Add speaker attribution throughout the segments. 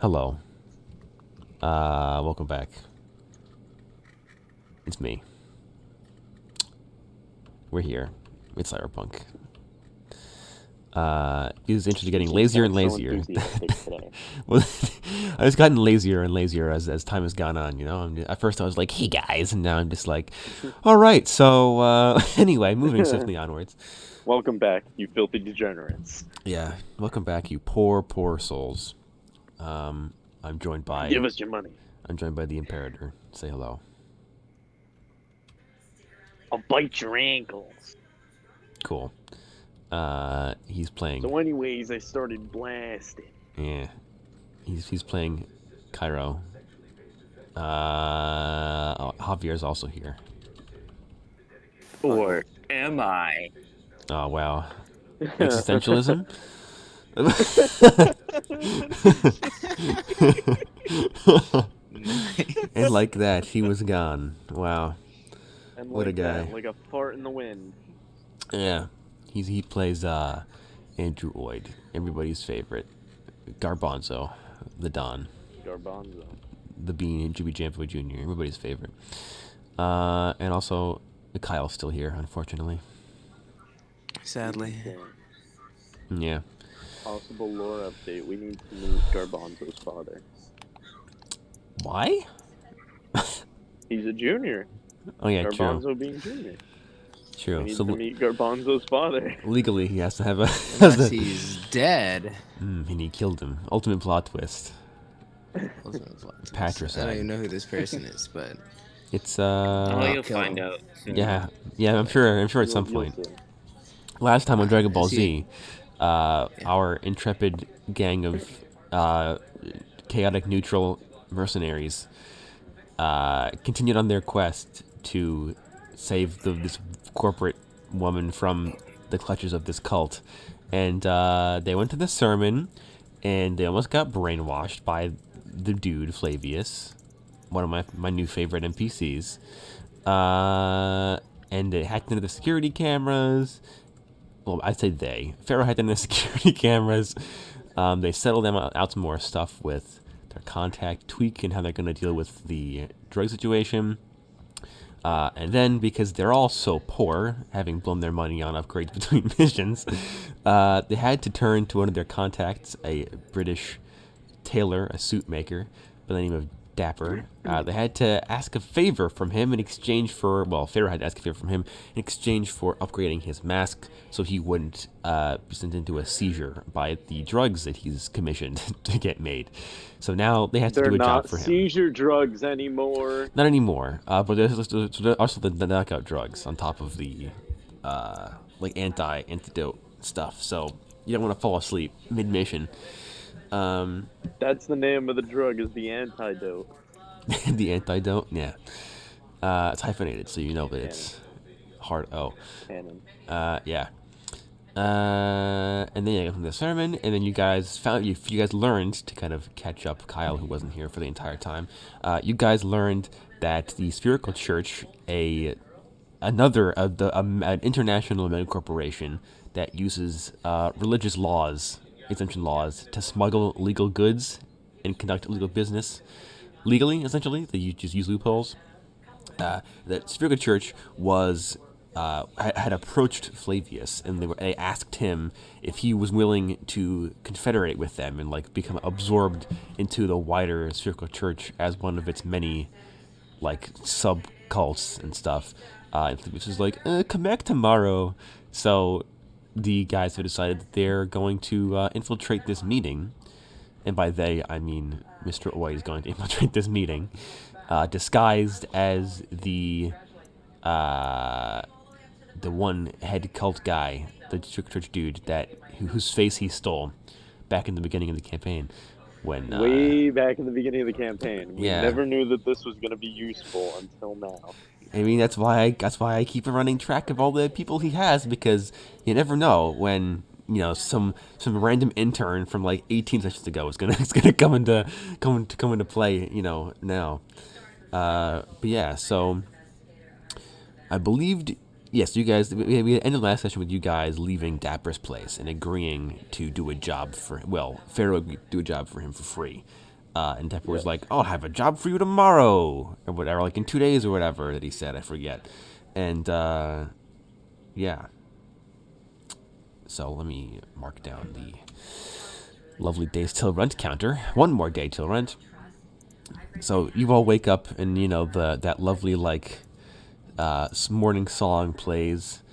Speaker 1: Hello. Welcome back. It's me. We're here. It's Cyberpunk. These intros are getting lazier and lazier. Well, I've just gotten lazier and lazier as time has gone on, you know? At first I was like, hey guys, and now I'm just like, alright, so, anyway, moving swiftly onwards.
Speaker 2: Welcome back, you filthy degenerates.
Speaker 1: Yeah, welcome back, you poor, poor souls. I'm joined by...
Speaker 2: Give us your money.
Speaker 1: I'm joined by the Imperator. Say hello.
Speaker 2: I'll bite your ankles.
Speaker 1: Cool. He's playing...
Speaker 2: So anyways, I started blasting.
Speaker 1: Yeah. He's playing Cairo. Javier's also here.
Speaker 3: Or am I?
Speaker 1: Oh, wow. Existentialism? And like that, he was gone. Wow.
Speaker 2: And
Speaker 1: What a guy.
Speaker 2: Like a fart in the wind.
Speaker 1: Yeah. He plays Andrew Oid, everybody's favorite. Garbanzo, the Don.
Speaker 2: Garbanzo.
Speaker 1: The Bean and Jimmy Jambo Jr., everybody's favorite. And also, Kyle's still here, unfortunately.
Speaker 3: Sadly.
Speaker 1: Yeah.
Speaker 2: Possible lore update, we need to meet Garbanzo's father.
Speaker 1: Why?
Speaker 2: He's a junior.
Speaker 1: Oh, yeah,
Speaker 2: Garbanzo
Speaker 1: true.
Speaker 2: being junior.
Speaker 1: True.
Speaker 2: We need
Speaker 1: So
Speaker 2: to meet Garbanzo's father.
Speaker 1: legally, he has to have a...
Speaker 3: Unless he's dead.
Speaker 1: and he killed him. Ultimate plot twist. Patricide.
Speaker 3: I don't even know who this person is, but
Speaker 1: It's
Speaker 4: Oh, you'll
Speaker 3: kill
Speaker 4: find
Speaker 3: him.
Speaker 4: out soon.
Speaker 1: yeah. I'm sure at some
Speaker 2: You'll
Speaker 1: point.
Speaker 2: see.
Speaker 1: Last time on Dragon Ball
Speaker 3: Is he-
Speaker 1: Z, our intrepid gang of chaotic neutral mercenaries continued on their quest to save this corporate woman from the clutches of this cult. And they went to the sermon, and they almost got brainwashed by the dude, Flavius, one of my new favorite NPCs. And they hacked into the security cameras. Well, I'd say they. Pharaoh hacked into the security cameras. They settled them out some more stuff with their contact Tweak and how they're going to deal with the drug situation. And then, because they're all so poor, having blown their money on upgrades between missions, they had to turn to one of their contacts, a British tailor, a suit maker, by the name of Dapper. They had to ask a favor from him in exchange for... Well, Pharaoh had to ask a favor from him in exchange for upgrading his mask so he wouldn't be sent into a seizure by the drugs that he's commissioned to get made. So now they have to
Speaker 2: They're
Speaker 1: do a job
Speaker 2: not
Speaker 1: for him.
Speaker 2: seizure drugs anymore.
Speaker 1: Not anymore, but there's also the knockout drugs on top of the like antidote stuff. So you don't want to fall asleep mid-mission.
Speaker 2: That's the name of the drug, is the antidote.
Speaker 1: The antidote, yeah. It's hyphenated, so you know that it's hard O.
Speaker 2: Canon.
Speaker 1: Yeah. And then you go from the sermon, and then you guys learned to kind of catch up Kyle, who wasn't here for the entire time. You guys learned that the Spherical Church, an international mega corporation that uses religious laws, exemption laws, to smuggle legal goods and conduct illegal business legally. Essentially, they just use loopholes. That Spherical Church was. Had approached Flavius, and they asked him if he was willing to confederate with them and like become absorbed into the wider Spherical Church as one of its many like sub cults and stuff. And Flavius was like, "Come back tomorrow." So the guys have decided that they're going to infiltrate this meeting, and by they I mean Mr. Oy is going to infiltrate this meeting, disguised as the one head cult guy, the church dude whose face he stole back in the beginning of the campaign. When
Speaker 2: Way back in the beginning of the campaign. We
Speaker 1: Yeah.
Speaker 2: never knew that this was going to be useful until now.
Speaker 1: I mean, that's why I keep a running track of all the people he has, because you never know when some random intern from like 18 sessions ago is gonna come into play now. But yeah, so I believed. Yes, you guys. We ended the last session with you guys leaving Dapper's place and agreeing to do a job for. Well, Pharaoh agreed to do a job for him for free, And Dapper was like, "I'll have a job for you tomorrow," or whatever, like in 2 days or whatever that he said. I forget. And yeah. So let me mark down the lovely days till rent counter. One more day till rent. So you all wake up and that lovely morning song plays,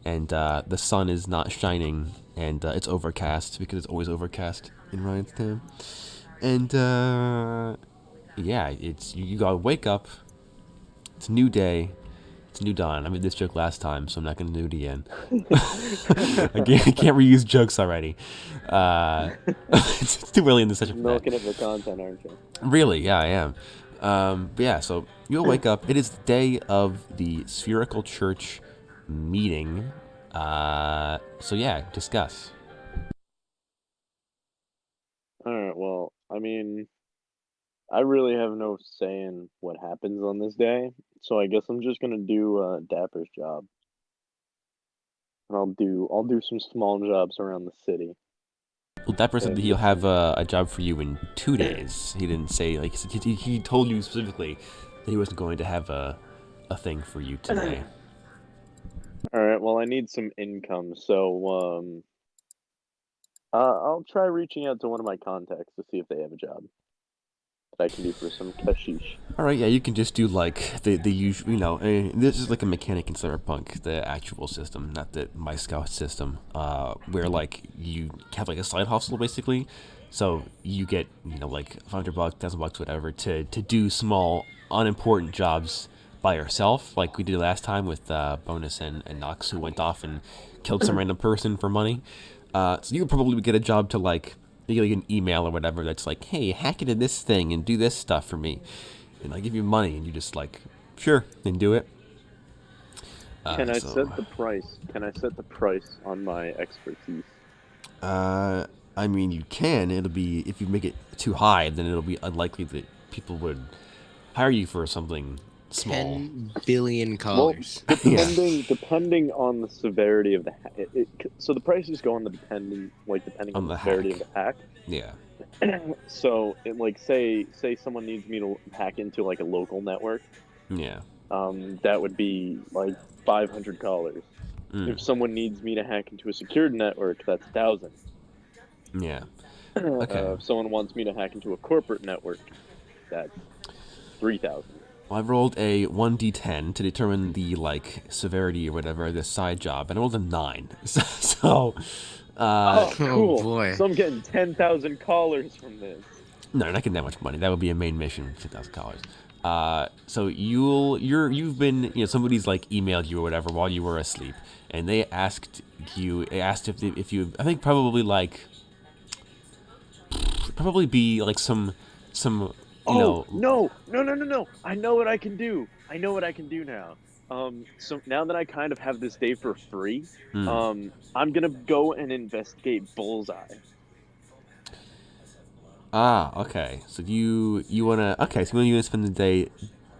Speaker 1: and the sun is not shining, and it's overcast because it's always overcast in Ryanstown. And yeah, it's you gotta wake up. It's a new day. It's a new dawn. I made this joke last time, so I'm not gonna do it again. I can't reuse jokes already. It's too early in the session.
Speaker 2: Milking of the content, aren't you?
Speaker 1: Really, yeah, I am. But yeah, so you'll wake up. It is the day of the Spherical Church meeting. So yeah, discuss.
Speaker 2: Alright, well, I mean, I really have no say in what happens on this day, so I guess I'm just gonna do Dapper's job. And I'll do some small jobs around the city.
Speaker 1: Well, that person said he'll have a job for you in 2 days. He didn't say he told you specifically that he wasn't going to have a thing for you today.
Speaker 2: Alright, well, I need some income, so I'll try reaching out to one of my contacts to see if they have a job that I can do for some cashish.
Speaker 1: All right, yeah, you can just do like the usual, this is like a mechanic in Cyberpunk, the actual system, not the My Scout system, where like you have like a side hustle basically, so you get like $500, $1,000, whatever, to do small unimportant jobs by yourself, like we did last time with Bonus and Nox, who went off and killed some random person for money. So you would probably get a job to like an email or whatever that's like, hey, hack into this thing and do this stuff for me, and I give you money and you just like, sure, and do it.
Speaker 2: Can I set the price? Can I set the price on my expertise?
Speaker 1: I mean, you can. It'll be, if you make it too high, then it'll be unlikely that people would hire you for something small.
Speaker 3: $10 billion.
Speaker 2: Well, depending on the severity of the so the prices go on the depending on the severity of the hack.
Speaker 1: Yeah.
Speaker 2: So like say someone needs me to hack into like a local network.
Speaker 1: Yeah.
Speaker 2: That would be like $500. If someone needs me to hack into a secured network, that's $1,000.
Speaker 1: Yeah. Okay.
Speaker 2: If someone wants me to hack into a corporate network, that's $3,000.
Speaker 1: Well, I rolled a 1d10 to determine the like severity or whatever of this side job, and I rolled a 9. So
Speaker 2: oh, cool.
Speaker 3: Oh boy.
Speaker 2: So I'm getting 10,000 callers from this.
Speaker 1: No, you're not getting that much money. That would be a main mission, $10,000. So you've been, somebody's like emailed you or whatever while you were asleep, and they asked if you, I think probably be like some
Speaker 2: No. I know what I can do. I know what I can do now. So now that I kind of have this day for free, I'm gonna go and investigate Bullseye.
Speaker 1: Okay. So you wanna spend the day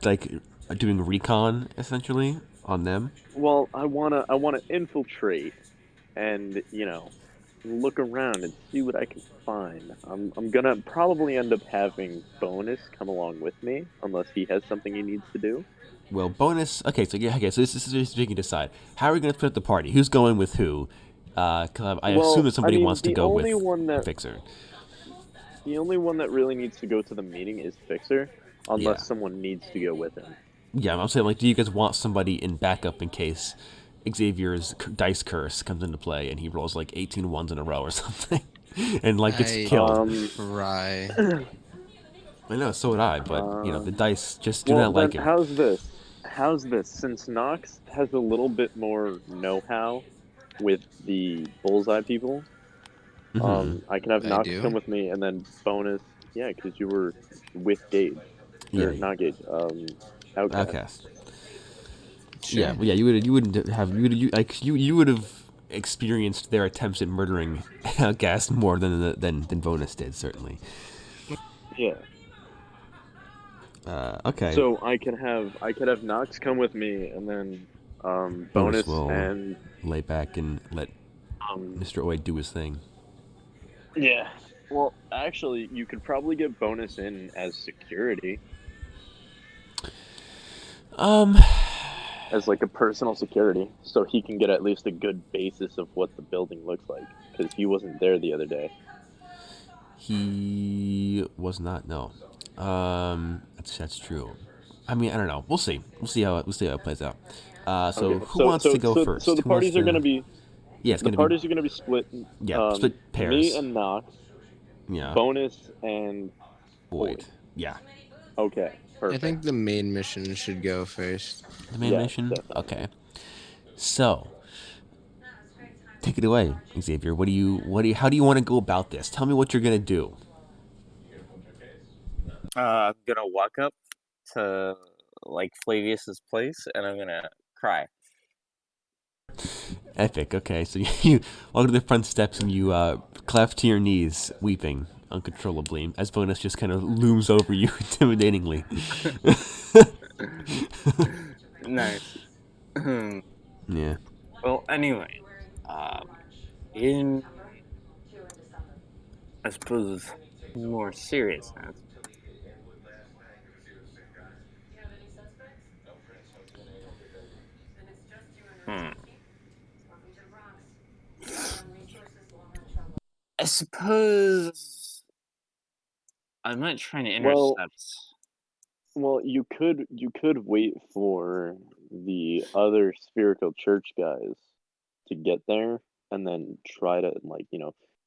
Speaker 1: like doing recon essentially on them?
Speaker 2: Well, I wanna infiltrate and look around and see what I can find. I'm gonna probably end up having Bonus come along with me unless he has something he needs to do.
Speaker 1: Well, Bonus. Okay, so this is just we can decide. How are we gonna split the party? Who's going with who? 'Cause I assume that somebody wants to go with Fixer.
Speaker 2: The only one that really needs to go to the meeting is Fixer, unless someone needs to go with him.
Speaker 1: Yeah, I'm saying, like, do you guys want somebody in backup in case Xavier's dice curse comes into play and he rolls like 18 ones in a row or something, and like gets killed?
Speaker 3: Right.
Speaker 1: I know, so would I, but the dice just do not like him.
Speaker 2: How's this? Since Nox has a little bit more know-how with the Bullseye people, I can have Nox come with me, and then Bonus, because you were with Gage, or not Gage, Outcast.
Speaker 3: Sure.
Speaker 1: Yeah, well, yeah, you would have experienced their attempts at murdering Outcast more than Bonus did, certainly.
Speaker 2: Yeah.
Speaker 1: Okay.
Speaker 2: So I could have Nox come with me, and then Bonus
Speaker 1: will
Speaker 2: and
Speaker 1: lay back and let Mr. Oid do his thing.
Speaker 2: Yeah. Well, actually, you could probably get bonus in as security. As like a personal security, so he can get at least a good basis of what the building looks like, because he wasn't there the other day.
Speaker 1: He was not. No. That's true. I mean, I don't know. We'll see. We'll see how it plays out. So
Speaker 2: Okay,
Speaker 1: who wants to go
Speaker 2: so
Speaker 1: first?
Speaker 2: the
Speaker 1: Who wants
Speaker 2: parties are
Speaker 1: to?
Speaker 2: gonna be
Speaker 1: Yeah, it's
Speaker 2: the
Speaker 1: gonna be.
Speaker 2: parties are gonna be split.
Speaker 1: Yeah, split
Speaker 2: Me
Speaker 1: pairs.
Speaker 2: and Knox,
Speaker 1: Yeah.
Speaker 2: bonus and
Speaker 1: Boyd.
Speaker 2: Boyd.
Speaker 1: Yeah.
Speaker 2: Okay,
Speaker 3: I think
Speaker 2: perfect.
Speaker 3: the main mission should go first.
Speaker 1: The main
Speaker 2: Yeah,
Speaker 1: mission.
Speaker 2: definitely.
Speaker 1: Okay. So take it away, Xavier. How do you want to go about this? Tell me what you're gonna do.
Speaker 4: I'm gonna walk up to like Flavius's place and I'm gonna cry.
Speaker 1: Epic. Okay, so you walk to the front steps and you collapse to your knees, weeping uncontrollably, as Bonus just kind of looms over you intimidatingly.
Speaker 4: Nice.
Speaker 1: Yeah.
Speaker 4: Well, anyway, in I suppose more seriousness, I suppose I'm not trying to intercept.
Speaker 2: Well, you could wait for the other Spherical Church guys to get there, and then try to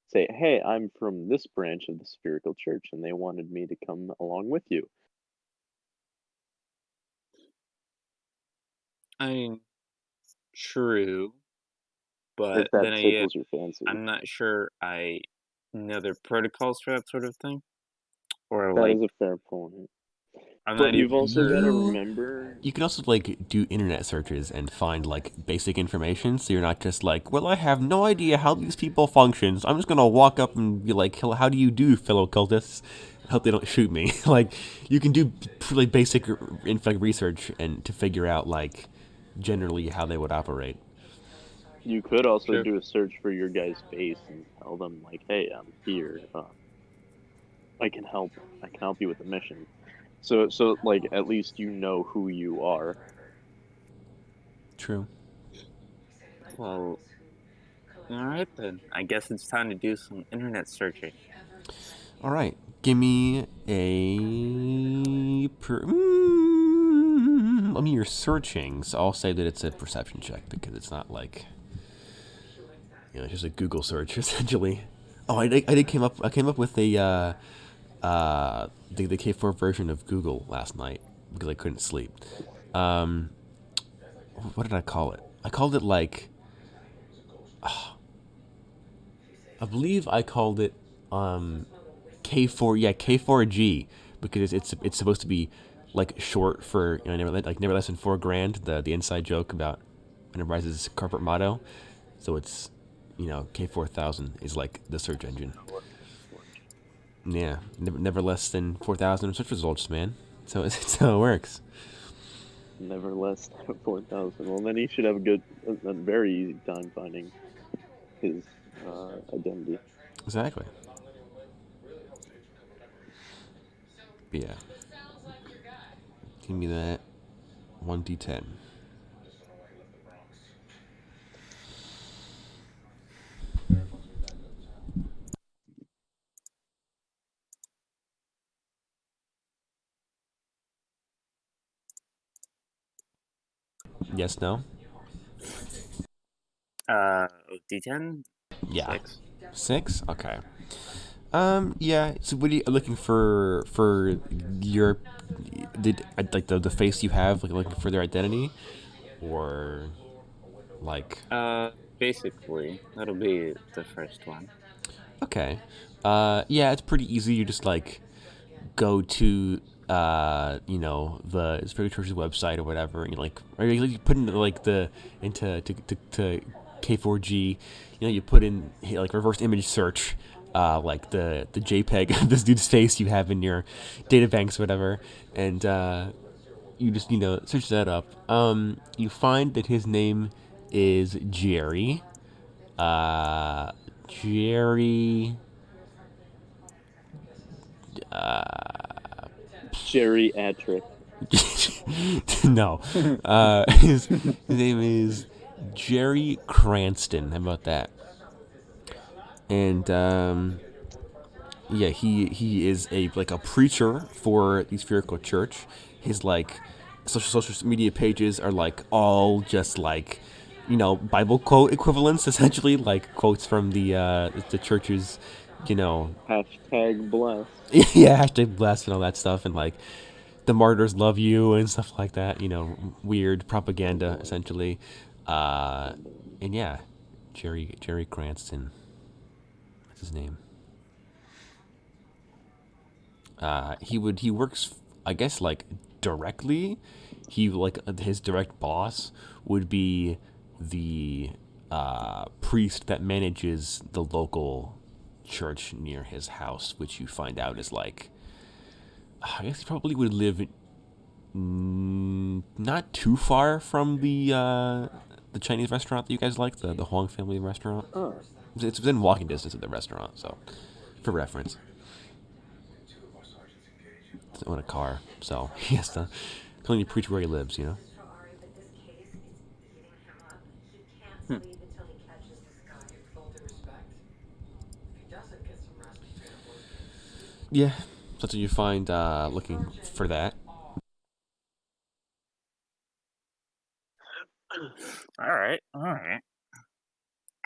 Speaker 2: say, "Hey, I'm from this branch of the Spherical Church, and they wanted me to come along with you."
Speaker 4: I mean, true, but
Speaker 2: If that
Speaker 4: then
Speaker 2: tickles your fancy.
Speaker 4: I'm not sure I know their protocols for that sort of thing, or
Speaker 2: That is a fair point.
Speaker 4: I'm
Speaker 2: But
Speaker 4: not
Speaker 2: you've
Speaker 4: even
Speaker 2: also
Speaker 4: sure.
Speaker 2: got to remember.
Speaker 1: You can also like do internet searches and find like basic information, so you're not just like, well, I have no idea how these people function. So I'm just gonna walk up and be like, how do you do, fellow cultists? Hope they don't shoot me. Like, you can do really basic research and to figure out like generally how they would operate.
Speaker 2: You could also
Speaker 4: True.
Speaker 2: do a search for your guy's base and tell them like, "Hey, I'm here. I can help. I can help you with the mission." So like at least you know who you are.
Speaker 1: True.
Speaker 4: Well, all right then. I guess it's time to do some internet searching.
Speaker 1: All right, give me a. I mean, you're searching, so I'll say that it's a perception check because it's not like, it's just a Google search essentially. Oh, I came up. I came up with the K4 version of Google last night because I couldn't sleep. What did I call it? I called it like. I believe I called it K4. Yeah, K4G because it's supposed to be like short for never less than $4,000. The inside joke about Enterprise's corporate motto. So it's K4000 is like the search engine. Yeah, never less than 4,000 search results, man. So it's how it works.
Speaker 2: Never less than 4,000. Well, then he should have a very easy time finding his identity.
Speaker 1: Exactly. But yeah. Give me that 1d10. Yes, no?
Speaker 4: D10?
Speaker 1: Yeah.
Speaker 4: 6.
Speaker 1: 6? Okay. Yeah. So, what are you looking for your like the face you have, like looking for their identity, or like?
Speaker 4: Basically, that'll be the first one.
Speaker 1: Okay. Yeah, it's pretty easy. You just like go to the Spherical Church's website or whatever, and or you put in like the into to K4G, you put in like reverse image search, like the JPEG of this dude's face you have in your data banks or whatever, and you just search that up. You find that his name is Jerry. Jerry.
Speaker 2: Geriatric.
Speaker 1: No. His name is Jerry Cranston. How about that? And yeah, he is a preacher for the Spherical Church. His social media pages are all just Bible quote equivalents, essentially, like quotes from the church's, you know,
Speaker 2: Hashtag blessed.
Speaker 1: yeah, hashtag blessed and all that stuff, and the martyrs love you and stuff like that. Weird propaganda, essentially. And yeah, Jerry Cranston. That's his name. He works, I guess, directly. His direct boss would be the priest that manages the local church near his house, which you find out is I guess he probably would live not too far from the Chinese restaurant that you guys like, the Huang family restaurant.
Speaker 2: Oh.
Speaker 1: It's within walking distance of the restaurant, so for reference. Doesn't own a car, so he has to only preach where he lives, Yeah, that's what you find looking for that.
Speaker 4: All right.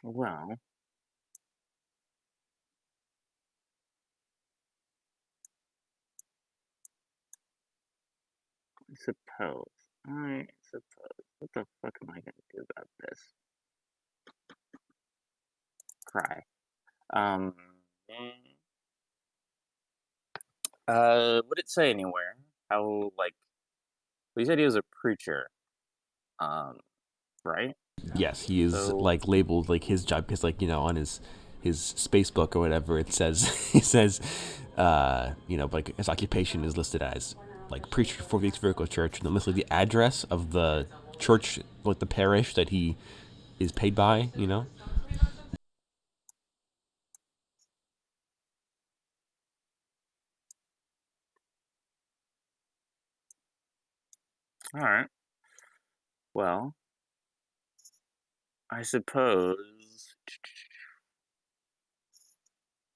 Speaker 4: Well, I suppose. What the fuck am I gonna do about this? Cry. Would it say anywhere how well, you said he was a preacher, right?
Speaker 1: Yes, he is
Speaker 4: So,
Speaker 1: labeled his job because on his space book or whatever it says he says his occupation is listed as preacher for the Spherical Church, and then listed the address of the church, the parish that he is paid by.
Speaker 4: all right. Well, I suppose.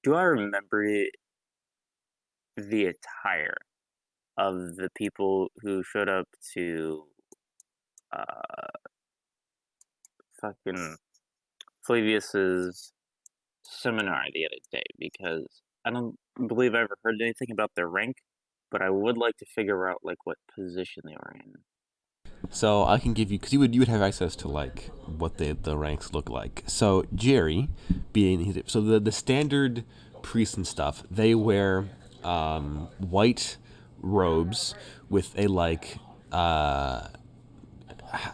Speaker 4: Do I remember the attire of the people who showed up to fucking Flavius's seminar the other day? Because I don't believe I ever heard anything about their rank, but I would like to figure out what position they were in.
Speaker 1: So I can give you, because you would have access to what the ranks look like. So Jerry, being the standard priests and stuff, they wear white robes with a I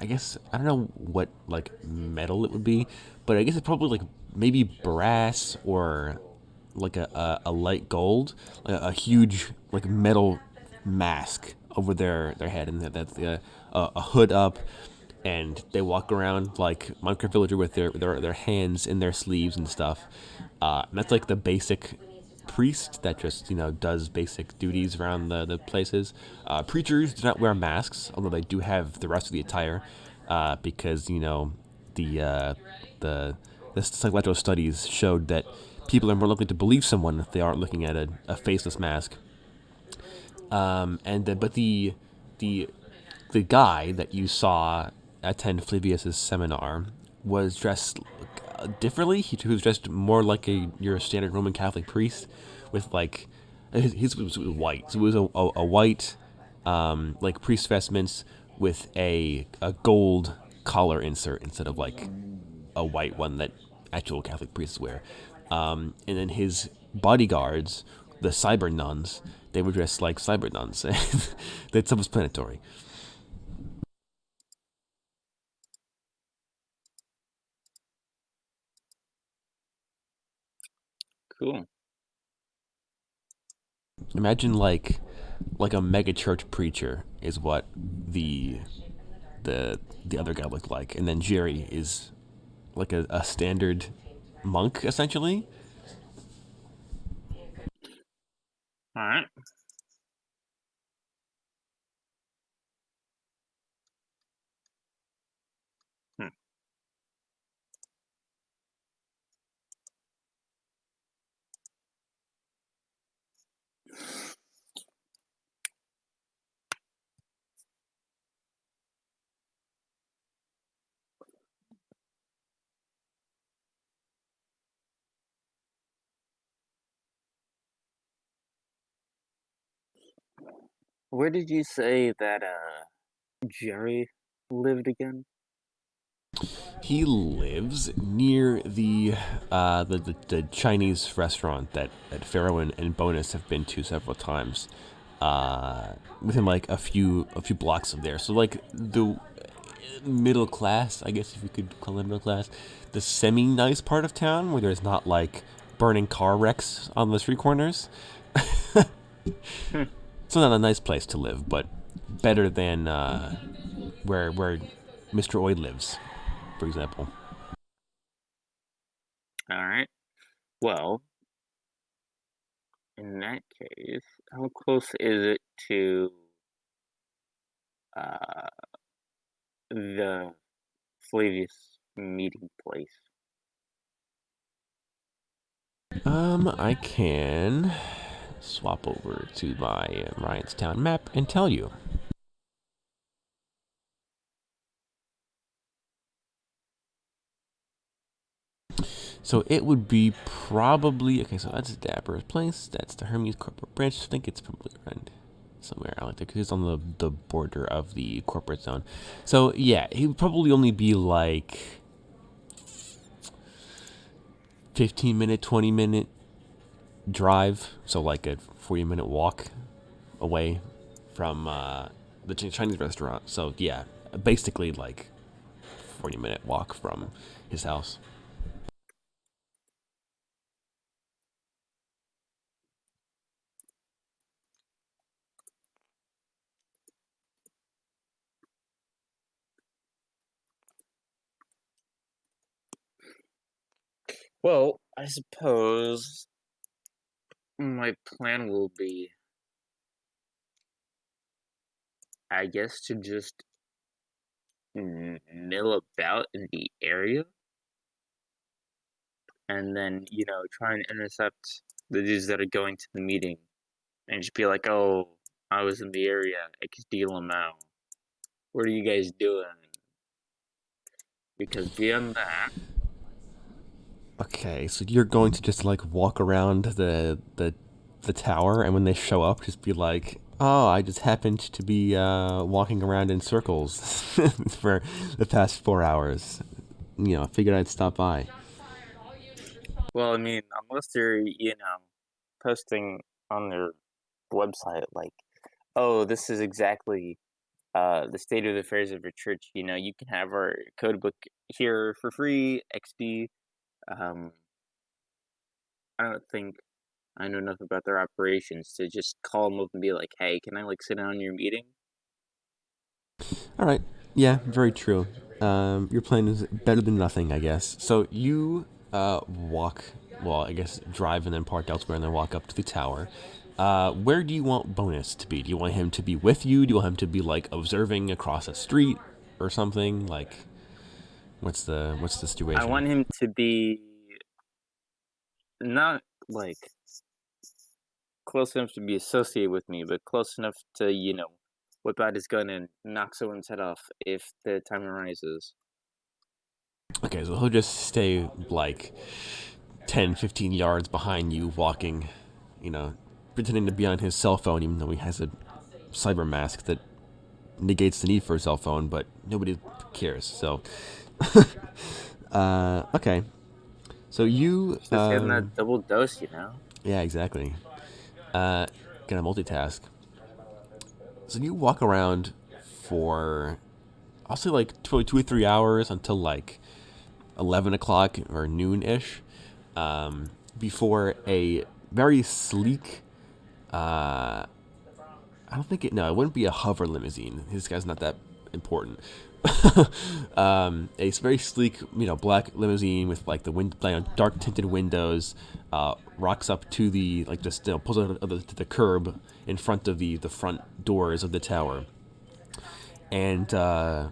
Speaker 1: guess I don't know what metal it would be, but I guess it's probably maybe brass or a light gold, a huge metal mask over their head, and that's a hood up, and they walk around like Minecraft Villager with their hands in their sleeves and stuff. And that's the basic priest that just does basic duties around the places. Preachers do not wear masks, although they do have the rest of the attire, because the psychological studies showed that people are more likely to believe someone if they aren't looking at a faceless mask. But the guy that you saw attend Flavius's seminar was dressed differently. He was dressed more like your standard Roman Catholic priest, with his was white. So it was a white priest vestments with a gold collar insert instead of a white one that actual Catholic priests wear. And then his bodyguards, the cyber nuns, they were dressed like cyber nuns. That's self-explanatory.
Speaker 4: Cool.
Speaker 1: Imagine a mega church preacher is what the other guy looked like, and then Jerry is a standard monk, essentially.
Speaker 4: All right. Where did you say that Jerry lived again?
Speaker 1: He lives near the Chinese restaurant that Pharaoh and Bonus have been to several times. Within like a few blocks of there. So like the middle class, I guess if you could call it middle class, the semi-nice part of town where there's not like burning car wrecks on the street corners. It's not a nice place to live, but better than where Mr. Oid lives, for example.
Speaker 4: All right. Well, in that case, how close is it to uh, the Flavius meeting place?
Speaker 1: I can swap over to my Ryanstown map and tell you. So it would be probably, okay, so that's Dapper's place, that's the Hermes corporate branch. I think it's probably around somewhere out there because it's on the border of the corporate zone. So yeah, he would probably only be like 15-minute, 20-minute drive, so like a 40-minute walk away from the Chinese restaurant. So yeah, basically like 40-minute walk from his house.
Speaker 4: Well, I suppose my plan will be, I guess, to just mill about in the area and then, try and intercept the dudes that are going to the meeting and just be like, oh, I was in the area. I could deal them out. What are you guys doing? Because beyond that,
Speaker 1: Okay, so you're going to just like walk around the tower, and when they show up, just be like, "Oh, I just happened to be walking around in circles for the past 4 hours. I figured I'd stop by."
Speaker 4: well, I mean, unless they're, posting on their website like, oh, this is exactly the state of the affairs of your church. You can have our code book here for free, XP. I don't think I know enough about their operations to just call them up and be like, hey, can I like sit down in your meeting?
Speaker 1: All right. Yeah, very true. Your plan is better than nothing, I guess. So you walk, well, I guess drive and then park elsewhere and then walk up to the tower. Where do you want Bonus to be? Do you want him to be with you? Do you want him to be like observing across a street or something? Like, what's the situation?
Speaker 4: I want him to be not like close enough to be associated with me, but close enough to, whip out his gun and knock someone's head off if the time arises.
Speaker 1: Okay, so he'll just stay like 10, 15 yards behind you, walking, pretending to be on his cell phone, even though he has a cyber mask that negates the need for a cell phone, but nobody cares. So, okay. So you
Speaker 4: just getting that double dose,
Speaker 1: Yeah, exactly. Gonna multitask. So you walk around for, I'll say like 2 or 3 hours until like 11 o'clock or noon-ish, before a very sleek, I don't think it wouldn't be a hover limousine. This guy's not that important. A very sleek, black limousine with like dark tinted windows, rocks up to the pulls out to the curb in front of the front doors of the tower, and the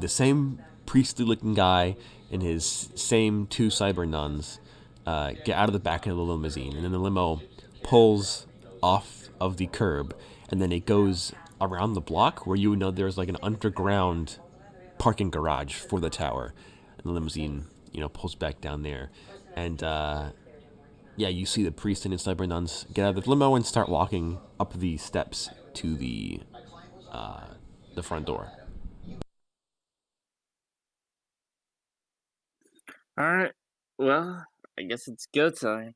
Speaker 1: same priestly-looking guy and his same two cyber nuns get out of the back of the limousine, and then the limo pulls off of the curb, and then it goes around the block where you would know there's like an underground parking garage for the tower, and the limousine pulls back down there, and you see the priest and his cyber nuns get out of the limo and start walking up the steps to the front door.
Speaker 4: Alright, well, I guess it's go time.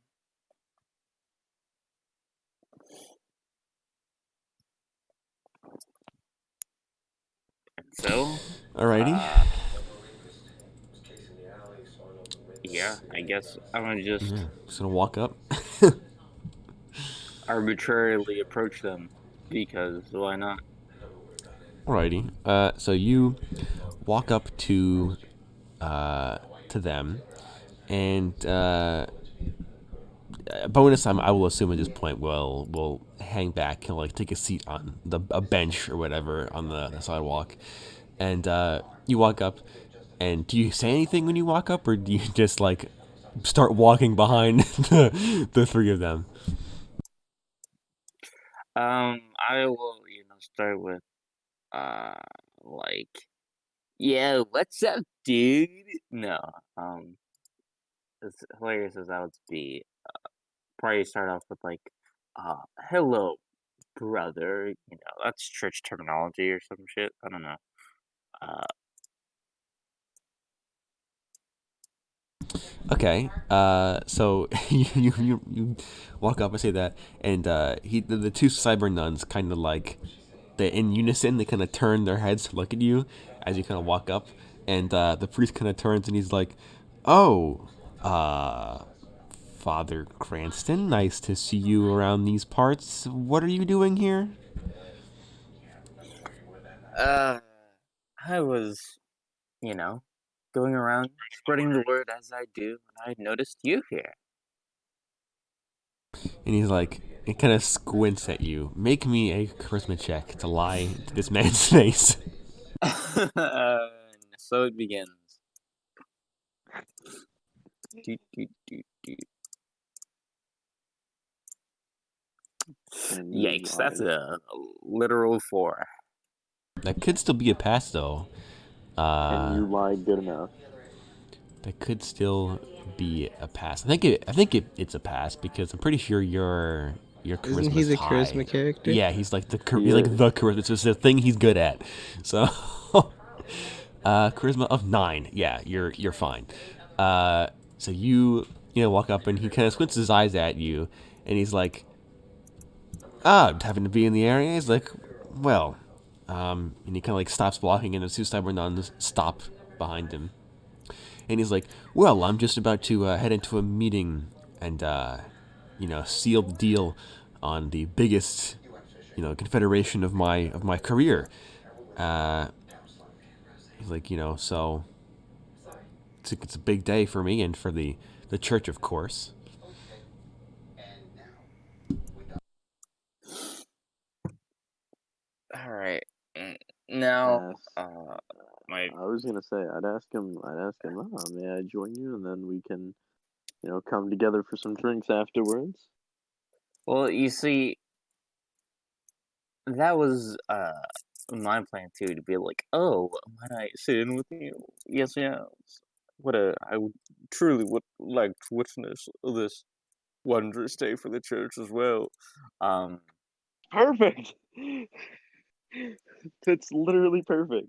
Speaker 4: So,
Speaker 1: Alrighty.
Speaker 4: Yeah, I guess I'm gonna just
Speaker 1: gonna walk up.
Speaker 4: arbitrarily approach them, because why not?
Speaker 1: Alrighty. So you walk up to them, and bonus time, I will assume at this point will hang back and like take a seat on a bench or whatever on the sidewalk, and you walk up. And do you say anything when you walk up, or do you just like start walking behind the three of them?
Speaker 4: I will, start with, like, yeah, what's up, dude? No, as hilarious as that would be, probably start off with like, hello, brother. That's church terminology or some shit. I don't know.
Speaker 1: Okay. So you walk up and say that, and the two cyber nuns kind of like in unison. They kind of turn their heads to look at you as you kind of walk up, and the priest kind of turns and he's like, "Oh, Father Cranston, nice to see you around these parts. What are you doing here?"
Speaker 4: I was, going around spreading the word as I do, and I noticed you here.
Speaker 1: And he's like, it kind of squints at you. Make me a charisma check to lie to this man's face.
Speaker 4: So it begins. Do, do, do, do. Yikes, that's a literal 4.
Speaker 1: That could still be a pass, though.
Speaker 2: Can you lie good enough?
Speaker 1: That could still be a pass. I think it's a pass because I'm pretty sure your charisma
Speaker 3: Isn't he the
Speaker 1: high.
Speaker 3: charisma character?
Speaker 1: Yeah, he's like the charisma. It's just the thing he's good at. So, charisma of 9. Yeah, you're fine. So you walk up and he kind of squints his eyes at you, and he's like, happen to be in the area. He's like, well, and he kind of like stops walking, and the two cyber nuns stop behind him. And he's like, well, I'm just about to head into a meeting and, seal the deal on the biggest, confederation of my career. He's like, so it's a big day for me and for the church, of course.
Speaker 4: All right. Now,
Speaker 2: I was gonna say I'd ask him, may I join you, and then we can, come together for some drinks afterwards.
Speaker 4: Well, you see, that was my plan too, to be like, oh, might I sit in with you? Yes. I truly would like to witness this wondrous day for the church as well.
Speaker 2: Perfect. That's literally perfect.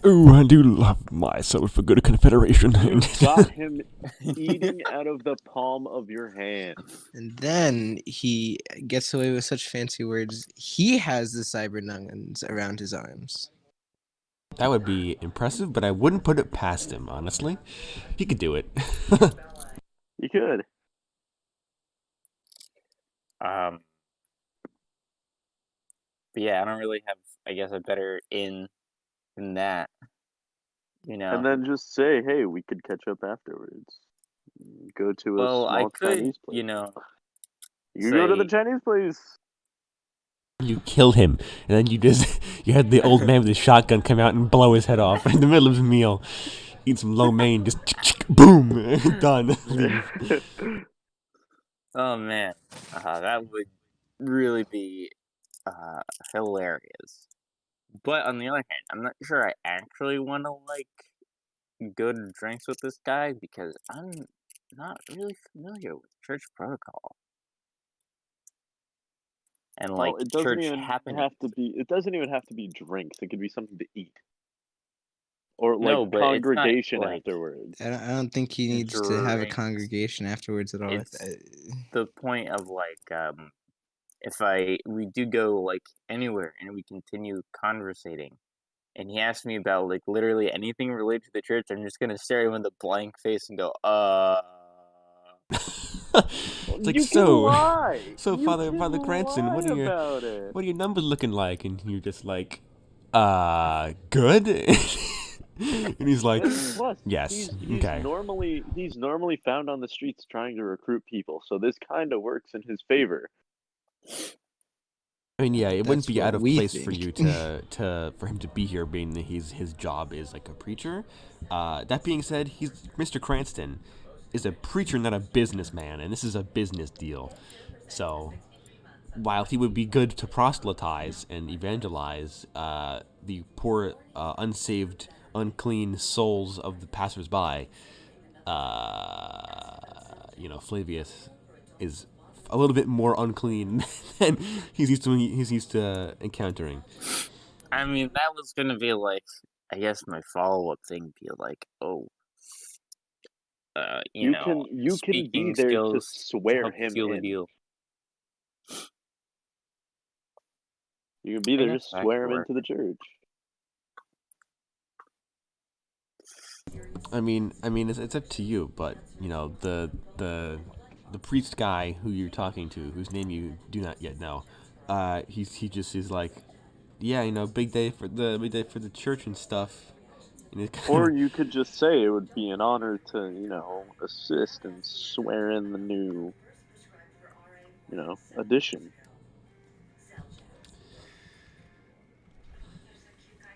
Speaker 1: Ooh, I do love myself a good confederation.
Speaker 2: You got him eating out of the palm of your hand.
Speaker 3: And then he gets away with such fancy words. He has the cyber nuns around his arms.
Speaker 1: That would be impressive, but I wouldn't put it past him, honestly. He could do it.
Speaker 2: You could.
Speaker 4: But yeah, I don't really have, I guess, a better in than that.
Speaker 2: And then just say, hey, we could catch up afterwards. Go to a small Chinese place. You go to the Chinese place.
Speaker 1: You kill him, and then you had the old man with his shotgun come out and blow his head off in the middle of his meal. Eat some lo mein, just boom, done. Leave.
Speaker 4: Oh man, that would really be hilarious. But on the other hand, I'm not sure I actually want to go to drinks with this guy because I'm not really familiar with church protocol and
Speaker 2: it doesn't
Speaker 4: church
Speaker 2: even
Speaker 4: happenings.
Speaker 2: have to be. It doesn't even have to be drinks. It could be something to eat, or
Speaker 4: No, but
Speaker 2: congregation
Speaker 4: it's not,
Speaker 2: afterwards.
Speaker 3: I don't think he needs to have a congregation afterwards at all.
Speaker 4: It's the point of if we do go anywhere and we continue conversating, and he asks me about literally anything related to the church, I'm just gonna stare at him with a blank face and go,
Speaker 1: It's like,
Speaker 2: you
Speaker 1: so
Speaker 2: lie.
Speaker 1: Father Cranston, what are your numbers looking like? And you're just like, good. And he's like,
Speaker 2: Plus,
Speaker 1: yes,
Speaker 2: he's
Speaker 1: okay.
Speaker 2: normally found on the streets trying to recruit people, so this kind of works in his favor.
Speaker 1: I mean, yeah, it wouldn't be out of place
Speaker 3: think.
Speaker 1: for you for him to be here, being that his job is like a preacher. That being said, Mr. Cranston is a preacher, not a businessman, and this is a business deal. So, while he would be good to proselytize and evangelize the poor, unsaved, unclean souls of the passersby, Flavius is a little bit more unclean than he's used to encountering.
Speaker 4: I mean, that was gonna be I guess my follow-up thing be
Speaker 2: you can be there to swear him in. You can be there to swear him into the church.
Speaker 1: I mean, it's up to you, but the priest guy who you're talking to, whose name you do not yet know, he just is like, yeah, big day for the church and stuff.
Speaker 2: Or you could just say it would be an honor to, assist and swear in the new, addition.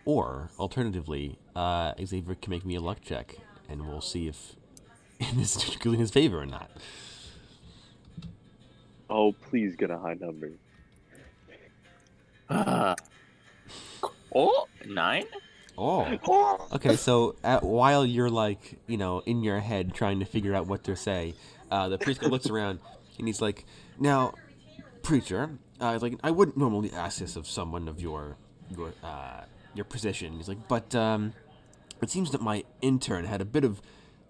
Speaker 1: Or, alternatively, Xavier can make me a luck check, and we'll see if this is in his favor or not.
Speaker 2: Oh, please get a high number.
Speaker 4: 9?
Speaker 1: Oh. Okay, so while you're in your head trying to figure out what to say, the priest looks around and he's like, "Now, preacher, I wouldn't normally ask this of someone of your position." He's like, "But it seems that my intern had a bit of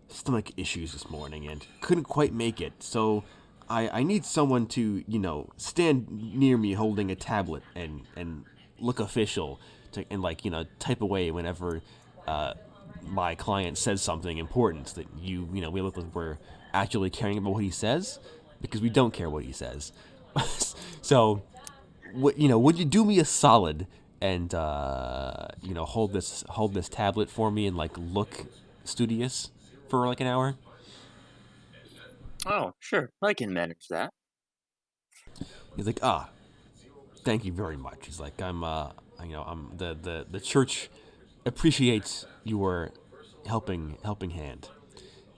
Speaker 1: stomach issues this morning and couldn't quite make it. So I need someone to, stand near me holding a tablet and look official and type away whenever my client says something important that we look like we're actually caring about what he says, because we don't care what he says." So, would you do me a solid and hold this tablet for me and look studious for an hour?
Speaker 4: Oh, sure, I can manage that.
Speaker 1: He's like, thank you very much. He's like, I'm the church appreciates your helping hand.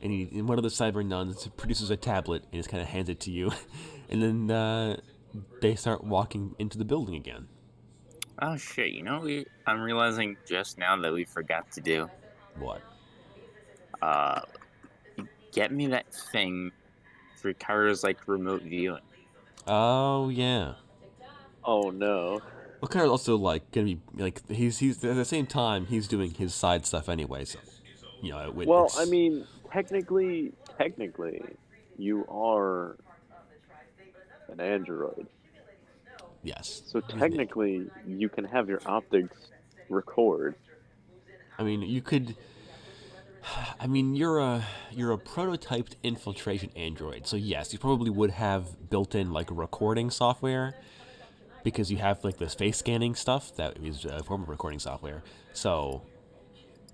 Speaker 1: And one of the cyber nuns produces a tablet and just kind of hands it to you, and then they start walking into the building again.
Speaker 4: Oh shit! I'm realizing just now that we forgot to do.
Speaker 1: What?
Speaker 4: Get me that thing for Kyra's remote viewing.
Speaker 1: Oh yeah.
Speaker 2: Oh no.
Speaker 1: Well, Kyra's also gonna be he's at the same time he's doing his side stuff anyway, so
Speaker 2: well, I mean, technically, you are an android.
Speaker 1: Yes.
Speaker 2: So technically, you can have your optics record.
Speaker 1: I mean, you could. I mean, you're a prototyped infiltration android, so yes, you probably would have built-in recording software, because you have this face scanning stuff that is a form of recording software. So,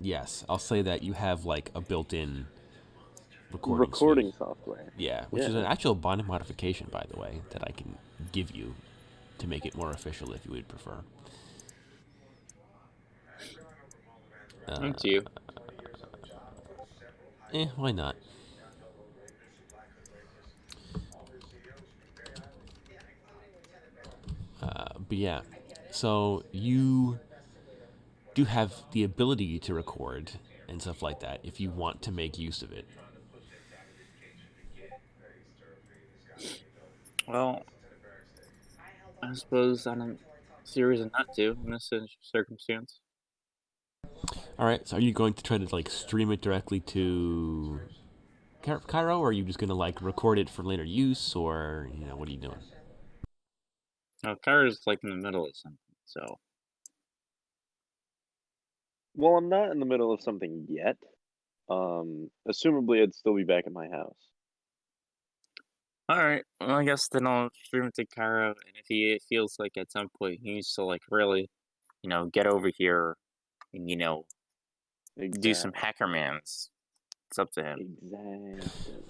Speaker 1: yes, I'll say that you have a built-in
Speaker 2: recording software.
Speaker 1: Yeah, which is an actual bond modification, by the way, that I can give you to make it more official if you would prefer.
Speaker 4: Up to you.
Speaker 1: Why not? But yeah, so you do have the ability to record and stuff like that if you want to make use of it.
Speaker 4: Well, I suppose I don't see a reason not to in this circumstance.
Speaker 1: All right, so are you going to try to like stream it directly to Cairo, or are you just gonna like record it for later use, or what are you doing?
Speaker 4: Now, Cairo's like in the middle of something, so.
Speaker 2: Well, I'm not in the middle of something yet. Assumably, I'd still be back at my house.
Speaker 4: All right. Well, I guess then I'll stream it to Cairo, and if he feels like at some point he needs to like really, get over here, and do some hackermans, it's up to him.
Speaker 2: Exactly.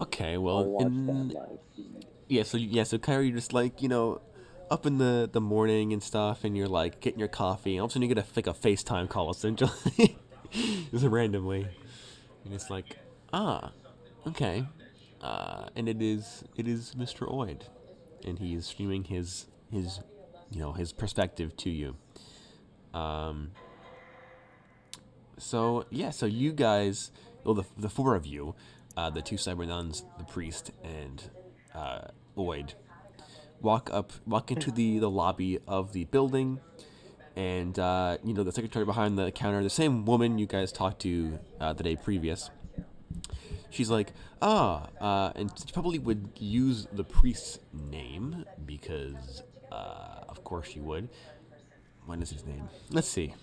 Speaker 1: Okay, well,
Speaker 2: I'll watch that live feed.
Speaker 1: so Cairo, you're just like up in the morning and stuff, and you're like getting your coffee, and all of a sudden you get a FaceTime call essentially, just randomly, and it's like, okay. And it is Mr. Oid, and he is streaming his perspective to you. So you guys, well, the four of you, the two cyber nuns, the priest, and Oid, walk into the lobby of the building, and the secretary behind the counter, the same woman you guys talked to the day previous. She's like, and she probably would use the priest's name because, of course she would. What is his name? Let's see.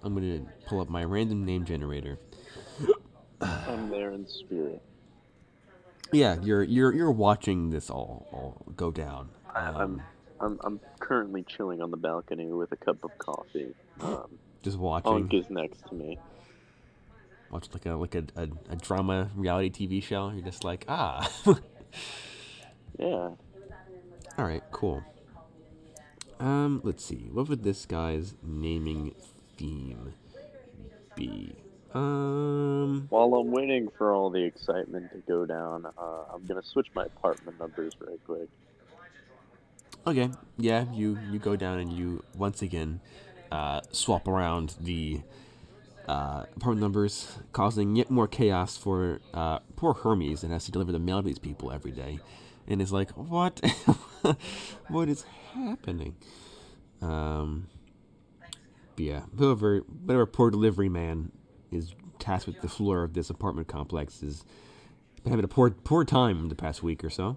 Speaker 1: I'm gonna pull up my random name generator.
Speaker 2: I'm there in spirit.
Speaker 1: Yeah, you're watching this all go down.
Speaker 2: I'm currently chilling on the balcony with a cup of coffee.
Speaker 1: Just watching.
Speaker 2: Unk is next to me.
Speaker 1: Watch like a drama reality TV show. You're just like,
Speaker 2: Yeah.
Speaker 1: All right, cool. Let's see. What would this guy's naming theme be?
Speaker 2: While I'm waiting for all the excitement to go down, I'm gonna switch my apartment numbers right quick.
Speaker 1: Okay. Yeah, you go down and you once again swap around the apartment numbers, causing yet more chaos for poor Hermes that has to deliver the mail to these people every day, and is like, what? What is happening? But yeah, whatever poor delivery man is tasked with the floor of this apartment complex is been having a poor time the past week or so.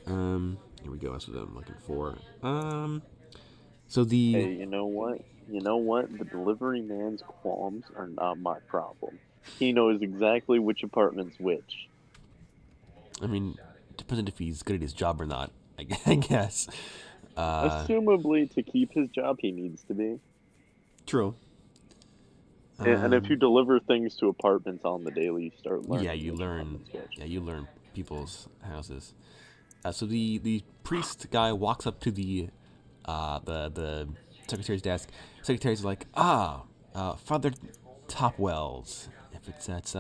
Speaker 1: Here we go. That's what I'm looking for. So the
Speaker 2: Hey, you know what? The delivery man's qualms are not my problem. He knows exactly which apartment's which.
Speaker 1: I mean, depends if he's good at his job or not, I guess.
Speaker 2: Assumably, to keep his job, he needs to be.
Speaker 1: True.
Speaker 2: And if you deliver things to apartments on the daily, you start learning.
Speaker 1: Yeah, you learn people's houses. So the priest guy walks up to the secretary's desk. Secretary's like, Father Topwells. That's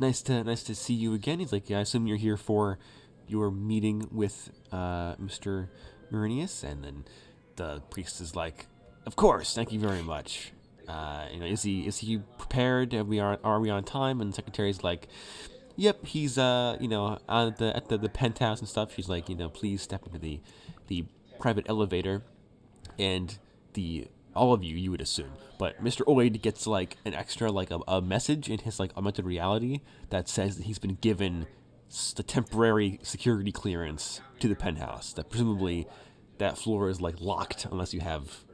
Speaker 1: nice to see you again. He's like, yeah, I assume you're here for your meeting with Mr. Murinius. And then the priest is like, of course, thank you very much. Is he prepared? Are we on time? And the secretary's like, yep, he's at the penthouse and stuff. She's like, please step into the private elevator, and all of you would assume, but Mr. Oid gets like an extra like a message in his like augmented reality that says that he's been given the temporary security clearance to the penthouse. That presumably that floor is like locked unless you have,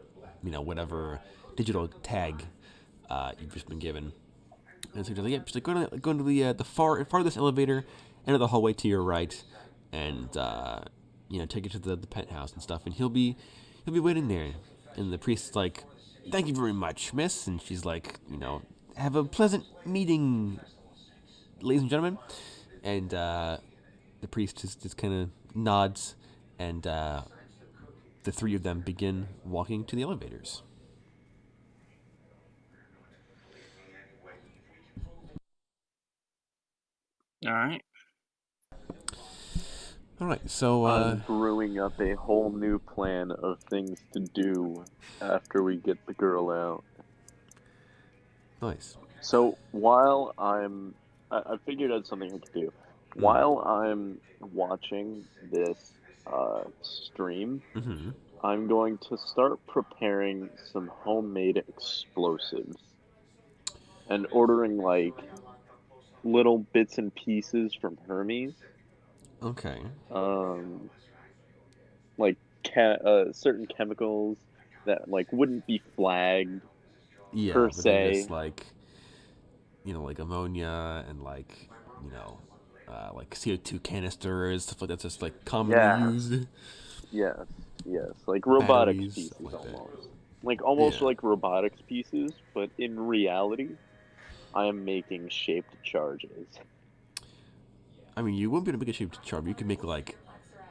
Speaker 1: whatever digital tag you've just been given. And so she's like, go into the farthest elevator, enter the hallway to your right, and take it to the penthouse and stuff. And he'll be waiting there. And the priest's like, thank you very much, miss. And she's like, have a pleasant meeting, ladies and gentlemen, and the priest just kind of nods, and the three of them begin walking to the elevators.
Speaker 4: All right.
Speaker 1: All right, so
Speaker 2: I'm brewing up a whole new plan of things to do after we get the girl out.
Speaker 1: Nice.
Speaker 2: So while I figured out something I could do. While I'm watching this stream, I'm going to start preparing some homemade explosives and ordering like little bits and pieces from Hermes.
Speaker 1: Okay.
Speaker 2: Like certain chemicals that like wouldn't be flagged per
Speaker 1: but
Speaker 2: se.
Speaker 1: then just like, like ammonia and like, like CO2 canisters, stuff like that's just like commonly used.
Speaker 2: Yes, like robotics
Speaker 1: Batteries,
Speaker 2: pieces
Speaker 1: like
Speaker 2: almost. Like almost like robotics pieces, but in reality, I am making shaped charges.
Speaker 1: I mean, you wouldn't be able to make a shaped charge. You could make like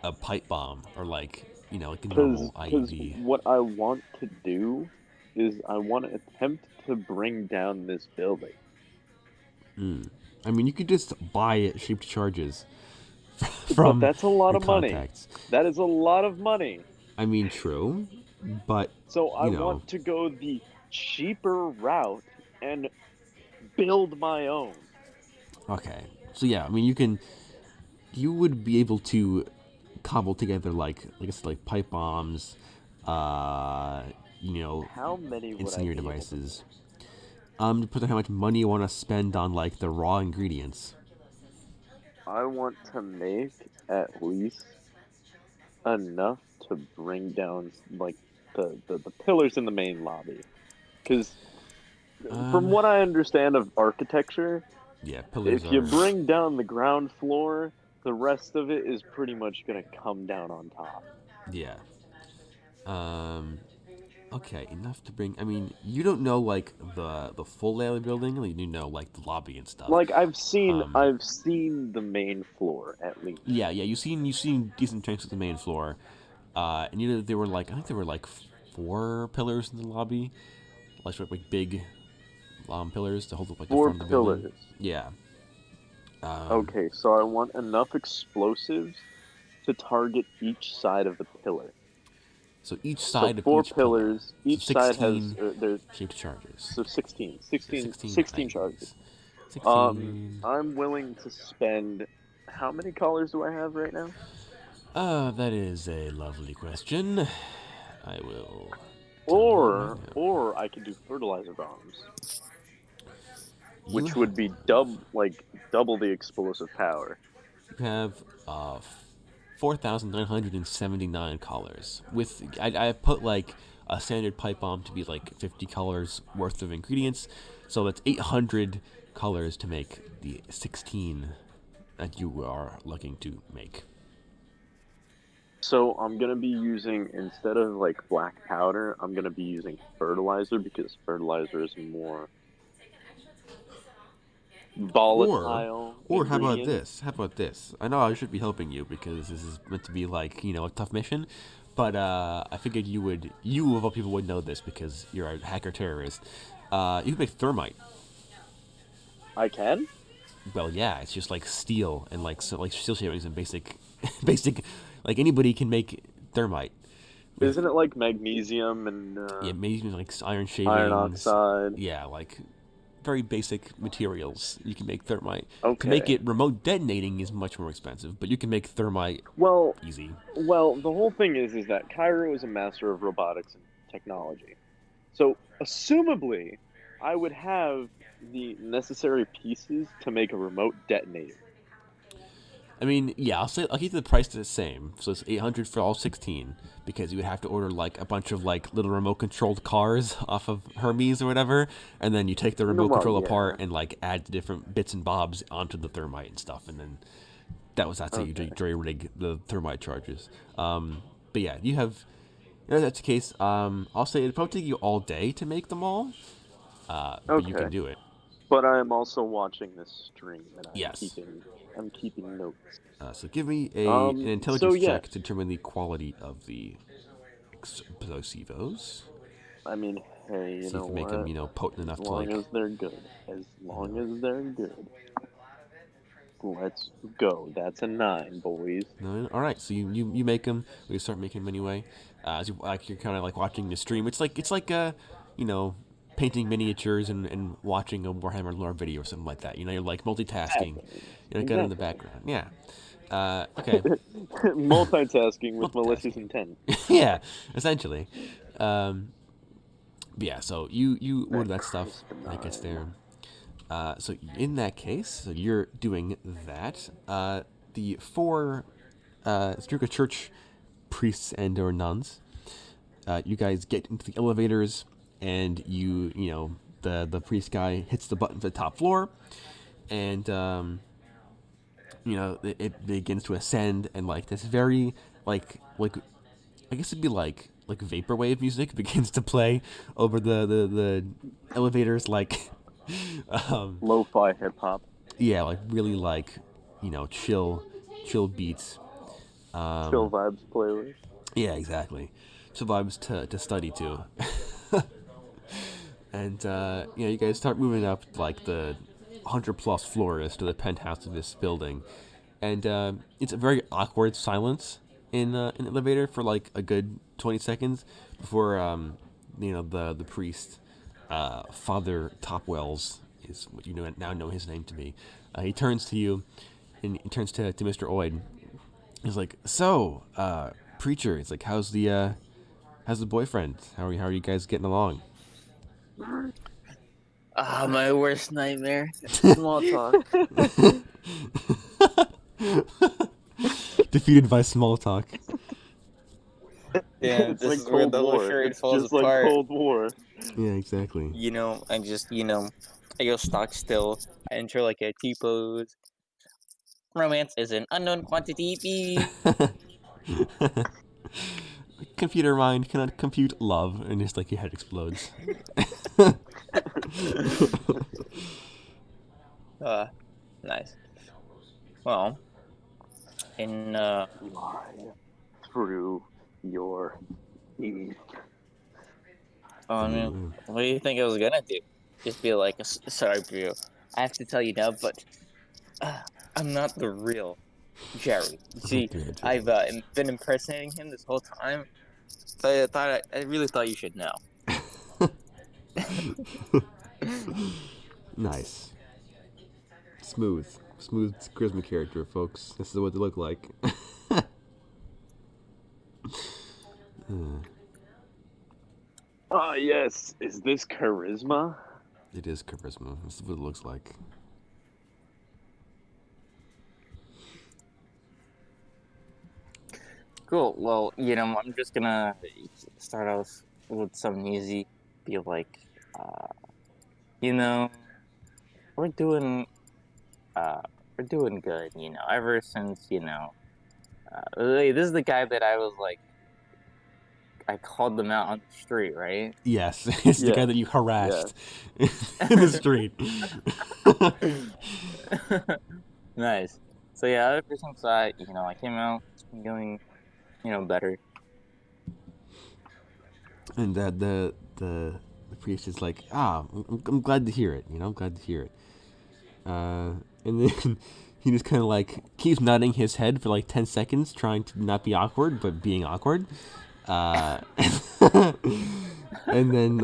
Speaker 1: a pipe bomb or like, like a normal IED.
Speaker 2: Because what I want to do is I want to attempt to bring down this building.
Speaker 1: I mean, you could just buy shaped charges from
Speaker 2: but that's a lot of
Speaker 1: contacts.
Speaker 2: money. That is a lot of money.
Speaker 1: I mean, true, but
Speaker 2: so I want to go the cheaper route and build my own.
Speaker 1: Okay, so yeah, I mean, you would be able to cobble together like I said, like pipe bombs,
Speaker 2: How many would
Speaker 1: incendiary
Speaker 2: I be
Speaker 1: devices. Depends on how much money you want to spend on like the raw ingredients.
Speaker 2: I want to make at least enough to bring down like the pillars in the main lobby, because from what I understand of architecture,
Speaker 1: pillars.
Speaker 2: If you bring down the ground floor, the rest of it is pretty much gonna come down on top.
Speaker 1: Yeah. Okay, enough to bring. I mean, you don't know like the full layout of the building. Like, you know like the lobby and stuff.
Speaker 2: Like I've seen the main floor at least.
Speaker 1: Yeah. You've seen decent chunks of the main floor, and I think there were like 4 pillars in the lobby, like sort of like big, pillars to hold up like
Speaker 2: 4
Speaker 1: the front of the building.
Speaker 2: pillars.
Speaker 1: Yeah.
Speaker 2: Okay, so I want enough explosives to target each side of the pillar.
Speaker 1: So each side of
Speaker 2: 4
Speaker 1: each
Speaker 2: pillars.
Speaker 1: Pillar.
Speaker 2: Each side has there's
Speaker 1: shaped charges.
Speaker 2: So 16 charges.
Speaker 1: 16.
Speaker 2: I'm willing to spend. How many colors do I have right now?
Speaker 1: That is a lovely question. I will.
Speaker 2: Or I could do fertilizer bombs, which would be double the explosive power.
Speaker 1: You have 4,979 colors. With I put like a standard pipe bomb to be like 50 colors worth of ingredients, so that's 800 colors to make the 16 that you are looking to make.
Speaker 2: So I'm gonna be using, instead of like black powder, I'm gonna be using fertilizer, because fertilizer is more volatile.
Speaker 1: Or how about this? I know I should be helping you because this is meant to be like, a tough mission, but I figured you of all people would know this because you're a hacker terrorist. You can make thermite.
Speaker 2: I can?
Speaker 1: Well, yeah, it's just like steel and like steel shavings and basic, like anybody can make thermite.
Speaker 2: Isn't it like magnesium and
Speaker 1: yeah, magnesium, like iron shavings,
Speaker 2: iron oxide?
Speaker 1: Yeah, like very basic materials. You can make thermite.
Speaker 2: Okay.
Speaker 1: To make it remote detonating is much more expensive, but you can make thermite easy.
Speaker 2: Well, the whole thing is that Cairo is a master of robotics and technology. So, assumably, I would have the necessary pieces to make a remote detonator.
Speaker 1: I mean, yeah, I'll keep the price the same. So it's 800 for all 16, because you would have to order like a bunch of like little remote controlled cars off of Hermes or whatever, and then you take the remote control apart and like add the different bits and bobs onto the thermite and stuff, and then that's how you jury rig the thermite charges. But yeah, you have. That's the case. I'll say it'd probably take you all day to make them all, but you can do it.
Speaker 2: But I'm also watching this stream, and
Speaker 1: Yes.
Speaker 2: I'm keeping notes.
Speaker 1: So give me an intelligence
Speaker 2: So, yeah.
Speaker 1: check to determine the quality of the explosivos.
Speaker 2: I mean, hey, you
Speaker 1: See if
Speaker 2: know
Speaker 1: you make
Speaker 2: what?
Speaker 1: them, potent enough
Speaker 2: As
Speaker 1: to
Speaker 2: long as they're good. As long as they're good. Let's go. That's a 9, boys.
Speaker 1: 9. All right, so you make them. We start making them anyway. As you're kind of like watching the stream. It's like painting miniatures and watching a Warhammer lore video or something like that. You're like multitasking. You're like in the background. Yeah. Okay.
Speaker 2: Multitasking with malicious intent.
Speaker 1: Yeah, essentially. But yeah, so you order that stuff when it gets there. So in that case, so you're doing that. The 4 Spherical Church priests and or nuns, you guys get into the elevators, and the priest guy hits the button for the top floor, and it begins to ascend, and like this very like I guess it'd be like vaporwave music begins to play over the elevators, like
Speaker 2: Lo-fi hip-hop.
Speaker 1: Yeah, like really like chill beats.
Speaker 2: Chill vibes playlist.
Speaker 1: Yeah, exactly. Chill vibes to study to. And you guys start moving up like the 100+ floors to the penthouse of this building, and it's a very awkward silence in the elevator for like a good 20 seconds before the priest, Father Topwells is what you now know his name to be. He turns to you, and he turns to Mr. Oid. He's like, "So, preacher, it's like, how's the boyfriend? How are you guys getting along?"
Speaker 5: My worst nightmare. Small talk.
Speaker 1: Defeated by small talk.
Speaker 5: Yeah,
Speaker 2: it's
Speaker 5: this
Speaker 2: like
Speaker 5: is where
Speaker 2: Cold
Speaker 5: the whole
Speaker 2: War.
Speaker 5: charade
Speaker 2: It's
Speaker 5: falls
Speaker 2: just
Speaker 5: apart.
Speaker 2: like Cold War.
Speaker 1: Yeah, exactly.
Speaker 5: I go stock still. I enter like a T-pose. Romance is an unknown quantity. Beep.
Speaker 1: Computer mind cannot compute love, and just like your head explodes.
Speaker 5: Nice. Well, in
Speaker 2: Lie through your teeth.
Speaker 5: what do you think I was gonna do? Just be like, sorry, bro. I have to tell you now, but I'm not the real Jerry. See, I've been impersonating him this whole time. So I really thought you should know.
Speaker 1: Nice. Smooth charisma character, folks. This is what they look like.
Speaker 2: Yes. Is this charisma?
Speaker 1: It is charisma. This is what it looks like.
Speaker 5: Cool. Well, I'm just gonna start off with something easy. Be like, we're doing good. Ever since this is the guy that I was like, I called them out on the street, right?
Speaker 1: Yes, it's the guy that you harassed in the street.
Speaker 5: Nice. So yeah, ever since I came out, it's been going, better.
Speaker 1: And the priest is like, I'm glad to hear it. I'm glad to hear it. And then he just kind of like keeps nodding his head for like 10 seconds, trying to not be awkward, but being awkward. And then,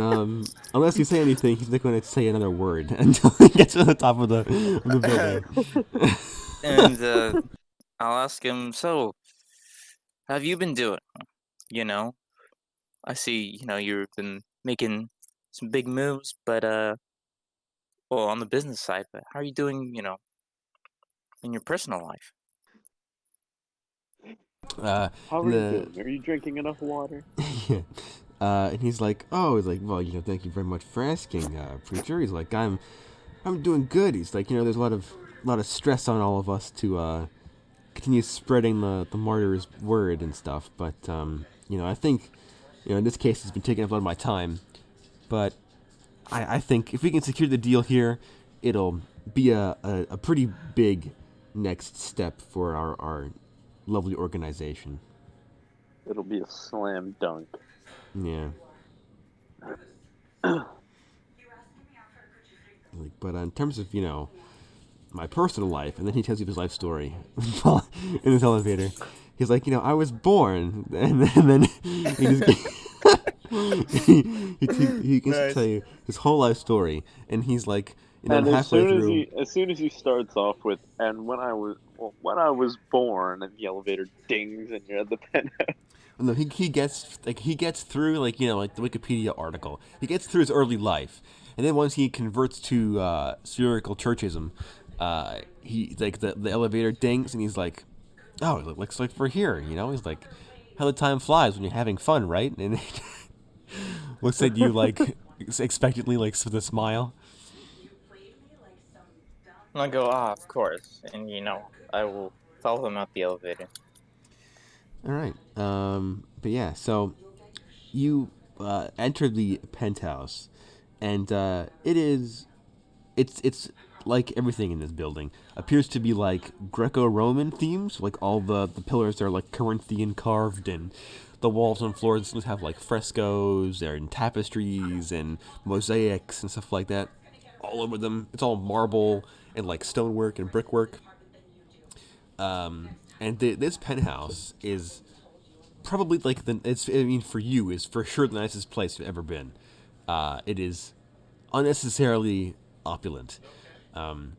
Speaker 1: unless you say anything, he's not going to say another word until he gets to the top of the building.
Speaker 5: And I'll ask him, so, how have you been doing? I see, you've been making some big moves, but, well, on the business side, but how are you doing, in your personal life?
Speaker 2: How are you doing? Are you drinking enough water?
Speaker 1: Yeah. And he's like, well, thank you very much for asking, preacher. He's like, I'm doing good. He's like, there's a lot of stress on all of us to continue spreading the martyr's word and stuff. But I think, in this case, it's been taking up a lot of my time. But I think if we can secure the deal here, it'll be a pretty big next step for our lovely organization.
Speaker 2: It'll be a slam dunk.
Speaker 1: Yeah. But in terms of, my personal life, and then he tells you his life story in this elevator. He's like, I was born, and then he just he gets to tell you his whole life story, and he's like,
Speaker 2: and
Speaker 1: halfway through.
Speaker 2: As soon as he starts off with, and when I was born, and the elevator dings, and you're at the penthouse.
Speaker 1: No, he gets through like the Wikipedia article. He gets through his early life, and then once he converts to Spherical Churchism, he like the elevator dings, and he's like, "Oh, it looks like we're here." He's like, "How the time flies when you're having fun, right?" And looks at you like expectantly, like with a smile.
Speaker 5: I go, of course, and I will follow him up the elevator.
Speaker 1: All right. But yeah, so you enter the penthouse, and it's like everything in this building appears to be like Greco-Roman themes. Like all the pillars are like Corinthian carved, and the walls and floors have like frescoes and tapestries and mosaics and stuff like that all over them. It's all marble and like stonework and brickwork. And this penthouse is probably like for you is for sure the nicest place you've ever been. It is unnecessarily opulent. And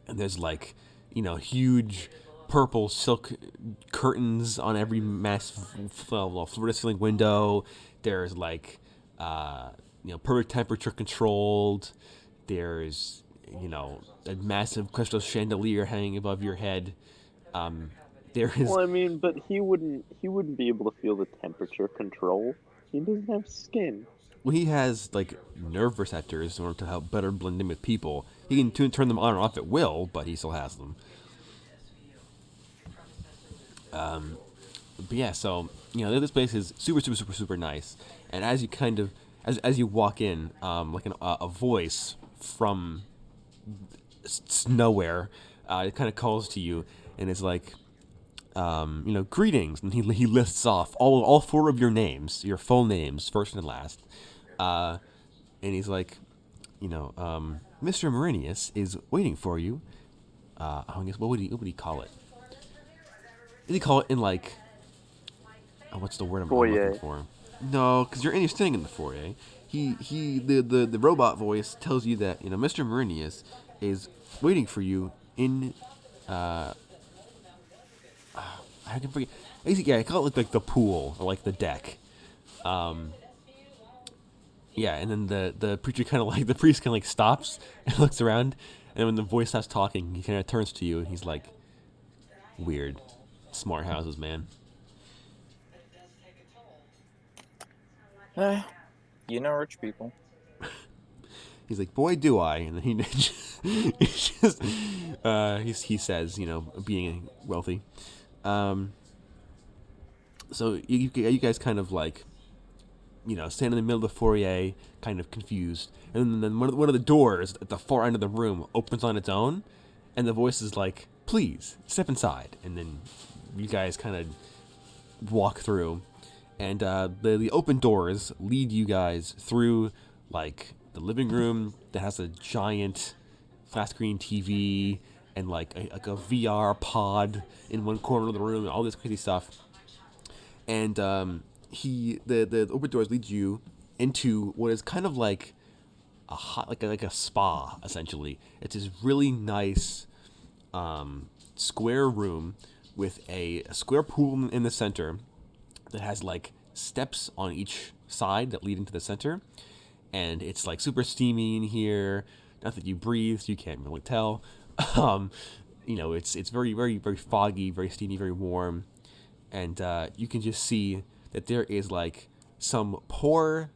Speaker 1: there's like, huge purple silk curtains on every massive floor-to-ceiling window. There's like, perfect temperature controlled. There's, a massive crystal chandelier hanging above your head. There is.
Speaker 2: Well, I mean, but he wouldn't be able to feel the temperature control. He doesn't have skin.
Speaker 1: Well, he has like nerve receptors in order to help better blend in with people. He can turn them on or off at will, but he still has them. But yeah, so this place is super, super, super, super nice. And as you as you walk in, like a voice from nowhere, it kind of calls to you, and it's like, greetings, and he lists off all four of your names, your full names, first and last, and he's like, Mr. Marinius is waiting for you. I guess what would he call it? Did he call it in like, what's the word I'm looking for? No, because you're standing in the foyer. The robot voice tells you that Mr. Marinius is waiting for you in I can forget. Yeah, I call it like the pool or like the deck. Yeah, and then the preacher the priest kind of like stops and looks around, and when the voice stops talking, he kind of turns to you and he's like, "Weird, smart houses, man."
Speaker 5: Rich people.
Speaker 1: He's like, "Boy, do I!" And then he says, being wealthy. So you guys kind of like, stand in the middle of the foyer, kind of confused, and then one of the doors at the far end of the room opens on its own, and the voice is like, "Please step inside." And then you guys kind of walk through, and the open doors lead you guys through like the living room that has a giant flat screen TV and like a VR pod in one corner of the room and all this crazy stuff. And the open doors lead you into what is kind of like a spa, essentially. It's this really nice square room with a square pool in the center that has like steps on each side that lead into the center, and it's like super steamy in here. Not that you breathe, so you can't really tell. It's very, very, very foggy, very steamy, very warm, and you can just see that there is like some poor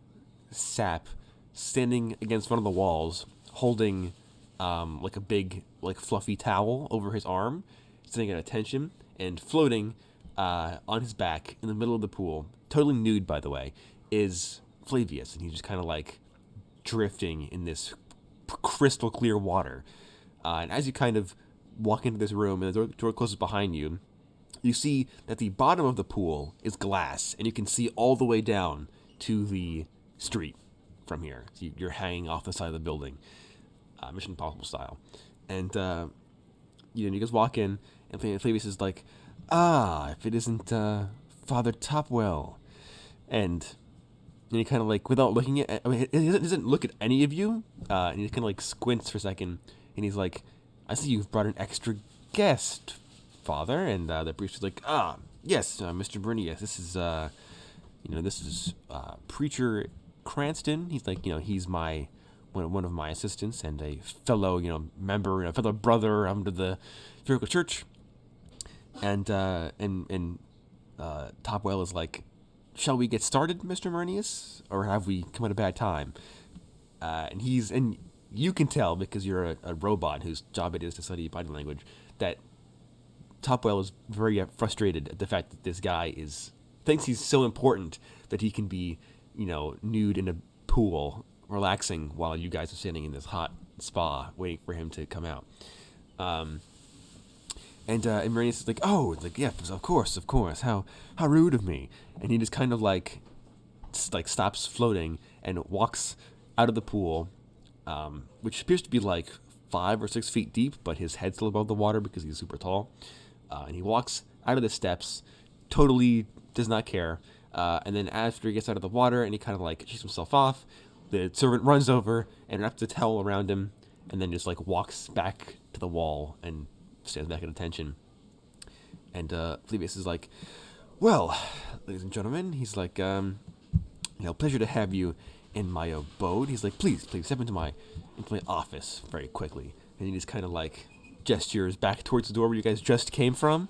Speaker 1: sap standing against one of the walls, holding like a big like fluffy towel over his arm, sitting at attention and floating on his back in the middle of the pool, totally nude by the way, is Flavius, and he's just kind of like drifting in this crystal clear water. And as you kind of walk into this room and the door closes behind you, you see that the bottom of the pool is glass, and you can see all the way down to the street from here. So you're hanging off the side of the building, Mission Impossible style. And you guys walk in, and Flavius is like, if it isn't Father Topwell. And he kind of like, without looking at, he doesn't look at any of you, and he kind of like squints for a second, and he's like, I see you've brought an extra guest, Father. And the priest is like, yes, Mr. Bernius, this is Preacher Cranston. He's like, he's one of my assistants and a fellow, member, a fellow brother under the Spherical Church. And Topwell is like, shall we get started, Mr. Bernius, or have we come at a bad time? And you can tell, because you're a robot whose job it is to study body language, that Topwell is very frustrated at the fact that this guy thinks he's so important that he can be, nude in a pool, relaxing while you guys are sitting in this hot spa waiting for him to come out. And Bernius is like, yeah, of course, how rude of me. And he just kind of like stops floating and walks out of the pool, which appears to be like 5 or 6 feet deep, but his head's still above the water because he's super tall. And he walks out of the steps, totally does not care. And then after he gets out of the water and he kind of like shakes himself off, the servant runs over and wraps the towel around him, and then just like walks back to the wall and stands back at attention. And Flavius is like, well, ladies and gentlemen, he's like, pleasure to have you in my abode. He's like, please step into my office very quickly. And he just kind of like gestures back towards the door where you guys just came from.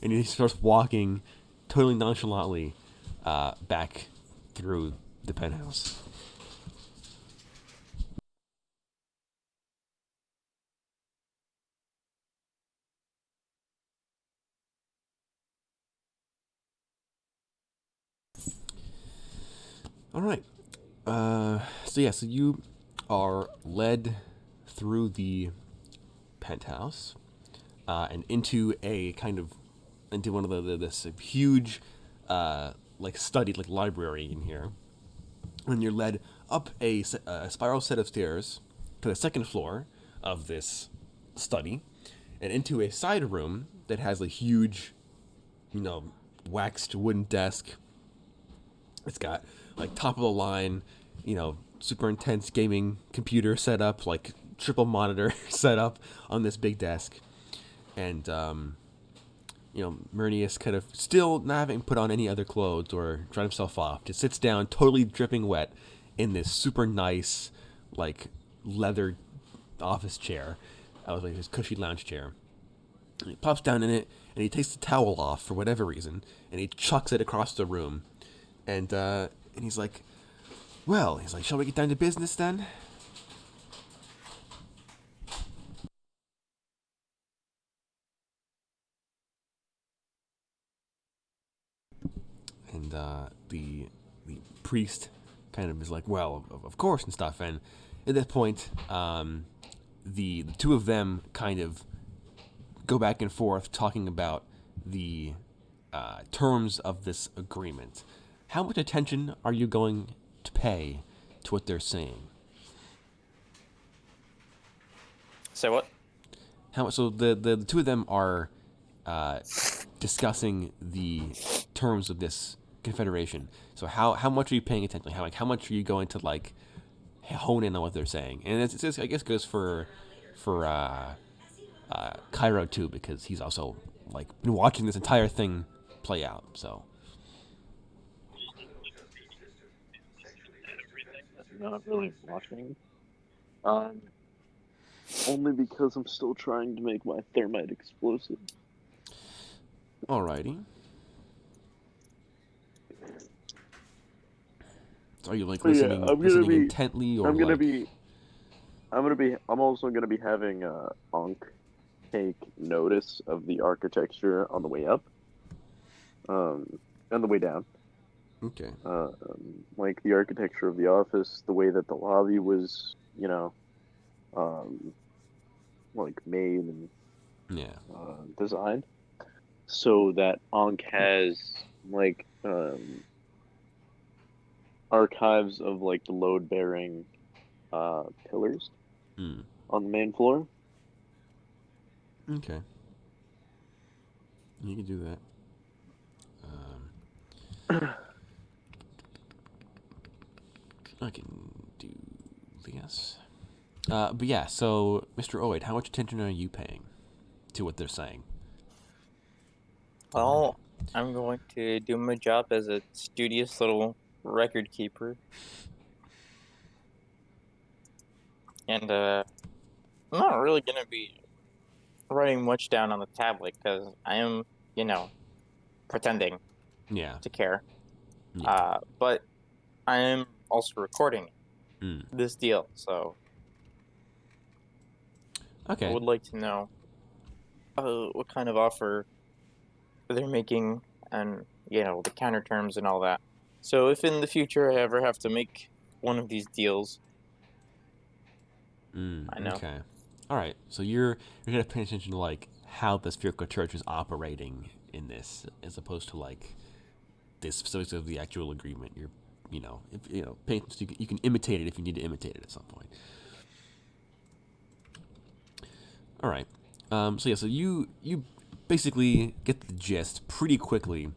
Speaker 1: And he starts walking totally nonchalantly back through the penthouse. All right. So you are led through the penthouse and into one of this huge study, library in here. And you're led up a spiral set of stairs to the second floor of this study and into a side room that has a huge, waxed wooden desk. It's got top of the line, super intense gaming computer set up, triple monitor set up on this big desk. And, Myrnius kind of still not having put on any other clothes or dried himself off, just sits down totally dripping wet in this super nice, leather office chair. His cushy lounge chair. And he pops down in it, and he takes the towel off for whatever reason, and he chucks it across the room. And he's like, shall we get down to business then? And the priest kind of is like, well, of course, and stuff. And at that point, the two of them kind of go back and forth talking about the terms of this agreement. How much attention are you going to pay to what they're saying?
Speaker 5: Say what?
Speaker 1: So the two of them are discussing the terms of this confederation. So how much are you paying attention? How much are you going to hone in on what they're saying? And it's I guess goes for Cairo too, because he's also been watching this entire thing play out. So.
Speaker 2: Not really watching. Only because I'm still trying to make my thermite explosive.
Speaker 1: Alrighty. So are you listening intently, or
Speaker 2: I'm also gonna be having Onk take notice of the architecture on the way up, and the way down.
Speaker 1: Okay.
Speaker 2: The architecture of the office, the way that the lobby was like made and
Speaker 1: Yeah.
Speaker 2: designed, so that Ankh has like archives of like the load bearing pillars on the main floor.
Speaker 1: Okay. You can do that. I can do this. But yeah, so Mr. Oid, how much attention are you paying to what they're saying?
Speaker 5: Well, I'm going to do my job as a studious little record keeper. And I'm not really going to be writing much down on the tablet because I am, pretending to care.
Speaker 1: Yeah.
Speaker 5: But I am also recording this deal, so
Speaker 1: Okay.
Speaker 5: I would like to know what kind of offer they're making and, the counter terms and all that. So if in the future I ever have to make one of these deals, I know.
Speaker 1: Okay. All right. So you're gonna pay attention to like how the Spherical Church is operating in this, as opposed to like the specifics of the actual agreement. You're, pay attention, you can imitate it if you need to imitate it at some point. All right. So you basically get the gist pretty quickly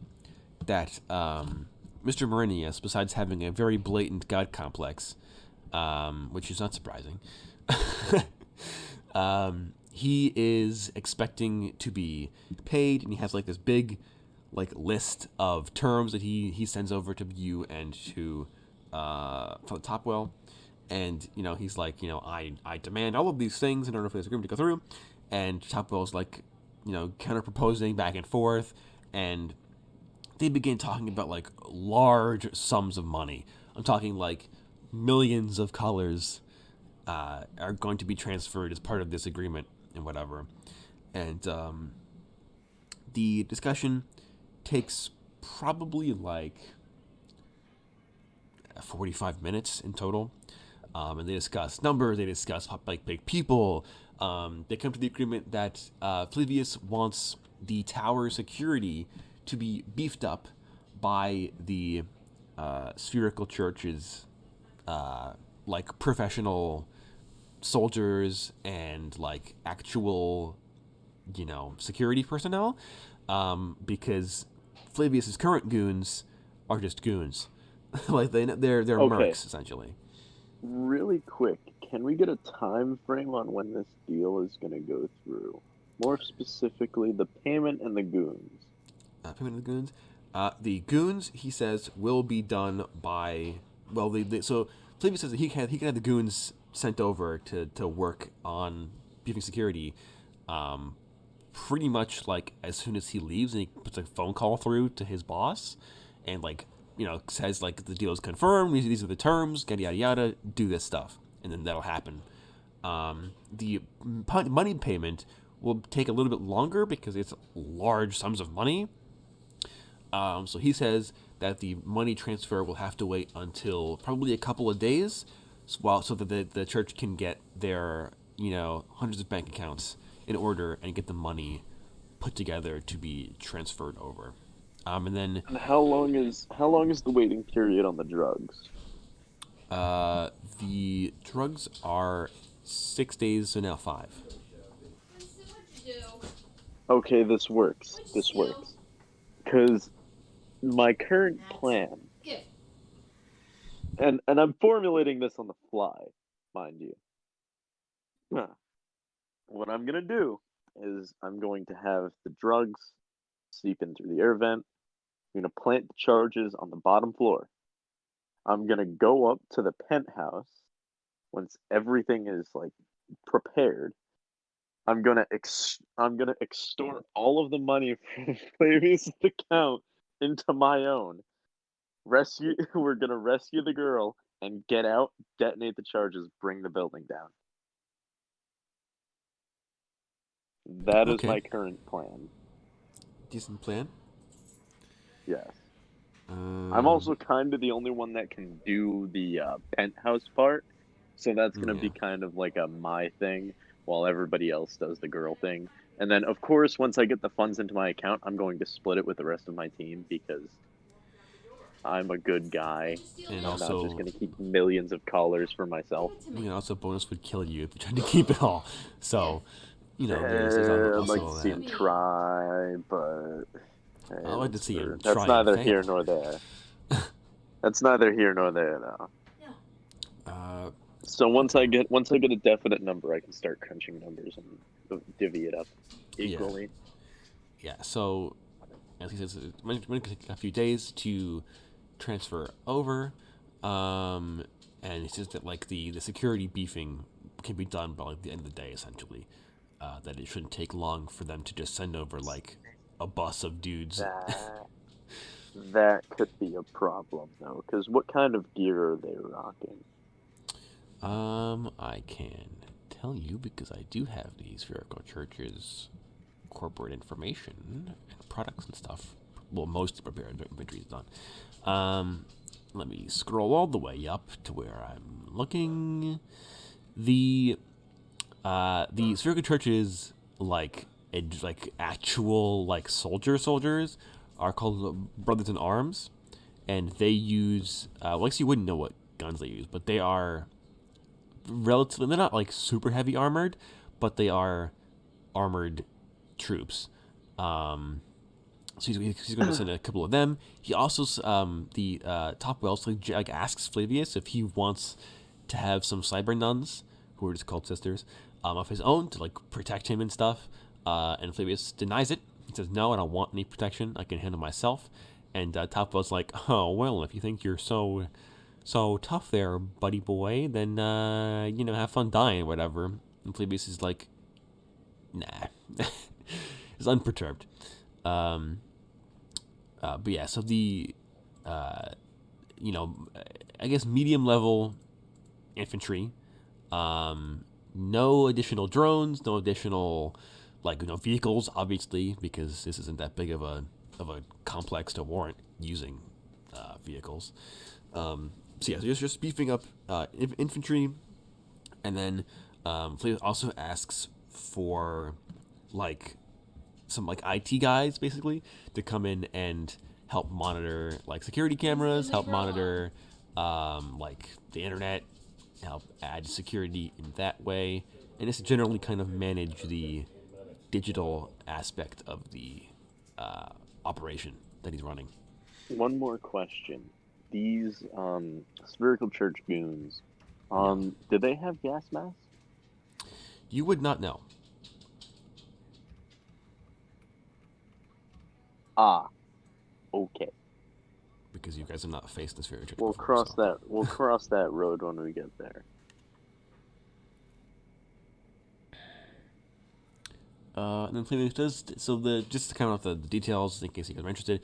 Speaker 1: that Mr. Marinius, besides having a very blatant god complex, which is not surprising, he is expecting to be paid, and he has like this big list of terms that he sends over to you and to for the Topwell. And he's like, I demand all of these things in order for this agreement to go through. And Topwell's like, counter proposing back and forth, and they begin talking about like large sums of money. I'm talking like millions of colors are going to be transferred as part of this agreement and whatever. And the discussion takes probably like 45 minutes in total. And they discuss numbers, they discuss like big people. They come to the agreement that Flavius wants the tower security to be beefed up by the Spherical Church's like professional soldiers and like actual, security personnel, because Flavius's current goons are just goons, like they're mercs essentially.
Speaker 2: Really quick, can we get a time frame on when this deal is going to go through? More specifically, the payment and the goons.
Speaker 1: Payment and the goons? The goons, he says, will be done by... Well, so Flavius says that he can have the goons sent over to work on beefing security pretty much like as soon as he leaves, and he puts a phone call through to his boss and like says like the deal is confirmed, these are the terms, yada yada yada, do this stuff, and then that'll happen. The money payment will take a little bit longer because it's large sums of money. So he says that the money transfer will have to wait until probably a couple of days, so that the church can get their hundreds of bank accounts in order and get the money put together to be transferred over. And
Speaker 2: how long is the waiting period on the drugs?
Speaker 1: The drugs are 6 days, so now 5.
Speaker 2: Okay, this works. Because my current plan, and I'm formulating this on the fly, mind you. What I'm gonna do is I'm going to have the drugs seep in through the air vent. I'm going to plant the charges on the bottom floor. I'm going to go up to the penthouse once everything is like prepared. I'm going to extort all of the money from Flavius' account into my own. We're going to rescue the girl and get out, detonate the charges, bring the building down. That is my current plan.
Speaker 1: Decent plan.
Speaker 2: Yes. I'm also kind of the only one that can do the penthouse part, So that's going to be kind of like a my thing while everybody else does the girl thing. And then, of course, once I get the funds into my account, I'm going to split it with the rest of my team because I'm a good guy.
Speaker 1: And
Speaker 2: I'm
Speaker 1: also,
Speaker 2: not just going to keep millions of collars for myself.
Speaker 1: And also, bonus would kill you if you tried to keep it all. So, there's
Speaker 2: I'd
Speaker 1: also
Speaker 2: like to see him try, but
Speaker 1: I'd like to see him
Speaker 2: that's
Speaker 1: try.
Speaker 2: neither
Speaker 1: and
Speaker 2: here
Speaker 1: fail.
Speaker 2: nor there. That's neither here nor there, though. So once I get a definite number, I can start crunching numbers and divvy it up equally.
Speaker 1: Yeah. So, as he says, it's going to take a few days to transfer over, and he says that like the security beefing can be done by like the end of the day, essentially. That it shouldn't take long for them to just send over like a bus of dudes.
Speaker 2: That could be a problem though, because what kind of gear are they rocking?
Speaker 1: I can tell you because I do have the Spherical Church's corporate information and products and stuff. Well, most prepared inventory is done. Let me scroll all the way up to where I'm looking. The Spherical Church's like actual like soldiers are called Brothers in Arms, and they use well, I guess you wouldn't know what guns they use, but they are relatively, they're not like super heavy armored, but they are armored troops. So he's going to send a couple of them. He also the top wells like asks Flavius if he wants to have some cyber nuns, who are just called sisters, of his own to like protect him and stuff. And Flavius denies it. He says, "No, I don't want any protection. I can handle myself." And Top Well's like, "Oh well, if you think you're so tough there, buddy boy, then have fun dying, whatever." And Flavius is like, "Nah," he's unperturbed. But yeah, so the I guess medium level infantry, no additional drones, no additional vehicles, obviously, because this isn't that big of a complex to warrant using vehicles. So yeah, so just beefing up infantry, and then Flavius also asks for some IT guys basically to come in and help monitor security cameras, help monitor the internet, help add security in that way, and just generally kind of manage the digital aspect of the operation that he's running.
Speaker 2: One more question. These Spherical Church goons, do they have gas masks?
Speaker 1: You would not know.
Speaker 2: Okay.
Speaker 1: Because you guys have not faced the Spherical Church
Speaker 2: We'll
Speaker 1: before,
Speaker 2: cross
Speaker 1: so.
Speaker 2: that. We'll cross that road when we get there.
Speaker 1: And then Flavius does just to count off the details in case you guys are interested.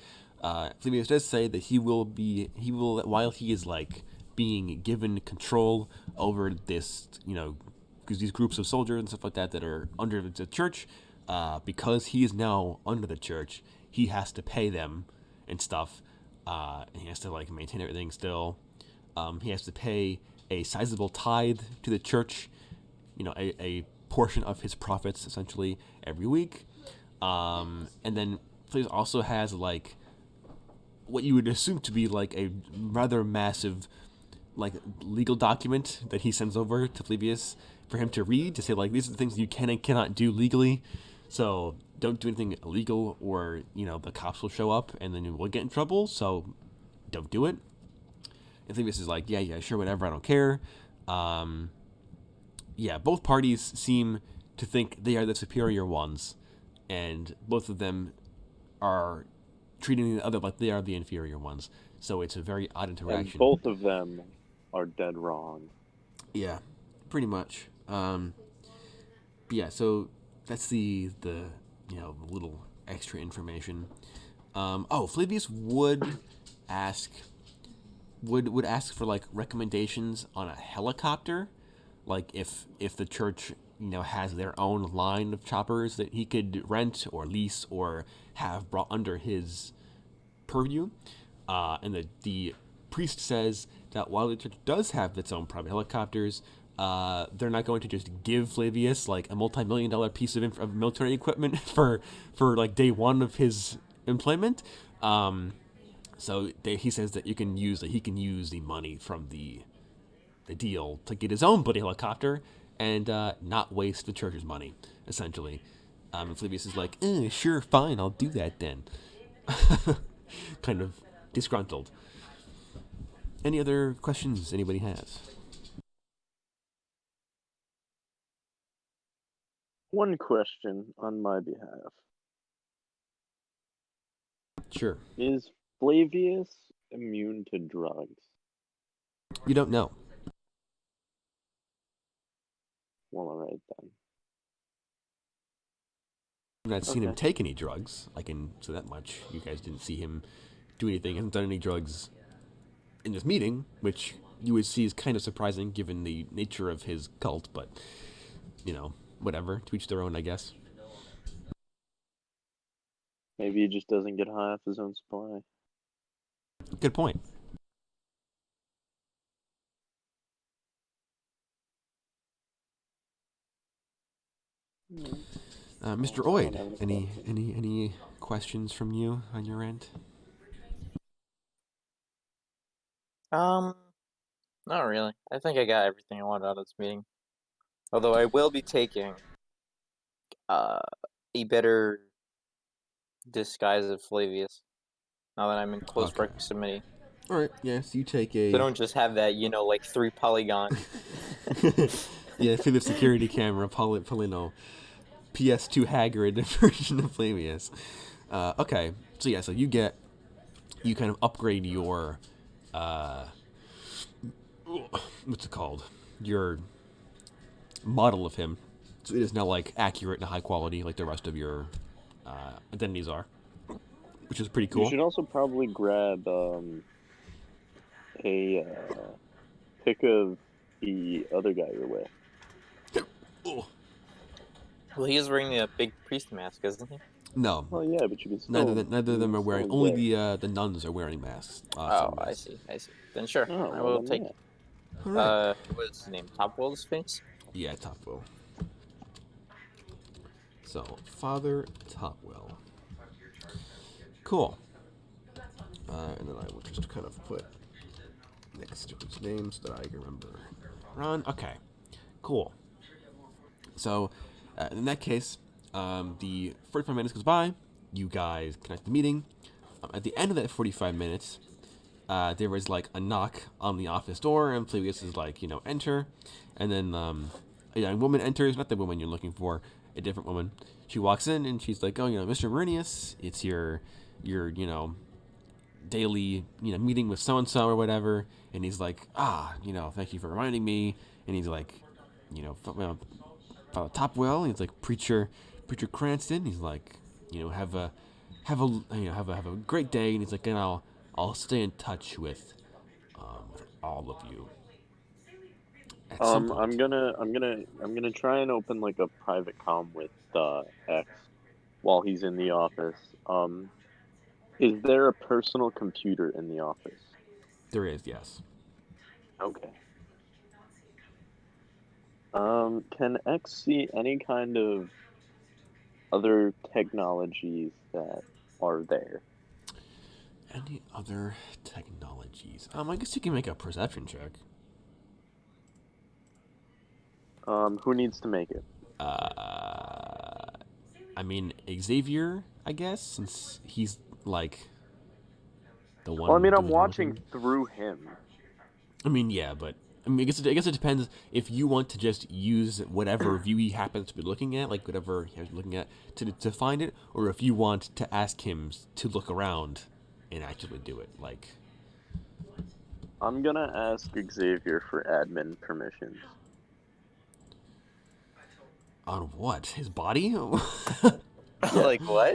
Speaker 1: Flavius does say that he will while he is being given control over this, because these groups of soldiers and stuff like that are under the church, because he is now under the church, he has to pay them and stuff, and he has to maintain everything still. He has to pay a sizable tithe to the church, a portion of his profits essentially every week, and then Flavius also has what you would assume to be a rather massive legal document that he sends over to Flavius for him to read, to say these are the things you can and cannot do legally, so don't do anything illegal or the cops will show up and then you will get in trouble, so don't do it. And Flavius is yeah, sure, whatever, I don't care. Yeah, both parties seem to think they are the superior ones, and both of them are treating the other like they are the inferior ones. So it's a very odd interaction.
Speaker 2: And both of them are dead wrong.
Speaker 1: Yeah, pretty much. Yeah, so that's the little extra information. Flavius would ask for recommendations on a helicopter, if the church has their own line of choppers that he could rent or lease or have brought under his purview. And the priest says that while the church does have its own private helicopters, they're not going to just give Flavius like a multi-million-dollar piece of military equipment for like day one of his employment. So he says that he can use the money from the deal to get his own buddy helicopter and not waste the church's money, essentially. And Flavius is like, sure, fine, I'll do that then. Kind of disgruntled. Any other questions anybody has?
Speaker 2: One question on my behalf.
Speaker 1: Sure.
Speaker 2: Is Flavius immune to drugs?
Speaker 1: You don't know.
Speaker 2: Well, alright then.
Speaker 1: I've not seen him take any drugs. I can say that much. You guys didn't see him do anything. He hasn't done any drugs in this meeting, which you would see is kind of surprising given the nature of his cult, but, whatever. To each their own, I guess.
Speaker 2: Maybe he just doesn't get high off his own supply.
Speaker 1: Good point. Mr. Oid, any questions from you on your end?
Speaker 5: Not really. I think I got everything I wanted out of this meeting. Although I will be taking a better disguise of Flavius now that I'm in close proximity.
Speaker 1: Alright, yes, you take a...
Speaker 5: So don't just have that, like 3 polygon.
Speaker 1: Yeah, through the security camera, Polino. PS2 Haggard version of Flavius. Okay, so yeah, so you kind of upgrade your, what's it called? Your model of him. So it is now, like, accurate and high quality, like the rest of your identities are. Which is pretty cool.
Speaker 2: You should also probably grab a pic of the other guy you're with.
Speaker 5: Well, he is wearing a big priest mask, isn't he?
Speaker 1: No.
Speaker 2: Well, yeah, but you can still...
Speaker 1: Neither of them are wearing... Only the nuns are wearing masks.
Speaker 5: I see. Then sure, I will take it.
Speaker 1: Right.
Speaker 5: What is his name? Topwell's face?
Speaker 1: Yeah, Topwell. So, Father Topwell. Cool. And then I will just kind of put next to his name so that I can remember. Ron. Okay. Cool. So, in that case, the 45 minutes goes by. You guys connect the meeting. At the end of that 45 minutes, there was like a knock on the office door, and Flavius is like, enter. And then a young woman enters, not the woman you're looking for, a different woman. She walks in and she's like, oh, Mr. Marinius, it's your daily, meeting with so-and-so or whatever. And he's like, thank you for reminding me. And he's like, Topwell. And he's like, Preacher Cranston. He's like, have a great day. And he's like, and I'll stay in touch with all of you.
Speaker 2: I'm gonna try and open like a private comm with X while he's in the office. Is there a personal computer in the office?
Speaker 1: There is, yes.
Speaker 2: Okay. Can X see any kind of other technologies that are there?
Speaker 1: Any other technologies? I guess you can make a perception check.
Speaker 2: Who needs to make it?
Speaker 1: Xavier, I guess, since he's like the one.
Speaker 2: Well, I'm watching through him.
Speaker 1: Yeah, but I guess it depends if you want to just use whatever view he happens to be looking at, like whatever he's looking at, to find it, or if you want to ask him to look around and actually do it. Like,
Speaker 2: I'm gonna ask Xavier for admin permissions.
Speaker 1: On what? His body?
Speaker 5: Like what?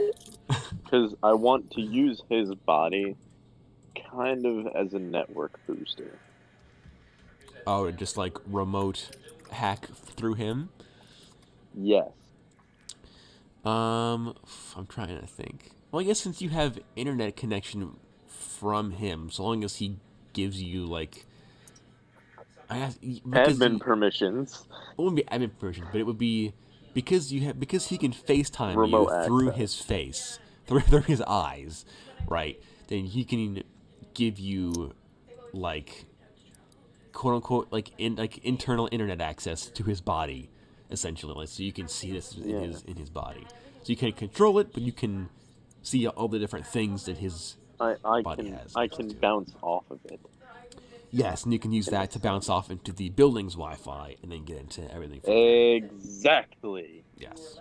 Speaker 2: Because I want to use his body kind of as a network booster.
Speaker 1: Oh, just like remote hack through him?
Speaker 2: Yes.
Speaker 1: I'm trying to think. Well, I guess since you have internet connection from him, so long as he gives you like
Speaker 2: admin permissions.
Speaker 1: It wouldn't be admin permissions, but it would be because he can FaceTime
Speaker 2: Remote
Speaker 1: you through
Speaker 2: access.
Speaker 1: his face, through his eyes, right? Then he can give you like quote unquote like internal internet access to his body, essentially, like so you can see this in his body. So you can't control it, but you can see all the different things that his body has.
Speaker 2: I can bounce off of it.
Speaker 1: Yes, and you can use that to bounce off into the building's Wi-Fi and then get into everything.
Speaker 2: Exactly.
Speaker 1: Yes.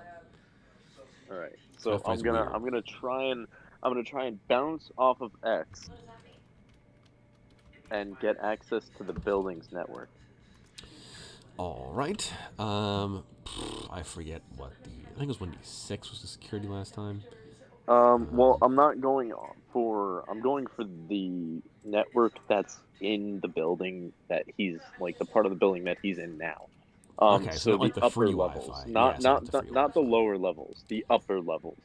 Speaker 2: All right. So I'm gonna try and bounce off of X and get access to the building's network.
Speaker 1: All right. I forget what I think it was 1d6 was the security last time.
Speaker 2: Well, I'm going for the network that's in the building that he's like the part of the building that he's in now.
Speaker 1: Okay,
Speaker 2: so
Speaker 1: not like the
Speaker 2: upper
Speaker 1: free
Speaker 2: levels,
Speaker 1: Wi-Fi.
Speaker 2: not the lower levels, the upper levels.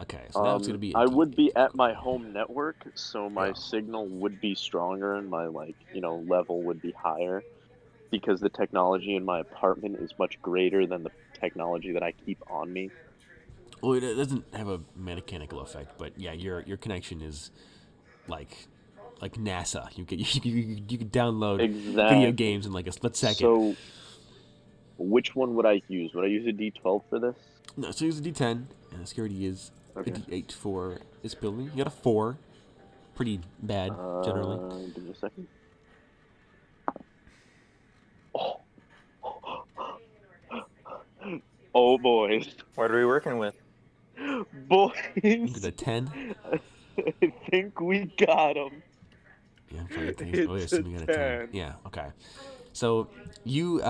Speaker 1: Okay, so that's gonna be.
Speaker 2: I would be at my home network, so my signal would be stronger and my level would be higher, because the technology in my apartment is much greater than the technology that I keep on me.
Speaker 1: Well, it doesn't have a mechanical effect, but yeah, your connection is like NASA. You can download video games in like a split second.
Speaker 2: So, which one would I use? Would I use a D12 for this?
Speaker 1: No, so use a D10, and the security is a D8 for this building. You got a 4, pretty bad generally.
Speaker 2: Give me a second. Oh boys.
Speaker 5: What are we working with?
Speaker 2: Boys.
Speaker 1: The 10.
Speaker 2: I think we got him.
Speaker 1: Yeah, it's a 10. Yeah, okay. So you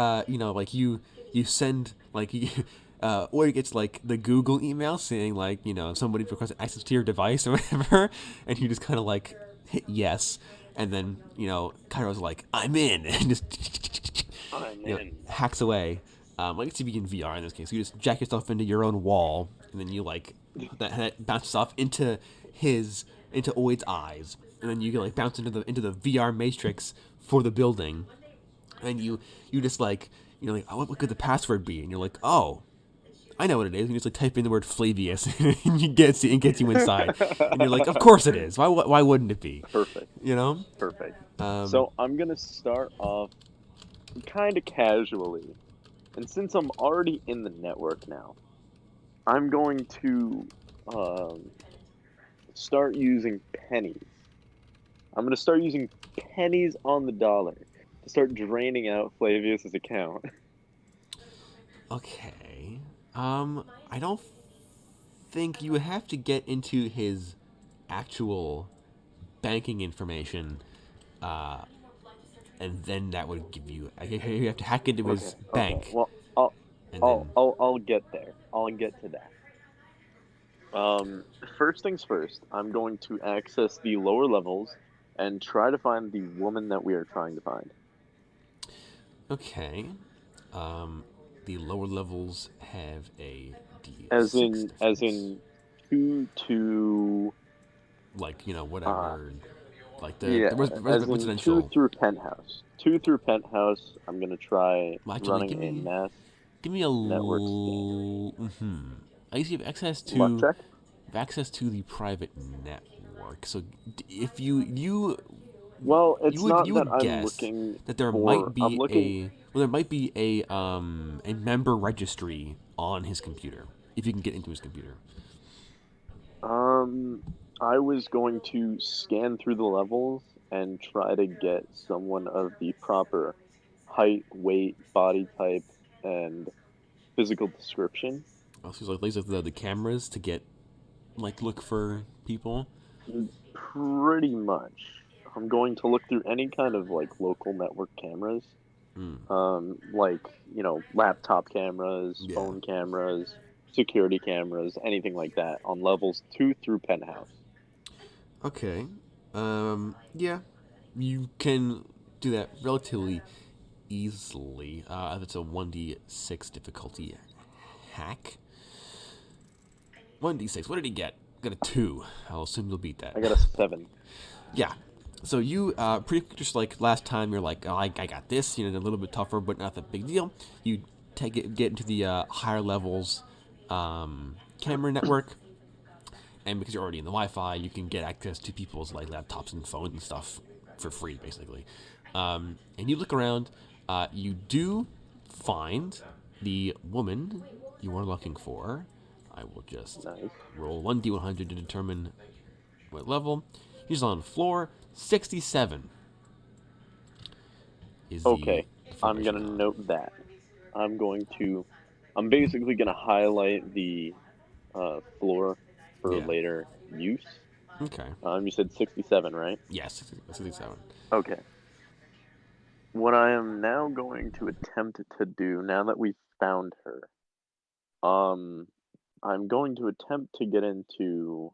Speaker 1: you send or it gets like the Google email saying like somebody requested access to your device or whatever, and you just kind of like hit yes, and then Cairo's like I'm in, and just hacks away. Like it's to be in VR in this case. You just jack yourself into your own wall, and then you that bounces off into Oid's eyes, and then you can bounce into the VR matrix for the building, and you just oh, what could the password be? And you're like, oh, I know what it is. And you just type in the word Flavius, and it gets you inside, and you're like, of course it is. Why wouldn't it be?
Speaker 2: Perfect. Perfect. So I'm gonna start off kind of casually, and since I'm already in the network now, I'm going to start using pennies. I'm going to start using pennies on the dollar to start draining out Flavius's account.
Speaker 1: Okay. I don't think you would have to get into his actual banking information, and then that would give you. You have to hack into his bank.
Speaker 2: Well, I'll get there. I'll get to that. First things first, I'm going to access the lower levels and try to find the woman that we are trying to find.
Speaker 1: Okay. The lower levels have a D6.
Speaker 2: As in 2
Speaker 1: whatever.
Speaker 2: residential. 2 through penthouse. 2 through penthouse. I'm gonna try running a mass.
Speaker 1: Give me a
Speaker 2: network
Speaker 1: scan. I guess you have access to the private network. So if you
Speaker 2: well, it's
Speaker 1: you would,
Speaker 2: not
Speaker 1: you
Speaker 2: that
Speaker 1: would
Speaker 2: I'm
Speaker 1: guess
Speaker 2: looking
Speaker 1: that there might be a member registry on his computer if you can get into his computer.
Speaker 2: I was going to scan through the levels and try to get someone of the proper height, weight, body type, and physical description.
Speaker 1: Oh, so like the cameras to get look for people.
Speaker 2: Pretty much. I'm going to look through any kind of local network cameras, laptop cameras, phone cameras, security cameras, anything like that on levels 2 through penthouse.
Speaker 1: Okay. Yeah, you can do that relatively easily. If it's a 1d6 difficulty hack. 1d6. What did he get? Got a 2. I'll assume you'll beat that.
Speaker 2: I got a 7.
Speaker 1: Yeah. So you pretty just like last time, you're like, oh, I got this. A little bit tougher, but not that big deal. You get into the higher levels camera network, and because you're already in the Wi-Fi, you can get access to people's like laptops and phones and stuff for free, basically. And you look around, you do find the woman you are looking for. I will just roll 1d100 to determine what level. She's on floor 67.
Speaker 2: Okay, I'm gonna note that. I'm basically gonna highlight the floor for later use.
Speaker 1: Okay.
Speaker 2: You said 67, right?
Speaker 1: Yes, 67.
Speaker 2: Okay. What I am now going to attempt to do, now that we've found her, I'm going to attempt to get into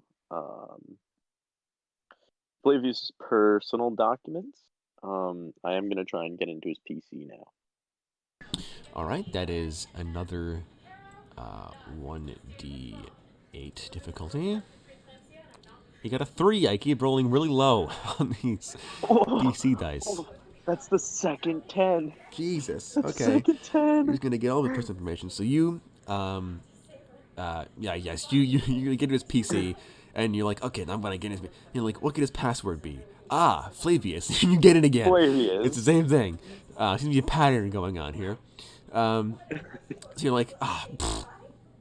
Speaker 2: Flavius' personal documents. I am going to try and get into his PC now.
Speaker 1: All right, that is another 1d8 difficulty. You got a 3. I keep rolling really low on these PC dice.
Speaker 2: That's the second 10.
Speaker 1: Jesus.
Speaker 2: That's
Speaker 1: Okay.
Speaker 2: Second 10.
Speaker 1: You're gonna get all the personal information. So you, you get to his PC, and you're like, okay, now I'm gonna get his. You're like, what could his password be? Ah, Flavius. You get it again.
Speaker 2: Flavius.
Speaker 1: It's the same thing. Seems to be a pattern going on here. So you're like,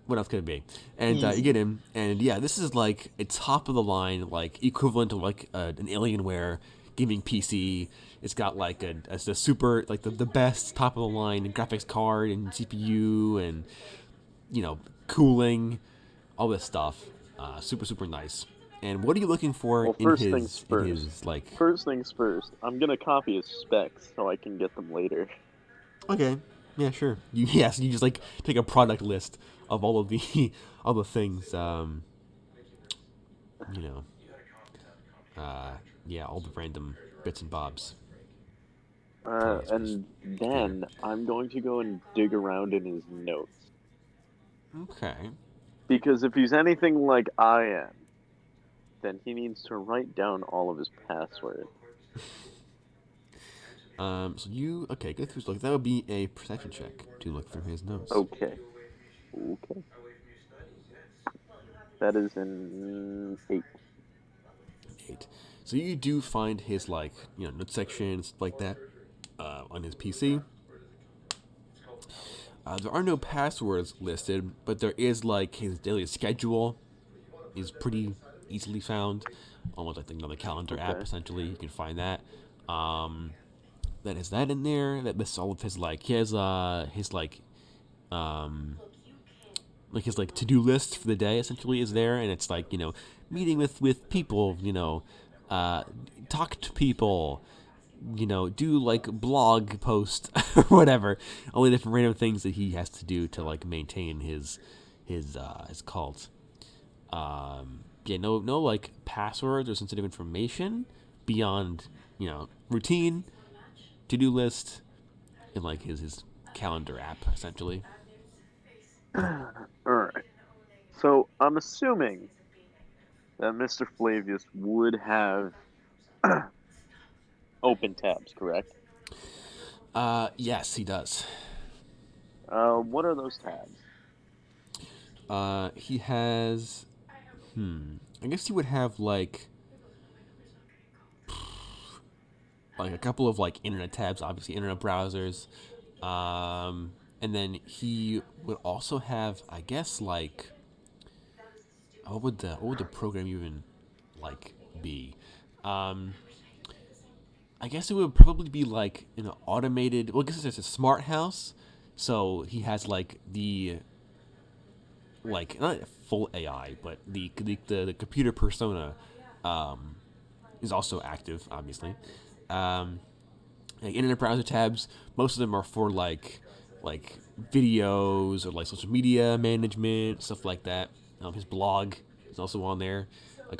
Speaker 1: what else could it be? And you get him, and yeah, this is like a top of the line, like equivalent to like an Alienware gaming PC. It's got like a super, like the best top of the line graphics card and CPU and cooling, all this stuff. Super nice. And what are you looking for
Speaker 2: First things first. First things first. I'm gonna copy his specs so I can get them later.
Speaker 1: Okay. Yeah, sure. You just like take a product list of all of the things. All the random bits and bobs.
Speaker 2: And then I'm going to go and dig around in his notes.
Speaker 1: Okay.
Speaker 2: Because if he's anything like I am, then he needs to write down all of his passwords.
Speaker 1: So you go through. Look, that would be a perception check to look through his notes.
Speaker 2: Okay. That is an 8.
Speaker 1: 8. So you do find his note section, stuff like that, on his PC. There are no passwords listed, but there is his daily schedule is pretty easily found, almost like another calendar app. Essentially, you can find that. That is that in there. That lists all of his his to-do list for the day. Essentially, is there, and it's meeting with people. Talk to people. Do blog post or whatever. All the different random things that he has to do to maintain his cult. No passwords or sensitive information beyond routine, to-do list, and his calendar app essentially.
Speaker 2: Alright. So I'm assuming that Mr. Flavius would have open tabs, correct?
Speaker 1: Yes, he does.
Speaker 2: What are those tabs?
Speaker 1: He has. I guess he would have a couple of internet tabs, obviously internet browsers, and then he would also have, I guess, what would the program even be? I guess it would probably be an automated. Well, I guess it's a smart house, so he has the not full AI, but the computer persona is also active, obviously. Internet browser tabs, most of them are for videos or social media management, stuff like that. His blog is also on there,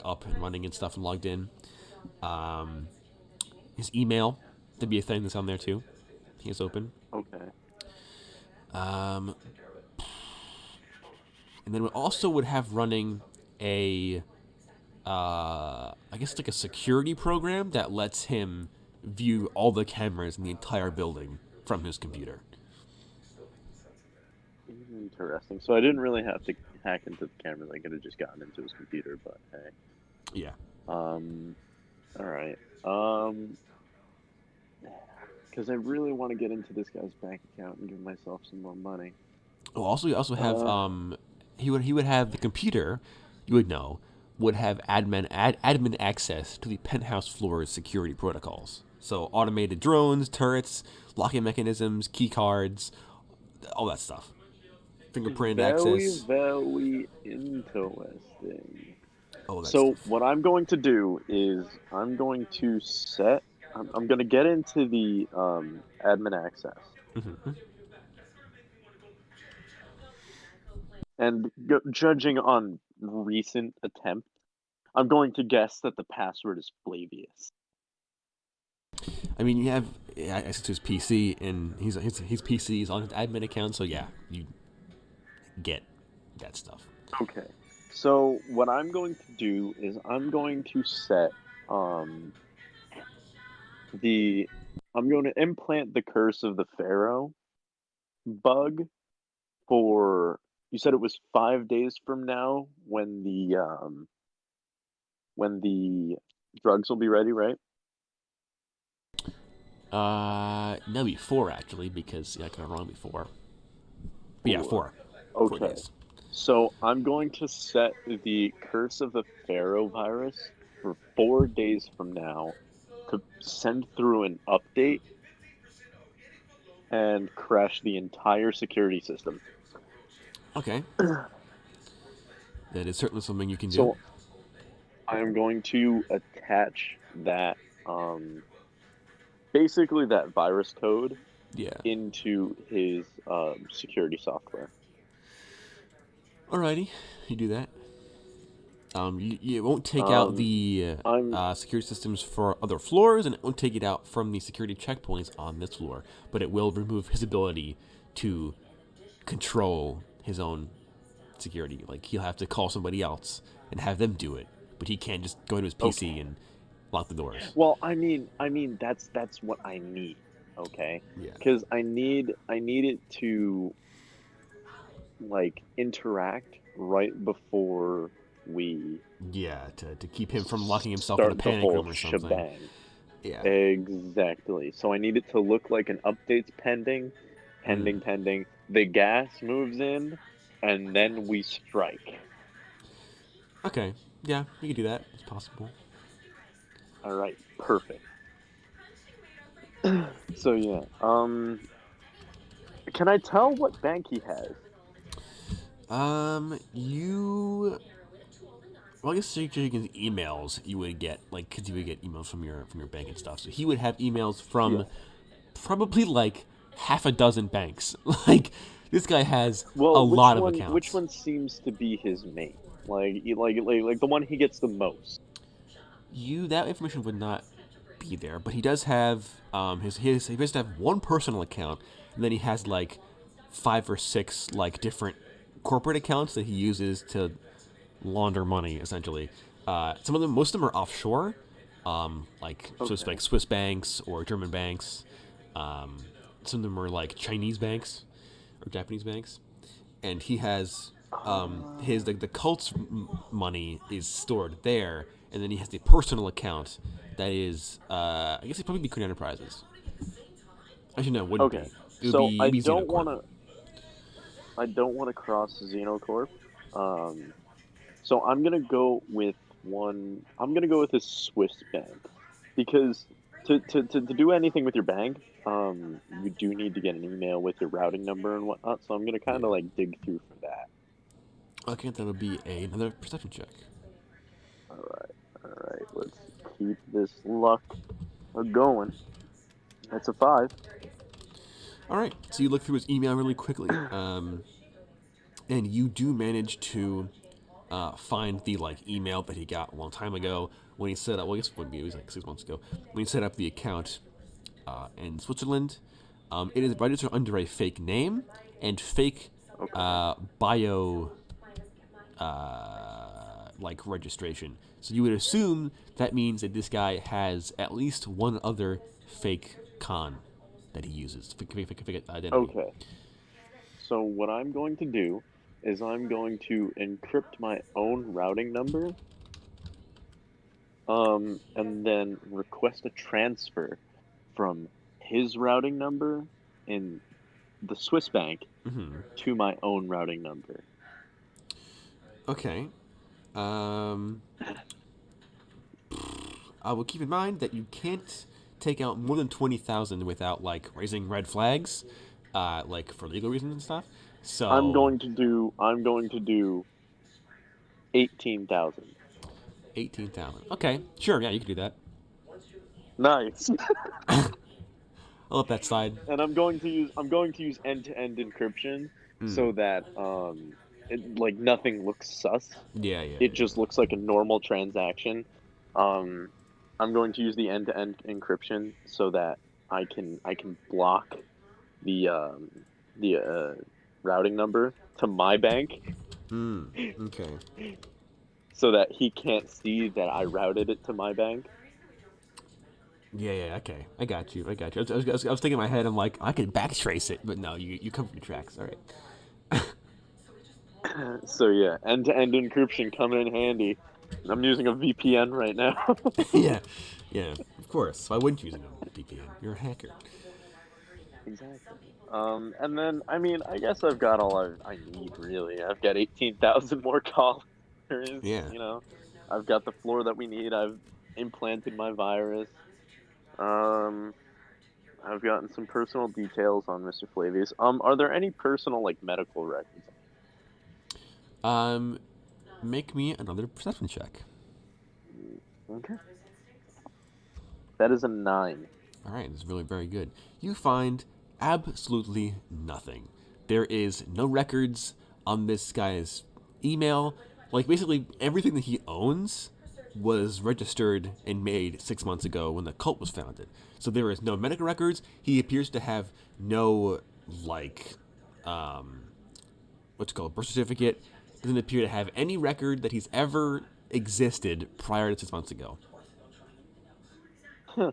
Speaker 1: up and running and stuff and logged in. His email, that'd be a thing that's on there too. He is open.
Speaker 2: Okay.
Speaker 1: And then we also would have running a I guess like a security program that lets him view all the cameras in the entire building from his computer.
Speaker 2: Interesting. So I didn't really have to hack into the cameras. I could have just gotten into his computer, but hey.
Speaker 1: Yeah.
Speaker 2: All right. Because I really want to get into this guy's bank account and give myself some more money.
Speaker 1: Oh, also, you also have he would have the computer, you would know, would have admin access to the penthouse floor's security protocols. So automated drones, turrets, locking mechanisms, key cards, all that stuff. Fingerprint access.
Speaker 2: Very interesting.
Speaker 1: Oh, that
Speaker 2: so
Speaker 1: stuff.
Speaker 2: What I'm going to do is I'm going to I'm going to get into the admin access.
Speaker 1: Mm-hmm.
Speaker 2: And judging on recent attempts, I'm going to guess that the password is Flavius.
Speaker 1: I mean, you have access to his PC, and his PC is on his admin account, so yeah, you get that stuff.
Speaker 2: Okay. So what I'm going to do is I'm going to set I'm going to implant the curse of the Pharaoh bug for, you said it was 5 days from now when the drugs will be ready, right?
Speaker 1: No, before actually, because I got wrong before. But yeah, 4.
Speaker 2: Okay.
Speaker 1: 4 days.
Speaker 2: So I'm going to set the curse of the Pharaoh virus for 4 days from now to send through an update and crash the entire security system.
Speaker 1: Okay. That is certainly something you can do.
Speaker 2: So I'm going to attach that, basically that virus code into his security software.
Speaker 1: Alrighty, you do that. You won't take out the security systems for other floors, and it won't take it out from the security checkpoints on this floor, but it will remove his ability to control his own security. Like, he'll have to call somebody else and have them do it, but he can't just go into his PC and lock the doors.
Speaker 2: Well, I mean that's what I need, okay?
Speaker 1: Yeah.
Speaker 2: Because I need it to like interact right before we
Speaker 1: to keep him from locking himself in a panic room or something.
Speaker 2: Shebang.
Speaker 1: Yeah.
Speaker 2: Exactly. So I need it to look like an update's pending. The gas moves in, and then we strike.
Speaker 1: Okay. Yeah, you can do that. It's possible.
Speaker 2: All right. Perfect. So yeah. Can I tell what bank he has?
Speaker 1: Well, I guess checking emails you would get, like, because you would get emails from your bank and stuff. So he would have emails from probably like half a dozen banks. Like, this guy has a lot of accounts.
Speaker 2: Which one seems to be his main? Like the one he gets the most.
Speaker 1: That information would not be there, but he does have he does have one personal account, and then he has like 5 or 6 like different corporate accounts that he uses to launder money, essentially. Most of them are offshore, Swiss banks or German banks. Some of them are like Chinese banks or Japanese banks, and he has the cult's money is stored there, and then he has the personal account that is I guess it'd probably be Korner Enterprises. Actually, no, it wouldn't be. It would be
Speaker 2: I don't want to cross Xenocorp. So I'm gonna go with a Swiss bank, because to do anything with your bank, you do need to get an email with your routing number and whatnot. So I'm gonna kind of like dig through for that.
Speaker 1: Okay, that'll be another perception check.
Speaker 2: All right. Let's keep this luck going. That's a 5.
Speaker 1: All right. So you look through his email really quickly, and you do manage to find the email that he got a long time ago when he set up. Well, I guess it wouldn't be. It was like 6 months ago when he set up the account in Switzerland. It is registered under a fake name and fake bio like registration. So you would assume that means that this guy has at least one other fake con that he uses, fake identity.
Speaker 2: Okay. So what I'm going to do is I'm going to encrypt my own routing number, and then request a transfer from his routing number in the Swiss bank to my own routing number.
Speaker 1: Okay. I will keep in mind that you can't take out more than 20,000 without like raising red flags, like for legal reasons and stuff. So
Speaker 2: I'm going to do 18,000.
Speaker 1: 18,000. Okay, sure, yeah, you can do that.
Speaker 2: Nice.
Speaker 1: I'll let that slide.
Speaker 2: And I'm going to use end-to-end encryption so that like nothing looks sus.
Speaker 1: Yeah.
Speaker 2: It just looks like a normal transaction. I'm going to use the end-to-end encryption so that I can block the routing number to my bank.
Speaker 1: Okay.
Speaker 2: So that he can't see that I routed it to my bank.
Speaker 1: Yeah, okay. I got you. I was thinking in my head, I'm like, I could backtrace it, but no, you cover your tracks. All right.
Speaker 2: So yeah, end-to-end encryption coming in handy. I'm using a VPN right now.
Speaker 1: yeah, of course. Why wouldn't you use a VPN? You're a hacker.
Speaker 2: Exactly. And then, I mean, I guess I've got all I need, really. I've got 18,000 more callers.
Speaker 1: Yeah.
Speaker 2: You know, I've got the floor that we need. I've implanted my virus. I've gotten some personal details on Mr. Flavius. Are there any personal, like, medical records?
Speaker 1: Make me another perception check.
Speaker 2: Okay. That is a 9.
Speaker 1: All right, this is really very good. You find absolutely nothing. There is no records on this guy's email. Like, basically, everything that he owns was registered and made 6 months ago when the cult was founded. So there is no medical records. He appears to have no, like, what's it called, birth certificate. Doesn't appear to have any record that he's ever existed prior to 6 months ago.
Speaker 2: Huh.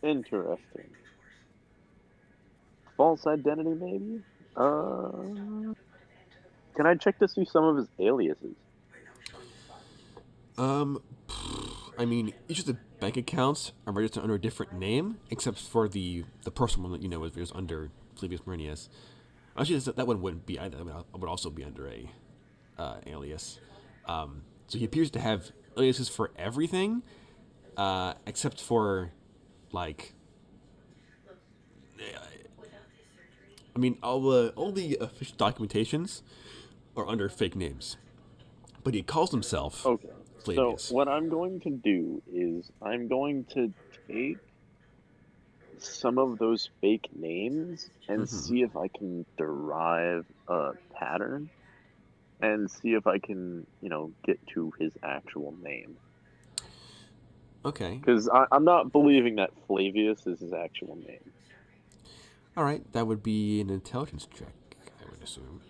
Speaker 2: Interesting. False identity, maybe? Can I check to see some of his aliases?
Speaker 1: I mean, each of the bank accounts are registered under a different name, except for the personal one that you know is under Flavius Marinius. Actually, that one wouldn't be either. It would also be under a alias. So he appears to have aliases for everything, except for, like, I mean, all the official documentations are under fake names, but he calls himself Flavius.
Speaker 2: So what I'm going to do is I'm going to take some of those fake names and see if I can derive a pattern and see if I can, get to his actual name.
Speaker 1: Okay.
Speaker 2: Because I'm not believing that Flavius is his actual name.
Speaker 1: All right, that would be an intelligence check, I would assume.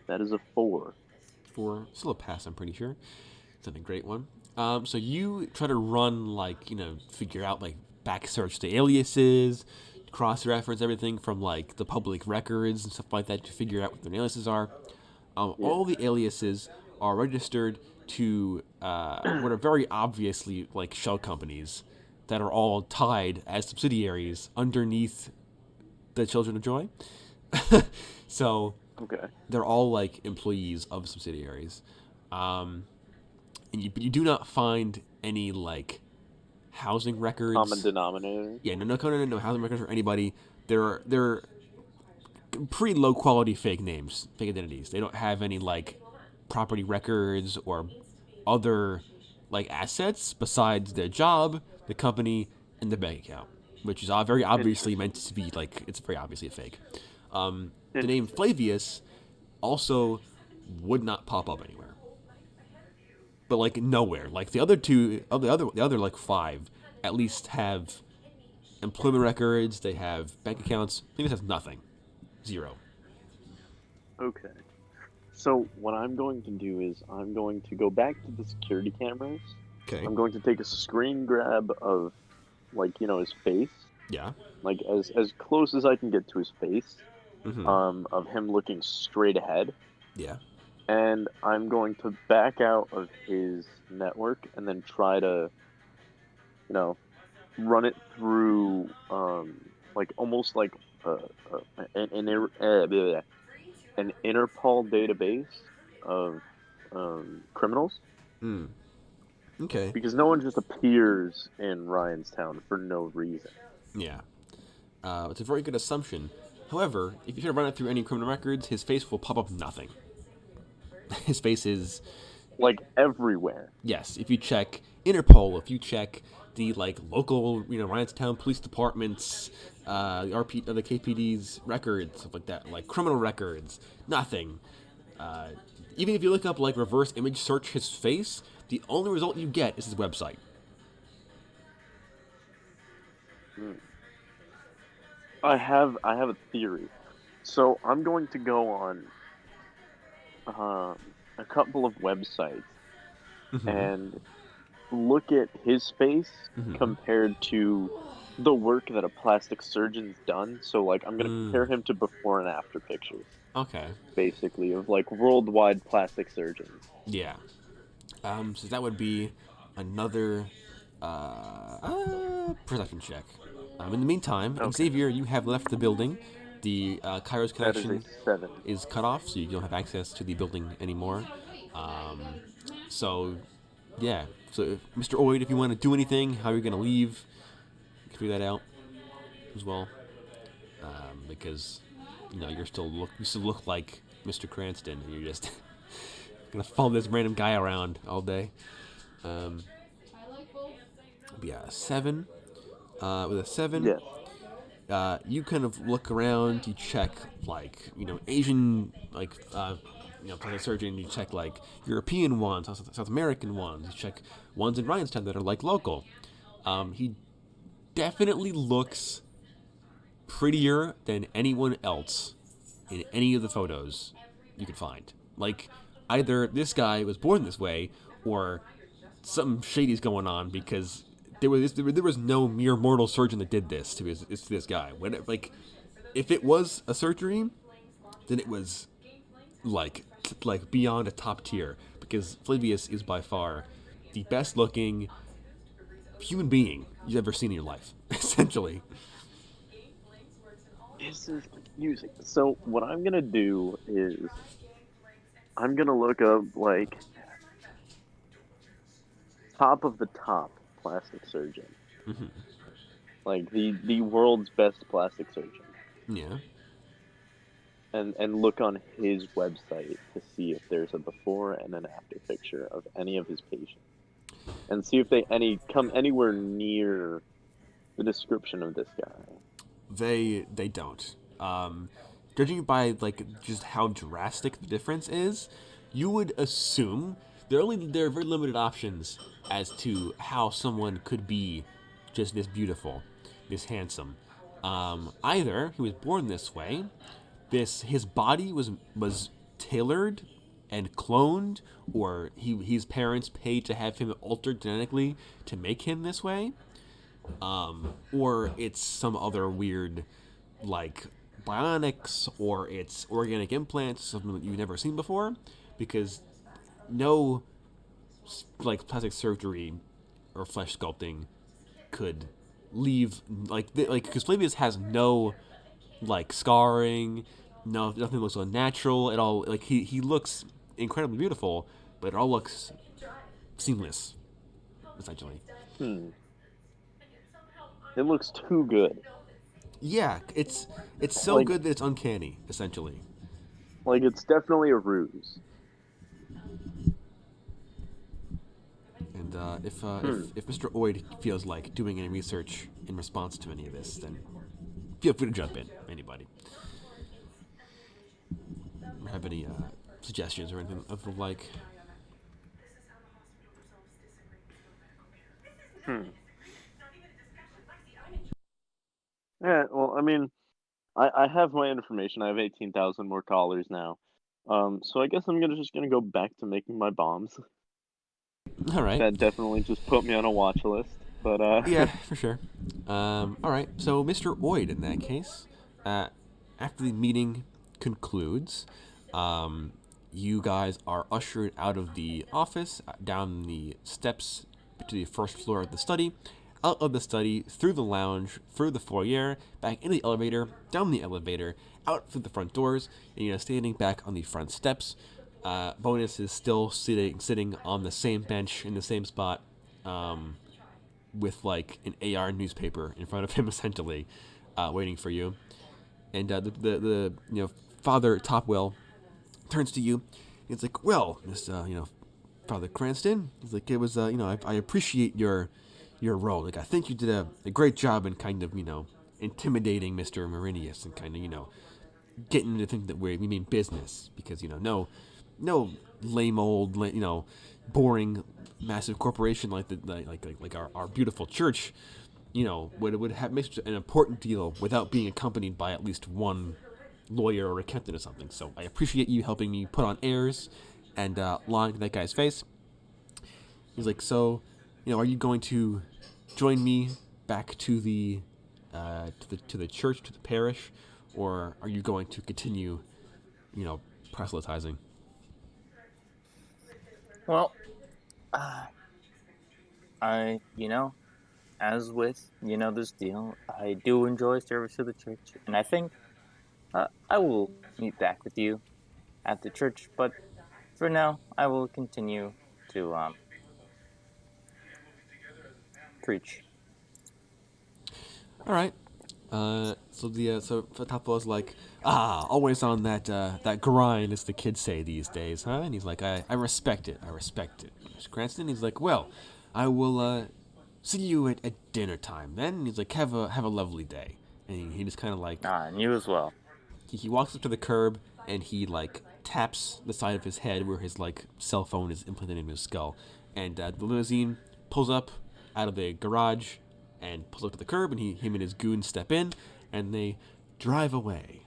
Speaker 2: That is a 4.
Speaker 1: 4, still a pass, I'm pretty sure. It's not a great one. So you try to run, like, figure out, like, back search the aliases, cross-reference everything from, like, the public records and stuff like that to figure out what their aliases are. All the aliases are registered to what are very obviously, like, shell companies that are all tied as subsidiaries underneath the Children of Joy. So they're all, like, employees of subsidiaries. And you do not find any, like, housing records.
Speaker 2: Common denominator.
Speaker 1: Yeah, no housing records for anybody. They're pretty low quality fake names, fake identities. They don't have any, like, property records or other, like, assets besides their job, the company, and the bank account, which is very obviously meant to be, like, it's very obviously a fake. The name Flavius also would not pop up anywhere. But, like, nowhere. Like, the other like 5 at least have employment records. They have bank accounts. Flavius has nothing. 0.
Speaker 2: Okay. So what I'm going to do is I'm going to go back to the security cameras.
Speaker 1: Okay.
Speaker 2: I'm going to take a screen grab of, like, his face.
Speaker 1: Yeah.
Speaker 2: Like, as close as I can get to his face.
Speaker 1: Mm-hmm.
Speaker 2: Of him looking straight ahead.
Speaker 1: Yeah.
Speaker 2: And I'm going to back out of his network and then try to, run it through, like almost like an an Interpol database of criminals,
Speaker 1: Mm. Okay.
Speaker 2: because no one just appears in Ryanstown for no reason.
Speaker 1: Yeah. It's a very good assumption. However, if you try to run it through any criminal records, his face will pop up nothing. His face is
Speaker 2: like everywhere.
Speaker 1: Yes, if you check Interpol, if you check the local, Ryanstown Police Department's, the KPD's records, stuff like that, like criminal records, nothing. Even if you look up reverse image search his face, the only result you get is his website.
Speaker 2: I have a theory. So I'm going to go on a couple of websites and look at his face compared to the work that a plastic surgeon's done. So I'm going to compare him to before and after pictures.
Speaker 1: Okay.
Speaker 2: Basically, of worldwide plastic surgeons.
Speaker 1: Yeah. So that would be another perception check. In the meantime, Xavier, you have left the building. The Kairos connection is cut off, so you don't have access to the building anymore. So, yeah. So, Mr. Oid, if you want to do anything, how you're going to leave, you can figure that out as well. Because, you still look like Mr. Cranston, and you're just going to follow this random guy around all day. Yeah, 7. With a 7, you kind of look around, you check, Asian, plastic surgeon, you check, European ones, South American ones, you check ones in Ryanstown that are, local. He definitely looks prettier than anyone else in any of the photos you could find. Either this guy was born this way, or something shady's going on, because there was no mere mortal surgeon that did this to this guy. If it was a surgery, then it was beyond a top tier, because Flavius is by far the best looking human being you've ever seen in your life, essentially.
Speaker 2: This is confusing. So what I'm gonna do is I'm gonna look up top of the top plastic surgeon. The world's best plastic surgeon.
Speaker 1: Yeah.
Speaker 2: And look on his website to see if there's a before and an after picture of any of his patients. And see if they come anywhere near the description of this guy.
Speaker 1: They don't. Judging by just how drastic the difference is, you would assume there are very limited options as to how someone could be just this beautiful, this handsome. Either he was born this way, his body was tailored and cloned, or his parents paid to have him altered genetically to make him this way, or it's some other weird bionics, or it's organic implants, something that you've never seen before, because no plastic surgery or flesh sculpting could leave because Flavius has no scarring, nothing looks unnatural at all. He looks incredibly beautiful, but it all looks seamless, essentially.
Speaker 2: It looks too good.
Speaker 1: Yeah, it's so good that it's uncanny, essentially.
Speaker 2: It's definitely a ruse.
Speaker 1: And if Mr. Oid feels like doing any research in response to any of this, then feel free to jump in, anybody. Have any suggestions or anything of the like?
Speaker 2: Yeah, well, I mean, I have my information. I have 18,000 more callers now. So I guess I'm just gonna go back to making my bombs.
Speaker 1: All right.
Speaker 2: That definitely just put me on a watch list. But
Speaker 1: Yeah, for sure. All right. So, Mr. Oid, in that case, after the meeting concludes, you guys are ushered out of the office, down the steps to the first floor of the study, out of the study, through the lounge, through the foyer, back in the elevator, down the elevator, out through the front doors, and you're standing back on the front steps. Bonus is still sitting on the same bench in the same spot. With like an AR newspaper in front of him, essentially, waiting for you. And the Father Topwell turns to you. He's like, "Well, Miss Father Cranston." He's like, "It was I appreciate your role. Like I think you did a great job in kind of intimidating Mr. Marinius and kind of getting him to think that we mean business because no lame old boring massive corporation like our beautiful church would have makes an important deal without being accompanied by at least one lawyer or accountant or something. So I appreciate you helping me put on airs and lying to that guy's face." He's like, "So, are you going to join me back to the church, to the parish, or are you going to continue, proselytizing?"
Speaker 5: Well, as with this deal, I do enjoy service to the church, and I think I will meet back with you at the church. But for now, I will continue to preach.
Speaker 1: All right. So Fatapwa is like, always on that grind, as the kids say these days, huh? And he's like, I respect it. I respect it. Mr. Cranston, he's like, well, I will see you at dinner time then. And he's like, have a lovely day. And he just kind of like
Speaker 5: And you as well.
Speaker 1: he walks up to the curb and he like taps the side of his head where his like cell phone is implanted into his skull, and the limousine pulls up out of the garage and pulls up to the curb, and him and his goons step in, and they drive away.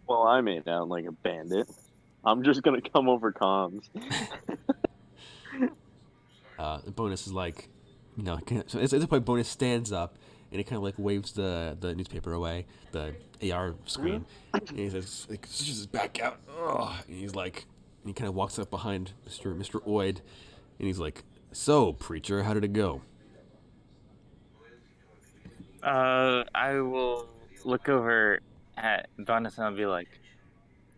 Speaker 2: well, I made out like a bandit. I'm just gonna come over comms.
Speaker 1: The Bonus is like, so at this point, Bonus stands up and he kind of like waves the newspaper away, the AR screen, and he says, like, "Switches his back out." Ugh. And he's like, and he kind of walks up behind Mr. Oid, and he's like, "So, preacher, how did it go?"
Speaker 5: I will look over at Bonus and I'll be like,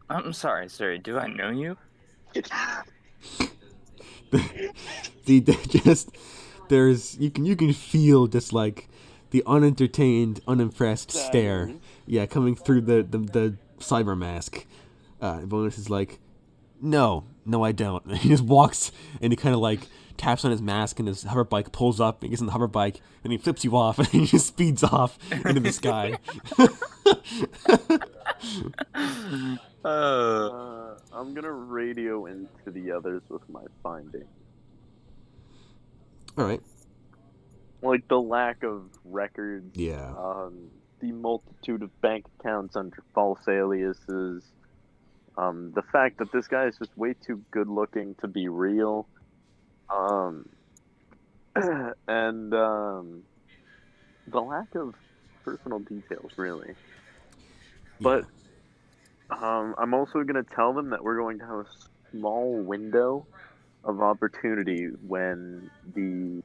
Speaker 5: "I'm sorry, sir. Do I know you?"
Speaker 1: Just there's you can feel just like the unentertained, unimpressed stare, coming through the cyber mask. Bonus is like, no, I don't. And he just walks and he kind of like taps on his mask, and his hover bike pulls up, and he gets on the hover bike, and he flips you off, and he just speeds off into the sky.
Speaker 2: I'm gonna radio into the others with my findings.
Speaker 1: All right.
Speaker 2: Like the lack of records.
Speaker 1: Yeah.
Speaker 2: The multitude of bank accounts under false aliases. The fact that this guy is just way too good looking to be real. And the lack of personal details, really. But I'm also going to tell them that we're going to have a small window of opportunity when the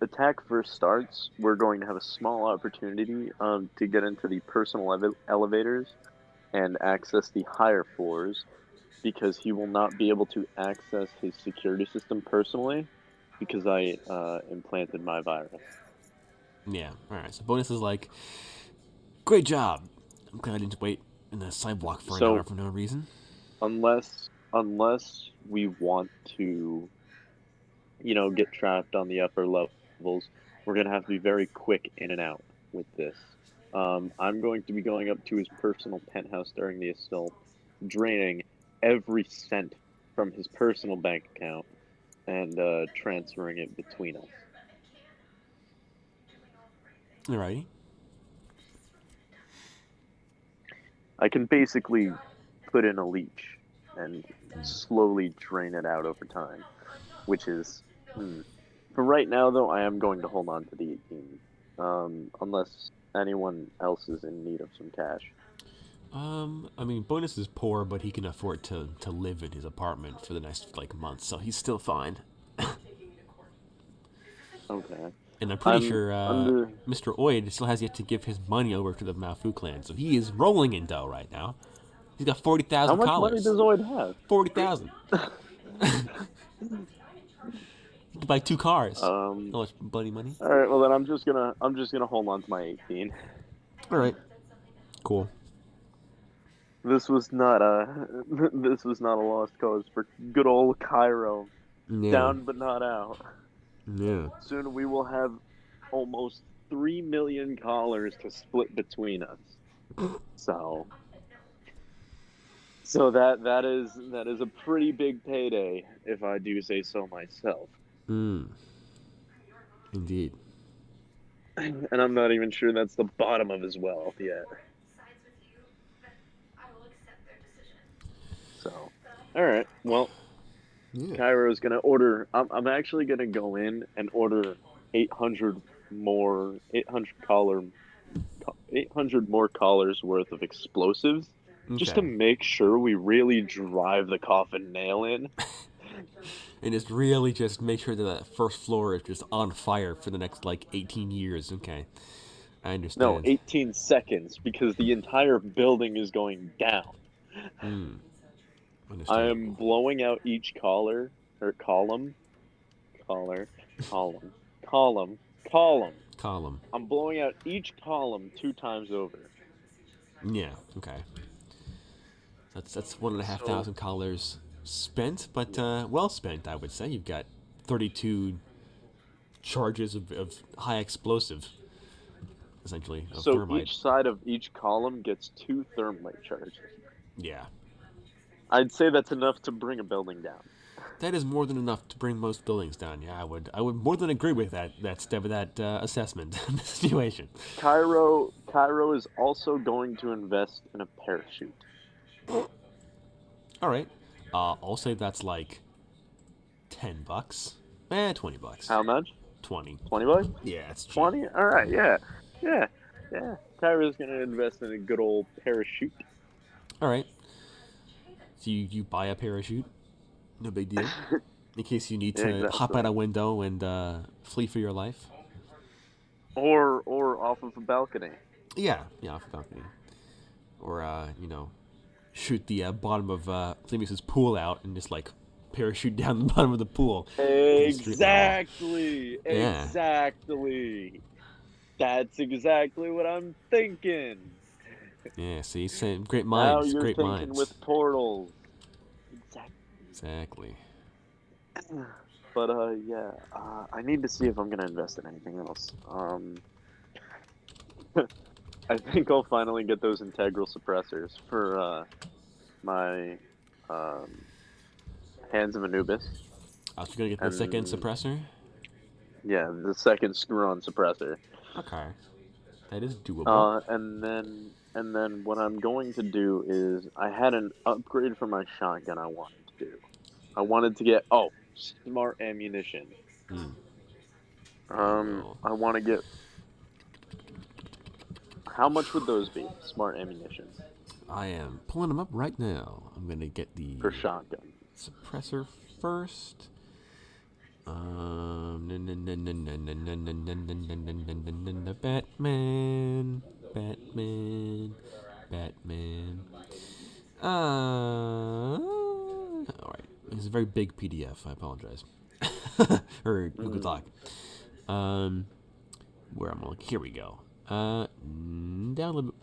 Speaker 2: attack first starts. We're going to have a small opportunity to get into the personal elevators and access the higher floors, because he will not be able to access his security system personally because I implanted my virus.
Speaker 1: Yeah. All right. So Bonus is like, great job. I'm glad I didn't wait in the sidewalk for an hour for no reason.
Speaker 2: Unless we want to, get trapped on the upper levels, we're gonna have to be very quick in and out with this. I'm going to be going up to his personal penthouse during the assault, draining every cent from his personal bank account and transferring it between us.
Speaker 1: Alrighty.
Speaker 2: I can basically put in a leech and slowly drain it out over time, which is. For right now, though, I am going to hold on to the 18, unless anyone else is in need of some cash.
Speaker 1: I mean, Bonus is poor, but he can afford to live in his apartment for the next month, so he's still fine.
Speaker 2: Okay.
Speaker 1: And I'm pretty sure Mr. Oid still has yet to give his money over to the Mafu clan, so he is rolling in dough right now. He's got 40,000
Speaker 2: How much
Speaker 1: collars.
Speaker 2: money does Oid have?
Speaker 1: 40,000. You can buy 2 cars. How much bloody money?
Speaker 2: All right. Well, then I'm just gonna hold on to my 18.
Speaker 1: All right. Cool.
Speaker 2: This was not a lost cause for good old Cairo.
Speaker 1: Yeah.
Speaker 2: Down but not out.
Speaker 1: Yeah.
Speaker 2: Soon we will have almost 3 million collars to split between us. So that is a pretty big payday, if I do say so myself.
Speaker 1: Indeed.
Speaker 2: And I'm not even sure that's the bottom of his wealth yet. So, all right. Well, Cairo's gonna order. I'm actually gonna go in and order 800 more collars worth of explosives, just to make sure we really drive the coffin nail in.
Speaker 1: And just really just make sure that first floor is just on fire for the next 18 years. Okay, I understand.
Speaker 2: No, 18 seconds, because the entire building is going down. I am blowing out each collar or column. I'm blowing out each column 2 times over.
Speaker 1: Yeah. Okay. That's 1,500 collars spent, but well spent, I would say. You've got 32 charges of high explosive, essentially, of thermite.
Speaker 2: Each side of each column gets 2 thermite charges.
Speaker 1: Yeah.
Speaker 2: I'd say that's enough to bring a building down.
Speaker 1: That is more than enough to bring most buildings down. Yeah, I would more than agree with that assessment of the situation.
Speaker 2: Cairo is also going to invest in a parachute.
Speaker 1: All right. I'll say that's $10. $20.
Speaker 2: How much?
Speaker 1: 20.
Speaker 2: $20?
Speaker 1: Yeah, it's cheap.
Speaker 2: 20? All right, yeah. Cairo's going to invest in a good old parachute.
Speaker 1: All right. So you buy a parachute? No big deal. In case you need to hop out a window and flee for your life.
Speaker 2: Or off of a balcony.
Speaker 1: Yeah, off a balcony. Or shoot the bottom of Flavius's pool out and just parachute down the bottom of the pool.
Speaker 2: Exactly. That's exactly what I'm thinking.
Speaker 1: Yeah, see, great minds,
Speaker 2: now you're
Speaker 1: great
Speaker 2: thinking
Speaker 1: minds.
Speaker 2: With portals.
Speaker 1: Exactly.
Speaker 2: But I need to see if I'm gonna invest in anything else. I think I'll finally get those integral suppressors for my Hands of Anubis.
Speaker 1: Oh, so you're gonna get the second suppressor?
Speaker 2: Yeah, the second screw-on suppressor.
Speaker 1: Okay, that is doable.
Speaker 2: And then what I'm going to do is I had an upgrade for my shotgun I wanted to do. I wanted to get smart ammunition. I want to get. How much would those be? Smart ammunition.
Speaker 1: I am pulling them up right now. I'm gonna get the
Speaker 2: for shotgun
Speaker 1: suppressor first. Batman. All right. It's a very big PDF. I apologize. Or Google Doc. Where am I looking? Here we go. Down a little bit.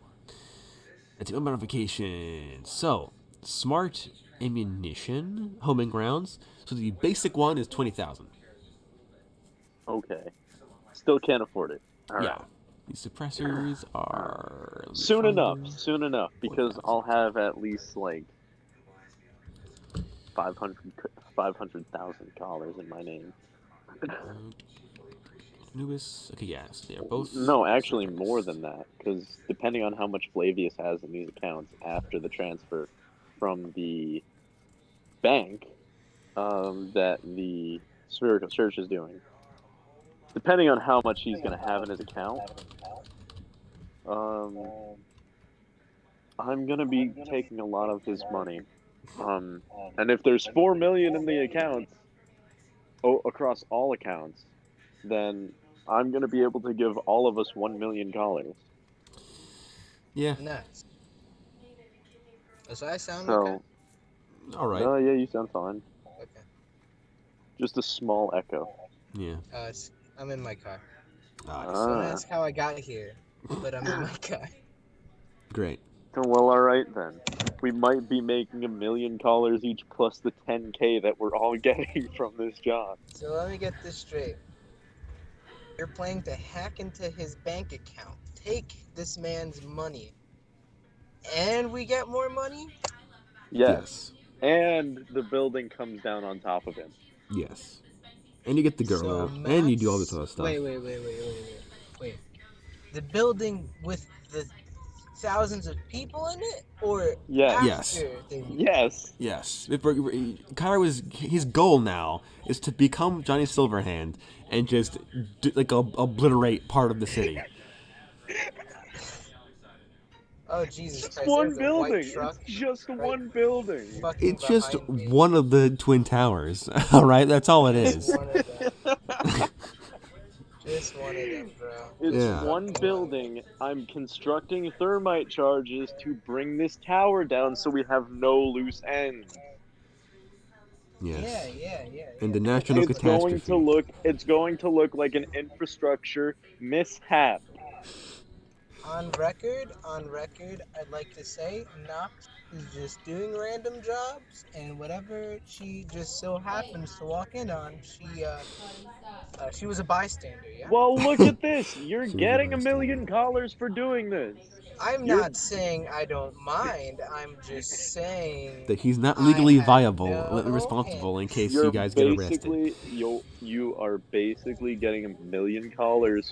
Speaker 1: That's a modification. So, smart ammunition, homing rounds. So the basic one is 20,000.
Speaker 2: Okay. Still can't afford it. All right.
Speaker 1: These suppressors are
Speaker 2: soon enough, because I'll have at least 500,000 collars in my name.
Speaker 1: Newest. Okay, yes, they are both.
Speaker 2: No, actually more than that, because depending on how much Flavius has in these accounts after the transfer from the bank that the Spherical Church is doing, depending on how much he's going to have in his account, I'm going to be taking a lot of his money. And if there's 4 million in the accounts, across all accounts, then I'm going to be able to give all of us $1 million.
Speaker 1: Yeah.
Speaker 3: Nice. Does I sound
Speaker 2: So,
Speaker 3: okay?
Speaker 1: All right.
Speaker 2: yeah, you sound fine.
Speaker 3: Okay.
Speaker 2: Just a small echo.
Speaker 1: Yeah.
Speaker 3: I'm in my car.
Speaker 1: Nice.
Speaker 3: Don't ask how I got here, but I'm in my car.
Speaker 1: Great.
Speaker 2: Well, all right then. We might be making $1 million each plus the 10K that we're all getting from this job.
Speaker 3: So let me get this straight. You're planning to hack into his bank account, take this man's money, and we get more money?
Speaker 2: Yes. And the building comes down on top of him.
Speaker 1: Yes. And you get the girl out, and you do all this other stuff.
Speaker 3: Wait. The building with the thousands of people in it, or
Speaker 2: Yes.
Speaker 1: Yes. His goal now is to become Johnny Silverhand and just obliterate part of the city.
Speaker 3: Oh Jesus
Speaker 2: Just
Speaker 3: Christ!
Speaker 2: one
Speaker 3: There's a
Speaker 2: building.
Speaker 3: white truck
Speaker 2: It's just
Speaker 3: right
Speaker 2: one building.
Speaker 3: fucking
Speaker 1: It's just
Speaker 3: behind me.
Speaker 1: one of the Twin Towers. All right, that's all it is.
Speaker 3: One of them. Just one of them, bro.
Speaker 2: It's one building. I'm constructing thermite charges to bring this tower down so we have no loose ends.
Speaker 1: Yes.
Speaker 3: Yeah.
Speaker 1: And the national catastrophe.
Speaker 2: It's going to look like an infrastructure mishap.
Speaker 3: On record, I'd like to say Nox is just doing random jobs, and whatever she just so happens to walk in on, she was a bystander, yeah?
Speaker 2: Well, look at this. You're getting $1 million for doing this.
Speaker 3: I'm not saying I don't mind. I'm just saying
Speaker 1: that he's not legally viable,
Speaker 3: no
Speaker 1: responsible in case
Speaker 2: You're
Speaker 1: you guys get arrested.
Speaker 2: You are basically getting $1 million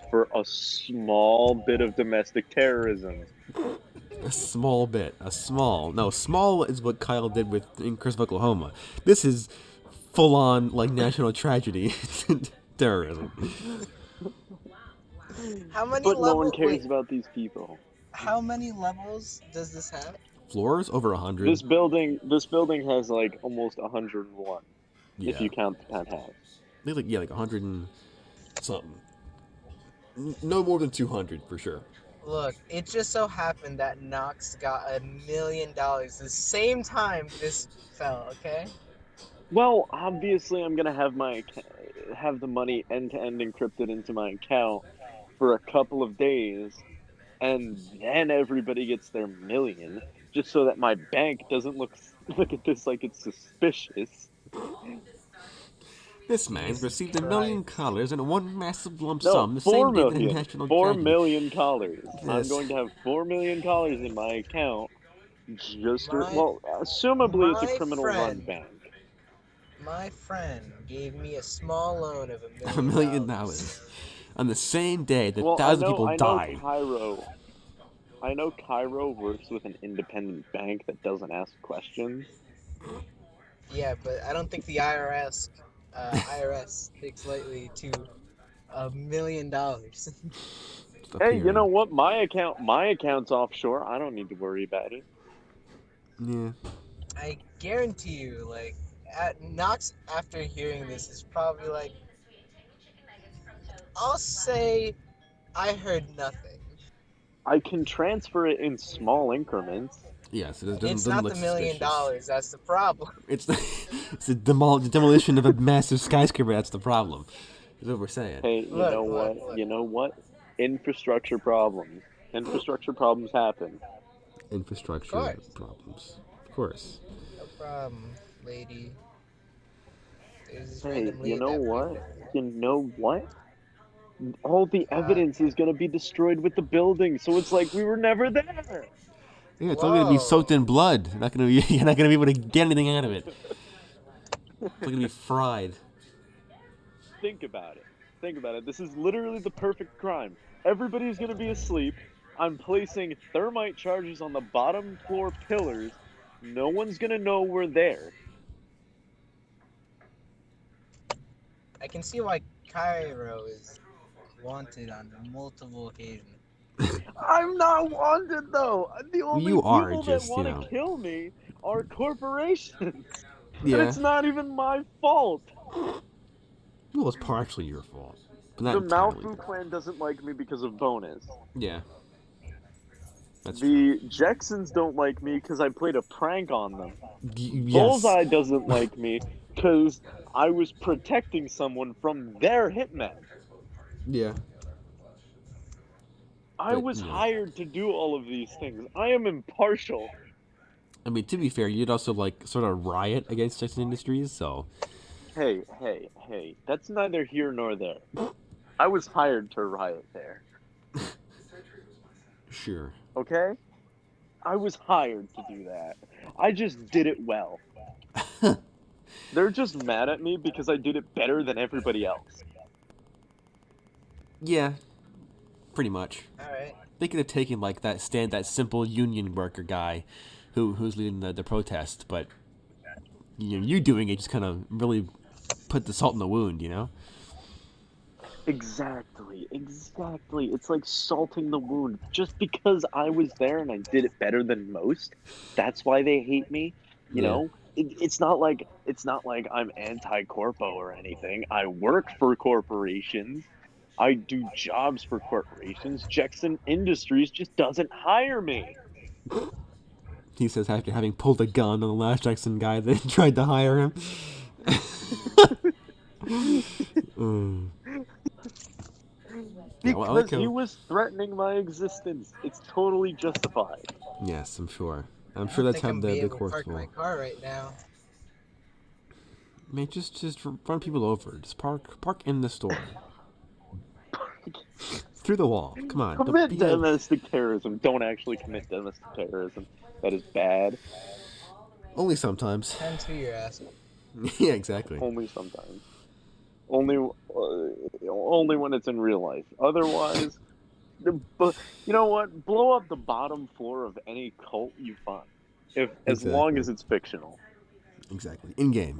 Speaker 2: for a small bit of domestic terrorism.
Speaker 1: A small bit. Small is what Kyle did in Chris, Oklahoma. This is full-on, national tragedy. Terrorism.
Speaker 3: How many
Speaker 2: but no one cares about these people.
Speaker 3: How many levels does this have?
Speaker 1: Floors? Over 100.
Speaker 2: This building has almost 101. If you count the penthouse.
Speaker 1: Like 100 and something. No more than 200 for sure.
Speaker 3: Look, it just so happened that Nox got $1 million the same time this fell, okay?
Speaker 2: Well, obviously I'm gonna have the money end-to-end encrypted into my account for a couple of days, and then everybody gets their $1 million, just so that my bank doesn't look at this like it's suspicious.
Speaker 1: This man's received $1 million in one massive lump
Speaker 2: No,
Speaker 1: sum the same day the national
Speaker 2: $4
Speaker 1: tragedy.
Speaker 2: million. I'm going to have $4 million in my account. Assumably it's a criminal-run bank.
Speaker 3: My friend gave me a small loan of $1
Speaker 1: million. $1 million. On the same day that thousands of people died.
Speaker 2: I know Cairo works with an independent bank that doesn't ask questions.
Speaker 3: Yeah, but I don't think the IRS takes lightly to $1 million.
Speaker 2: Hey, you know what? My account's offshore. I don't need to worry about it.
Speaker 1: Yeah.
Speaker 3: I guarantee you, Nox, after hearing this, is probably like, I'll say I heard nothing.
Speaker 2: I can transfer it in small increments.
Speaker 1: Yes, it
Speaker 3: it's not the $1 million. That's the problem.
Speaker 1: It's the demolition of a massive skyscraper. That's the problem. That's what we're saying.
Speaker 2: Hey, You know what? Infrastructure problems. Infrastructure problems happen.
Speaker 1: Infrastructure problems. Of course.
Speaker 3: No problem, lady.
Speaker 2: Hey, you know what? You know what? All the evidence is going to be destroyed with the building, so it's like we were never there.
Speaker 1: Yeah, it's all going to be soaked in blood. You're not going to be able to get anything out of it. It's going to be fried.
Speaker 2: Think about it. Think about it. This is literally the perfect crime. Everybody's gonna be asleep. I'm placing thermite charges on the bottom floor pillars. No one's gonna know we're there.
Speaker 3: I can see why Cairo is wanted on multiple occasions.
Speaker 2: I'm not wanted though. The only
Speaker 1: You are
Speaker 2: people that
Speaker 1: just,
Speaker 2: want to kill me are corporations. And
Speaker 1: Yeah.
Speaker 2: it's not even my fault.
Speaker 1: Well, it's partially your fault. But not
Speaker 2: The
Speaker 1: entirely.
Speaker 2: Malfu clan doesn't like me because of bonus.
Speaker 1: Yeah. That's
Speaker 2: The Jacksons don't like me because I played a prank on them.
Speaker 1: yes.
Speaker 2: Bullseye doesn't like me because I was protecting someone from their hitman.
Speaker 1: Yeah.
Speaker 2: I was hired to do all of these things. I am impartial.
Speaker 1: I mean, to be fair, you'd also like sort of riot against Jackson Industries, so.
Speaker 2: Hey. That's neither here nor there. I was hired to riot there.
Speaker 1: Sure.
Speaker 2: Okay? I was hired to do that. I just did it well. They're just mad at me because I did it better than everybody else.
Speaker 1: Yeah. Pretty much.
Speaker 3: Alright.
Speaker 1: They could have taken like that simple union worker guy who's leading the protest, but you doing it just kind of really put the salt in the wound,
Speaker 2: Exactly. It's like salting the wound. Just because I was there and I did it better than most, that's why they hate me. You know, it's not like I'm anti-corpo or anything. I work for corporations. I do jobs for corporations. Jackson Industries just doesn't hire me.
Speaker 1: He says after having pulled a gun on the last Jackson guy that tried to hire him.
Speaker 2: Because he was threatening my existence. It's totally justified.
Speaker 1: Yes, I'm sure. I'm sure that's how the courts
Speaker 3: park my car right now.
Speaker 1: Man, just run people over. Just park in the store. Through the wall. Come on.
Speaker 2: Commit domestic terrorism. Don't actually commit domestic terrorism. That is bad.
Speaker 1: Only sometimes.
Speaker 3: Depends who you're asking.
Speaker 1: Yeah, exactly.
Speaker 2: Only sometimes. Only when it's in real life. Otherwise, you know what? Blow up the bottom floor of any cult you find, as long as it's fictional.
Speaker 1: Exactly. In game.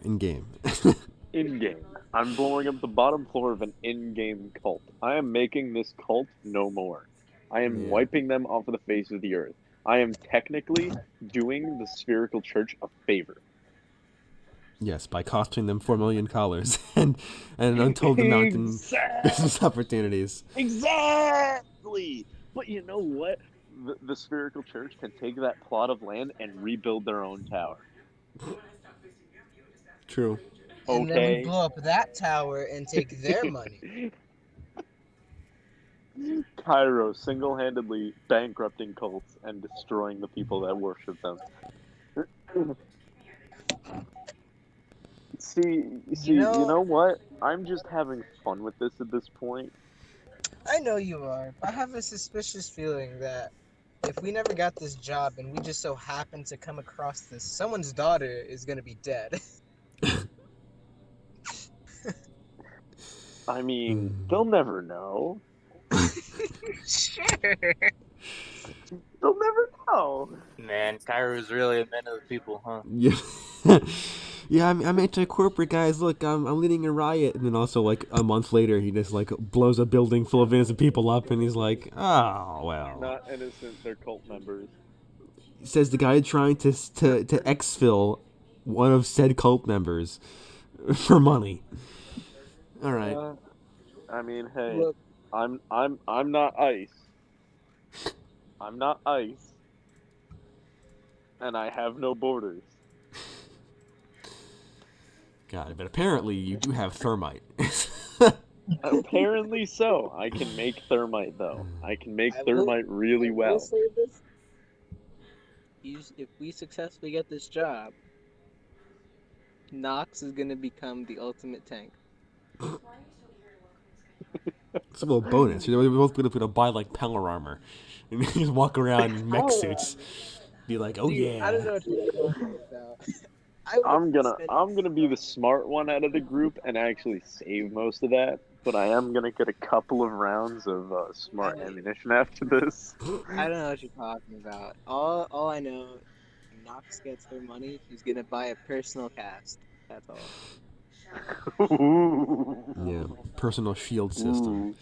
Speaker 2: In-game. I'm blowing up the bottom floor of an in-game cult. I am making this cult no more. I am wiping them off of the face of the earth. I am technically doing the Spherical Church a favor.
Speaker 1: Yes, by costing them 4 million collars and an untold amount in business opportunities.
Speaker 2: Exactly! But you know what? The Spherical Church can take that plot of land and rebuild their own tower.
Speaker 1: True.
Speaker 3: And then we blow up that tower and take their money.
Speaker 2: Cairo single-handedly bankrupting cults and destroying the people that worship them. You know what? I'm just having fun with this at this point.
Speaker 3: I know you are. I have a suspicious feeling that if we never got this job and we just so happen to come across this, someone's daughter is going to be dead.
Speaker 2: I mean, they'll never know.
Speaker 3: Sure.
Speaker 2: They'll never know.
Speaker 5: Man, Cairo's really a man of the people, huh?
Speaker 1: Yeah. Yeah, I'm anti-corporate, guys. Look, I'm leading a riot. And then also, like, a month later, he just, like, blows a building full of innocent people up. And he's like, oh, well.
Speaker 2: They're not innocent. They're cult members.
Speaker 1: He says the guy trying to exfil one of said cult members for money. All right.
Speaker 2: I mean, hey, look, I'm not ICE. I'm not ICE. And I have no borders.
Speaker 1: God, but apparently you do have thermite.
Speaker 2: Apparently so. I can make thermite, though. I can make thermite really well. I will say this.
Speaker 3: If we successfully get this job, Nox is going to become the ultimate tank.
Speaker 1: It's a little bonus. We're both going to buy, like, power armor. And just walk around in mech suits. Be like, oh,
Speaker 3: dude,
Speaker 1: yeah.
Speaker 3: I don't know what you're talking about.
Speaker 2: I'm gonna be the smart one out of the group and actually save most of that. But I am gonna get a couple of rounds of smart ammunition after this.
Speaker 3: I don't know what you're talking about. All I know, when Nox gets her money, she's gonna buy a personal cast. That's all.
Speaker 1: Yeah, personal shield system.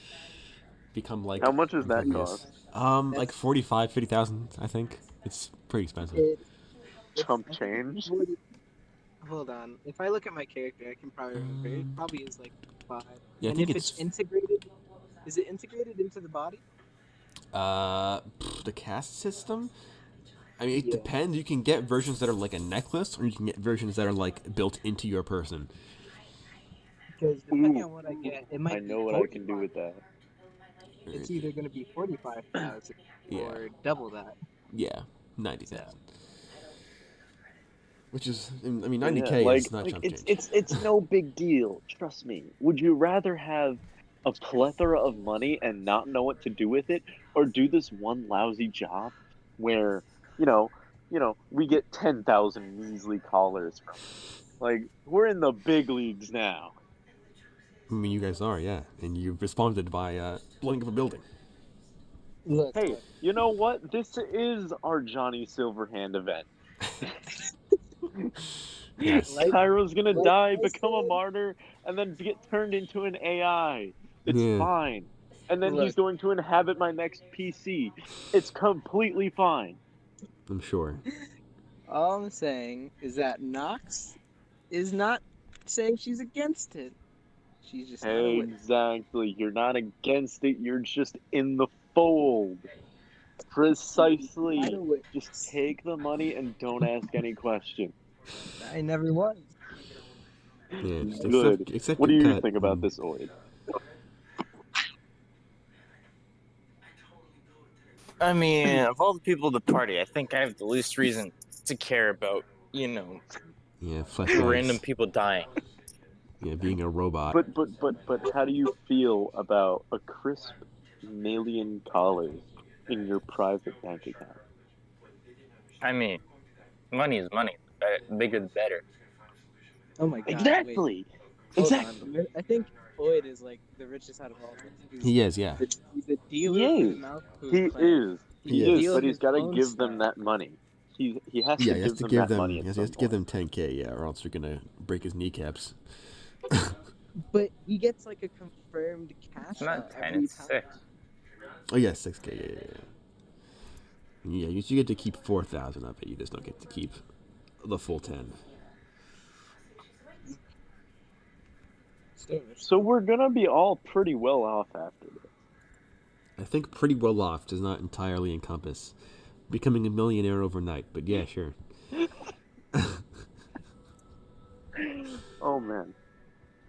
Speaker 1: Become like.
Speaker 2: How much does that cost?
Speaker 1: Like 50,000, I think. It's pretty expensive.
Speaker 2: Chump change.
Speaker 3: Hold on. If I look at my character, I can probably remember. It probably is like 5.
Speaker 1: Yeah,
Speaker 3: and if it's integrated, is it integrated into the body?
Speaker 1: The cast system. I mean, it depends. You can get versions that are like a necklace, or you can get versions that are like built into your person.
Speaker 3: Because depending on what I get, it might.
Speaker 2: I know what I can do with that.
Speaker 3: It's either going to be 45,000 or double that.
Speaker 1: Yeah, 90,000. Which is, I mean, 90K is not chump change.
Speaker 2: It's no big deal. Trust me. Would you rather have a plethora of money and not know what to do with it, or do this one lousy job where we get 10,000 measly callers from it? Like, we're in the big leagues now.
Speaker 1: I mean, you guys are, yeah, and you've responded by blowing up a building.
Speaker 3: Look,
Speaker 2: hey, you know what? This is our Johnny Silverhand event.
Speaker 1: Yes.
Speaker 2: Kyro's gonna die, become a martyr, and then get turned into an AI. It's fine. And then he's going to inhabit my next PC. It's completely fine.
Speaker 1: I'm sure.
Speaker 3: All I'm saying is that Nox is not saying she's against it. She's just not a witness.
Speaker 2: Exactly. You're not against it. You're just in the fold. Precisely. Just take the money and don't ask any questions.
Speaker 3: I never was.
Speaker 1: Yeah,
Speaker 2: good.
Speaker 1: Except
Speaker 2: what do you think about this, Oid?
Speaker 5: I mean, of all the people at the party, I think I have the least reason to care about, random people dying.
Speaker 1: Yeah, being a robot.
Speaker 2: But how do you feel about a crisp million dollars in your private bank account?
Speaker 5: I mean, money is money. The bigger the better.
Speaker 3: Oh my god.
Speaker 2: Exactly. Exactly.
Speaker 3: I think Boyd is like the richest out of all of us.
Speaker 1: He is, yeah.
Speaker 3: He's a dealer for the mouth
Speaker 2: He is. He is, but he's got to give
Speaker 3: stuff.
Speaker 2: them that money. He has to give them that money.
Speaker 1: He has to give them 10K, yeah, or else they're gonna break his kneecaps.
Speaker 3: But he gets like a confirmed cash.
Speaker 5: It's not 10, it's 6.
Speaker 1: Oh yeah, 6K, yeah. Yeah, you get to keep 4,000 of it. You just don't get to keep the full 10.
Speaker 2: So we're gonna be all pretty well off after this.
Speaker 1: I think pretty well off does not entirely encompass becoming a millionaire overnight, but yeah, sure.
Speaker 2: Oh man,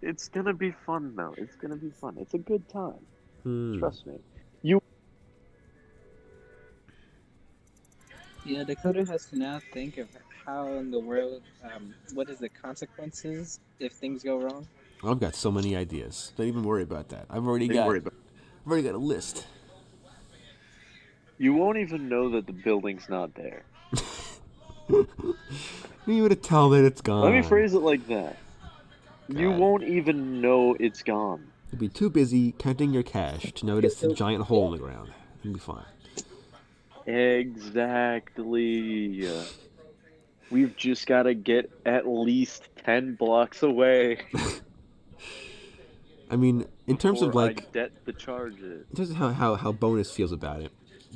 Speaker 2: it's gonna be fun though. It's gonna be fun. It's a good time. Trust me.
Speaker 3: Yeah, Dakota has to now think of how in the world, what is the consequences if things go wrong?
Speaker 1: I've got so many ideas. Don't even worry about that. I've already got a list.
Speaker 2: You won't even know that the building's not there.
Speaker 1: You would tell that it's gone.
Speaker 2: Let me phrase it like that.
Speaker 1: God.
Speaker 2: You won't even know it's gone.
Speaker 1: You'll be too busy counting your cash to notice the giant hole in the ground. You'll be fine.
Speaker 2: Exactly. We've just got to get at least 10 blocks away.
Speaker 1: I mean, in terms of like...
Speaker 2: I debt the charges.
Speaker 1: In terms of how Bonus feels about it.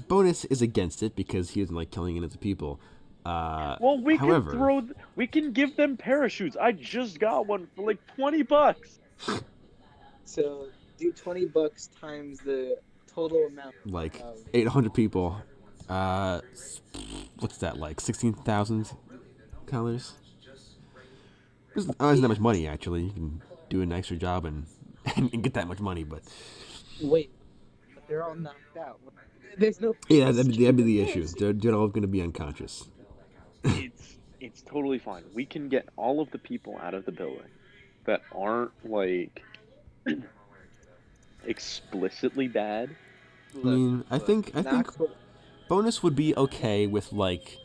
Speaker 1: Bonus is against it because he doesn't like killing innocent people.
Speaker 2: Well, we can give them parachutes. I just got one for like $20.
Speaker 3: So do $20 times the total amount.
Speaker 1: Like 800 people. What's that like? 16,000 colors. Isn't that much money actually. You can do an extra job and get that much money, but
Speaker 3: wait, but they're all knocked out. There's no.
Speaker 1: Yeah, that'd be the issue. They're all going to be unconscious.
Speaker 2: It's totally fine. We can get all of the people out of the building that aren't like explicitly bad.
Speaker 1: I think Bonus would be okay with like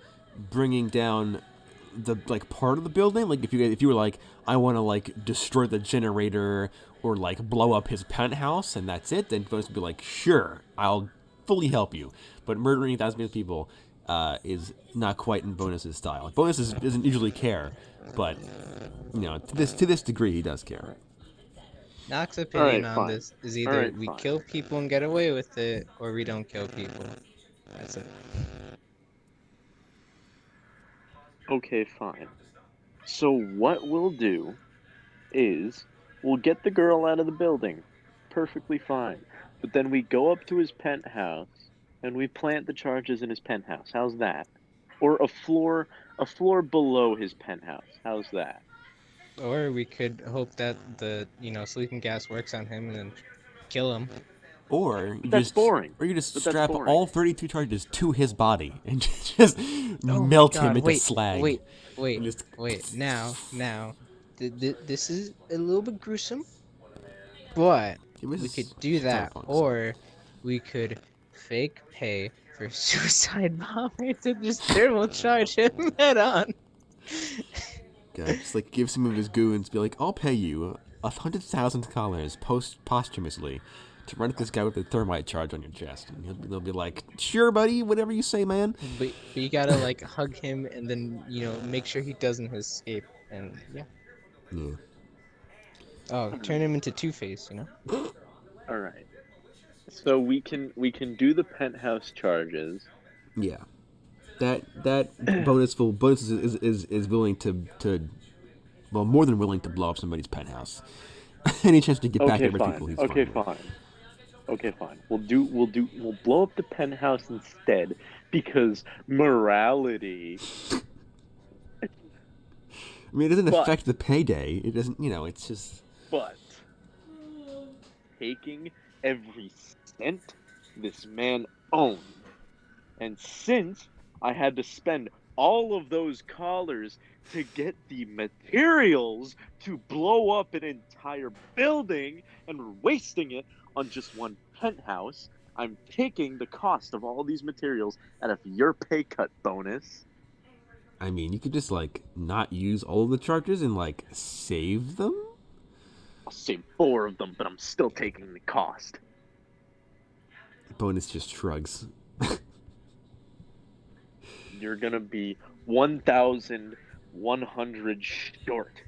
Speaker 1: bringing down the like part of the building. Like if you were like, I want to like destroy the generator or like blow up his penthouse and that's it, then bonus would be like, sure, I'll fully help you. But murdering 1,000 people is not quite in Bonus's style. Bonus doesn't usually care, but to this degree he does care.
Speaker 3: Nox's opinion on
Speaker 2: fine.
Speaker 3: this is either we kill people and get away with it, or we don't kill people. That's it.
Speaker 2: Okay, fine. So what we'll do is we'll get the girl out of the building. Perfectly fine. But then we go up to his penthouse and we plant the charges in his penthouse. How's that? Or a floor below his penthouse. How's that?
Speaker 3: Or we could hope that the sleeping gas works on him and then kill him.
Speaker 1: Or
Speaker 2: that's boring.
Speaker 1: Or you just strap all 32 charges to his body and just melt him into slag.
Speaker 3: Wait. Now, this is a little bit gruesome, but we could do that, or we could fake pay for suicide bomber to just thermal charge him head on.
Speaker 1: God, just like give some of his goons, be like, I'll pay you $100,000 posthumously to run at this guy with a thermite charge on your chest, and they'll be like, sure, buddy, whatever you say, man.
Speaker 3: But you gotta like hug him and then make sure he doesn't escape, and yeah. Oh, turn him into Two-Face,
Speaker 2: All right. So we can do the penthouse charges.
Speaker 1: Yeah. That bonus is willing to well, more than willing to blow up somebody's penthouse. Any chance to get back at people, he's fine.
Speaker 2: Okay, fine. We'll blow up the penthouse instead because morality.
Speaker 1: I mean, it doesn't affect the payday. It doesn't, it's just.
Speaker 2: But taking every cent this man owned, and since I had to spend all of those collars to get the materials to blow up an entire building and we're wasting it on just one penthouse, I'm taking the cost of all these materials out of your pay cut, Bonus.
Speaker 1: I mean, you could just not use all of the charges and save them?
Speaker 2: I'll save 4 of them, but I'm still taking the cost.
Speaker 1: Bonus just shrugs.
Speaker 2: You're gonna be 1,100 short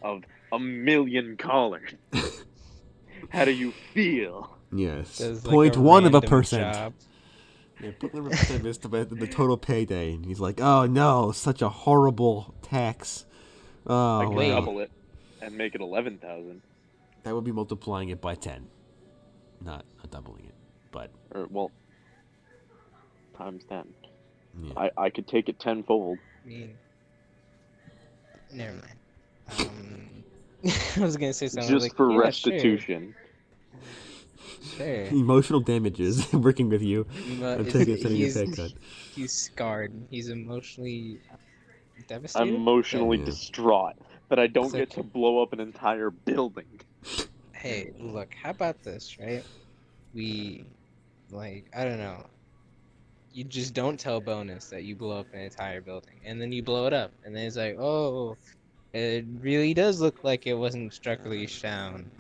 Speaker 2: of 1,000,000 collars. How do you feel?
Speaker 1: Yes. 0.1%. Yeah, 0.1% is the total payday. And he's like, oh no, such a horrible tax. Oh,
Speaker 2: I can double it and make it 11,000.
Speaker 1: That would be multiplying it by 10. Not doubling it, but...
Speaker 2: times 10.
Speaker 1: Yeah.
Speaker 2: I could take it tenfold.
Speaker 3: Never mind. I was gonna say something
Speaker 2: just for restitution.
Speaker 3: Sure.
Speaker 1: Emotional damages working with you. I'm taking a pay cut.
Speaker 3: He's scarred. He's emotionally devastated.
Speaker 2: I'm emotionally distraught that I don't get to blow up an entire building.
Speaker 3: Hey, look, how about this, right? We, I don't know. You just don't tell Bonus that you blow up an entire building, and then you blow it up, and then it's like, oh, it really does look like it wasn't structurally sound.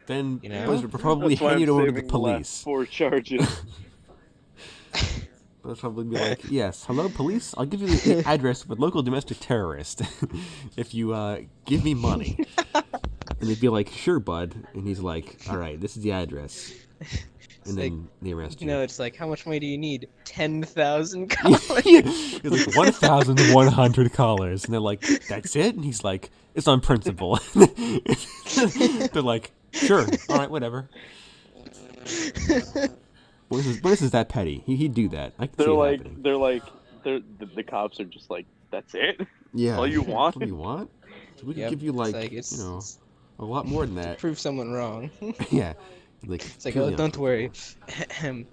Speaker 1: Then Bonus would probably hand it over to the police.
Speaker 2: 4 charges.
Speaker 1: Bonus probably be like, yes, hello, police? I'll give you the address of a local domestic terrorist if you give me money. And they'd be like, sure, bud. And he's like, all right, this is the address. And then they arrest you.
Speaker 3: It's like, how much money do you need? 10,000 collars.
Speaker 1: It's like 1,100 collars. And they're like, that's it? And he's like, it's on principle. They're like, sure, all right, whatever. What is that petty? He'd do that. I can see it happening.
Speaker 2: The cops are just like, that's it?
Speaker 1: Yeah.
Speaker 2: All you want?
Speaker 1: All you want? So we can give you a lot more than that.
Speaker 3: To prove someone wrong.
Speaker 1: Yeah.
Speaker 3: It's like, oh, don't worry. I'm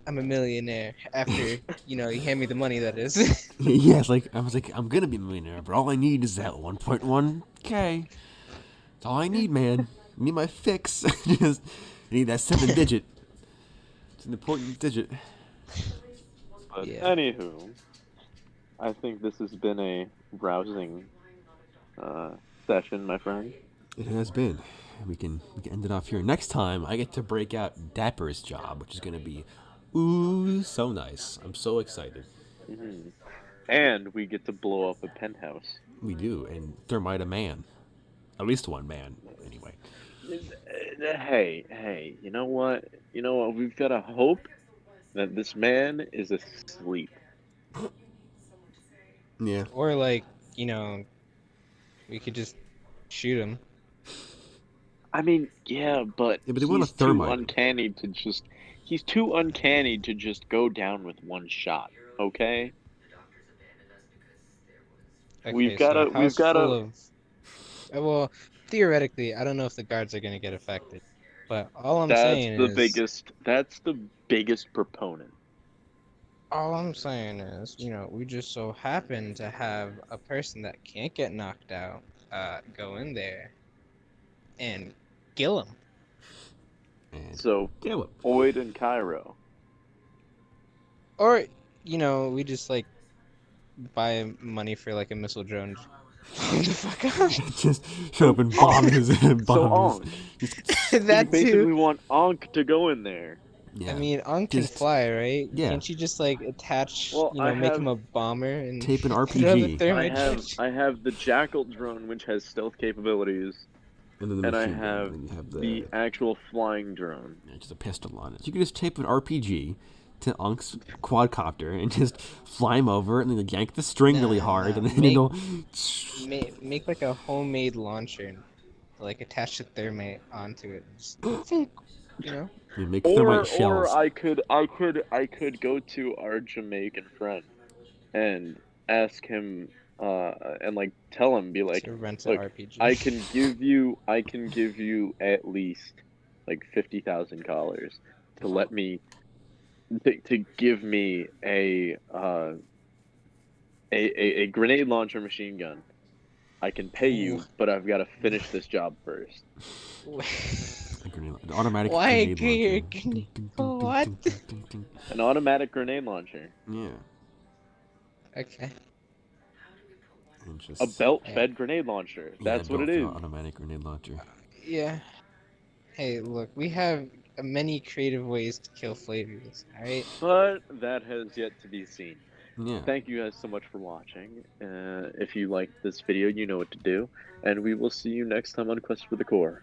Speaker 3: a millionaire after, you hand me the money, that is.
Speaker 1: Yeah, I was like, I'm going to be a millionaire, but all I need is that 1.1K. That's all I need, man. I need my fix. I need that 7 digit. It's an important digit.
Speaker 2: But anywho, I think this has been a rousing session, my friend.
Speaker 1: It has been. We can end it off here. Next time, I get to break out Dapper's job, which is going to be, so nice. I'm so excited.
Speaker 2: Mm-hmm. And we get to blow up a penthouse.
Speaker 1: We do, and thermite a man. At least one man, anyway.
Speaker 2: Hey, you know what? We've got to hope that this man is asleep.
Speaker 1: Yeah.
Speaker 3: Or we could just shoot him.
Speaker 2: I mean, yeah, but
Speaker 1: they want to thermite
Speaker 2: he's too uncanny to just go down with one shot, okay? We've got to
Speaker 3: well, theoretically, I don't know if the guards are going to get affected. But
Speaker 2: that's the biggest proponent.
Speaker 3: All I'm saying is, we just so happen to have a person that can't get knocked out go in there and kill him.
Speaker 2: So, Oid and Cairo.
Speaker 3: Or, we just, buy money for, a missile drone. What the fuck up?
Speaker 1: Just show up and bomb his...
Speaker 2: So,
Speaker 3: That
Speaker 2: you basically want Ankh to go in there.
Speaker 1: Yeah.
Speaker 3: I mean, Ankh can fly, right?
Speaker 1: Yeah.
Speaker 3: Can't you just, attach, make him a bomber and...
Speaker 1: tape an RPG.
Speaker 2: I have the Jackal drone, which has stealth capabilities.
Speaker 1: And then I have
Speaker 2: the actual flying drone.
Speaker 1: Yeah, just a pistol on it. So you can just tape an RPG to Ankh's quadcopter and just fly him over and then yank the string really hard and then it'll...
Speaker 3: Make a homemade launcher and attach the thermite onto it. Just,
Speaker 1: make thermite shells.
Speaker 2: Or I could go to our Jamaican friend and ask him and tell him, be like,
Speaker 3: rent
Speaker 2: look,
Speaker 3: RPG.
Speaker 2: I can give you at least $50,000 to let me to give me a grenade launcher machine gun. I can pay you, but I've got to finish this job first.
Speaker 1: An automatic
Speaker 3: grenade
Speaker 1: launcher.
Speaker 3: What?
Speaker 2: An automatic grenade launcher.
Speaker 1: Yeah.
Speaker 3: Okay.
Speaker 2: A belt-fed grenade launcher. That's what it is.
Speaker 1: Automatic grenade launcher.
Speaker 3: Yeah. Hey, look, we have many creative ways to kill Flavius, alright?
Speaker 2: But that has yet to be seen.
Speaker 1: Yeah.
Speaker 2: Thank you guys so much for watching. If you liked this video, you know what to do. And we will see you next time on Quest for the Core.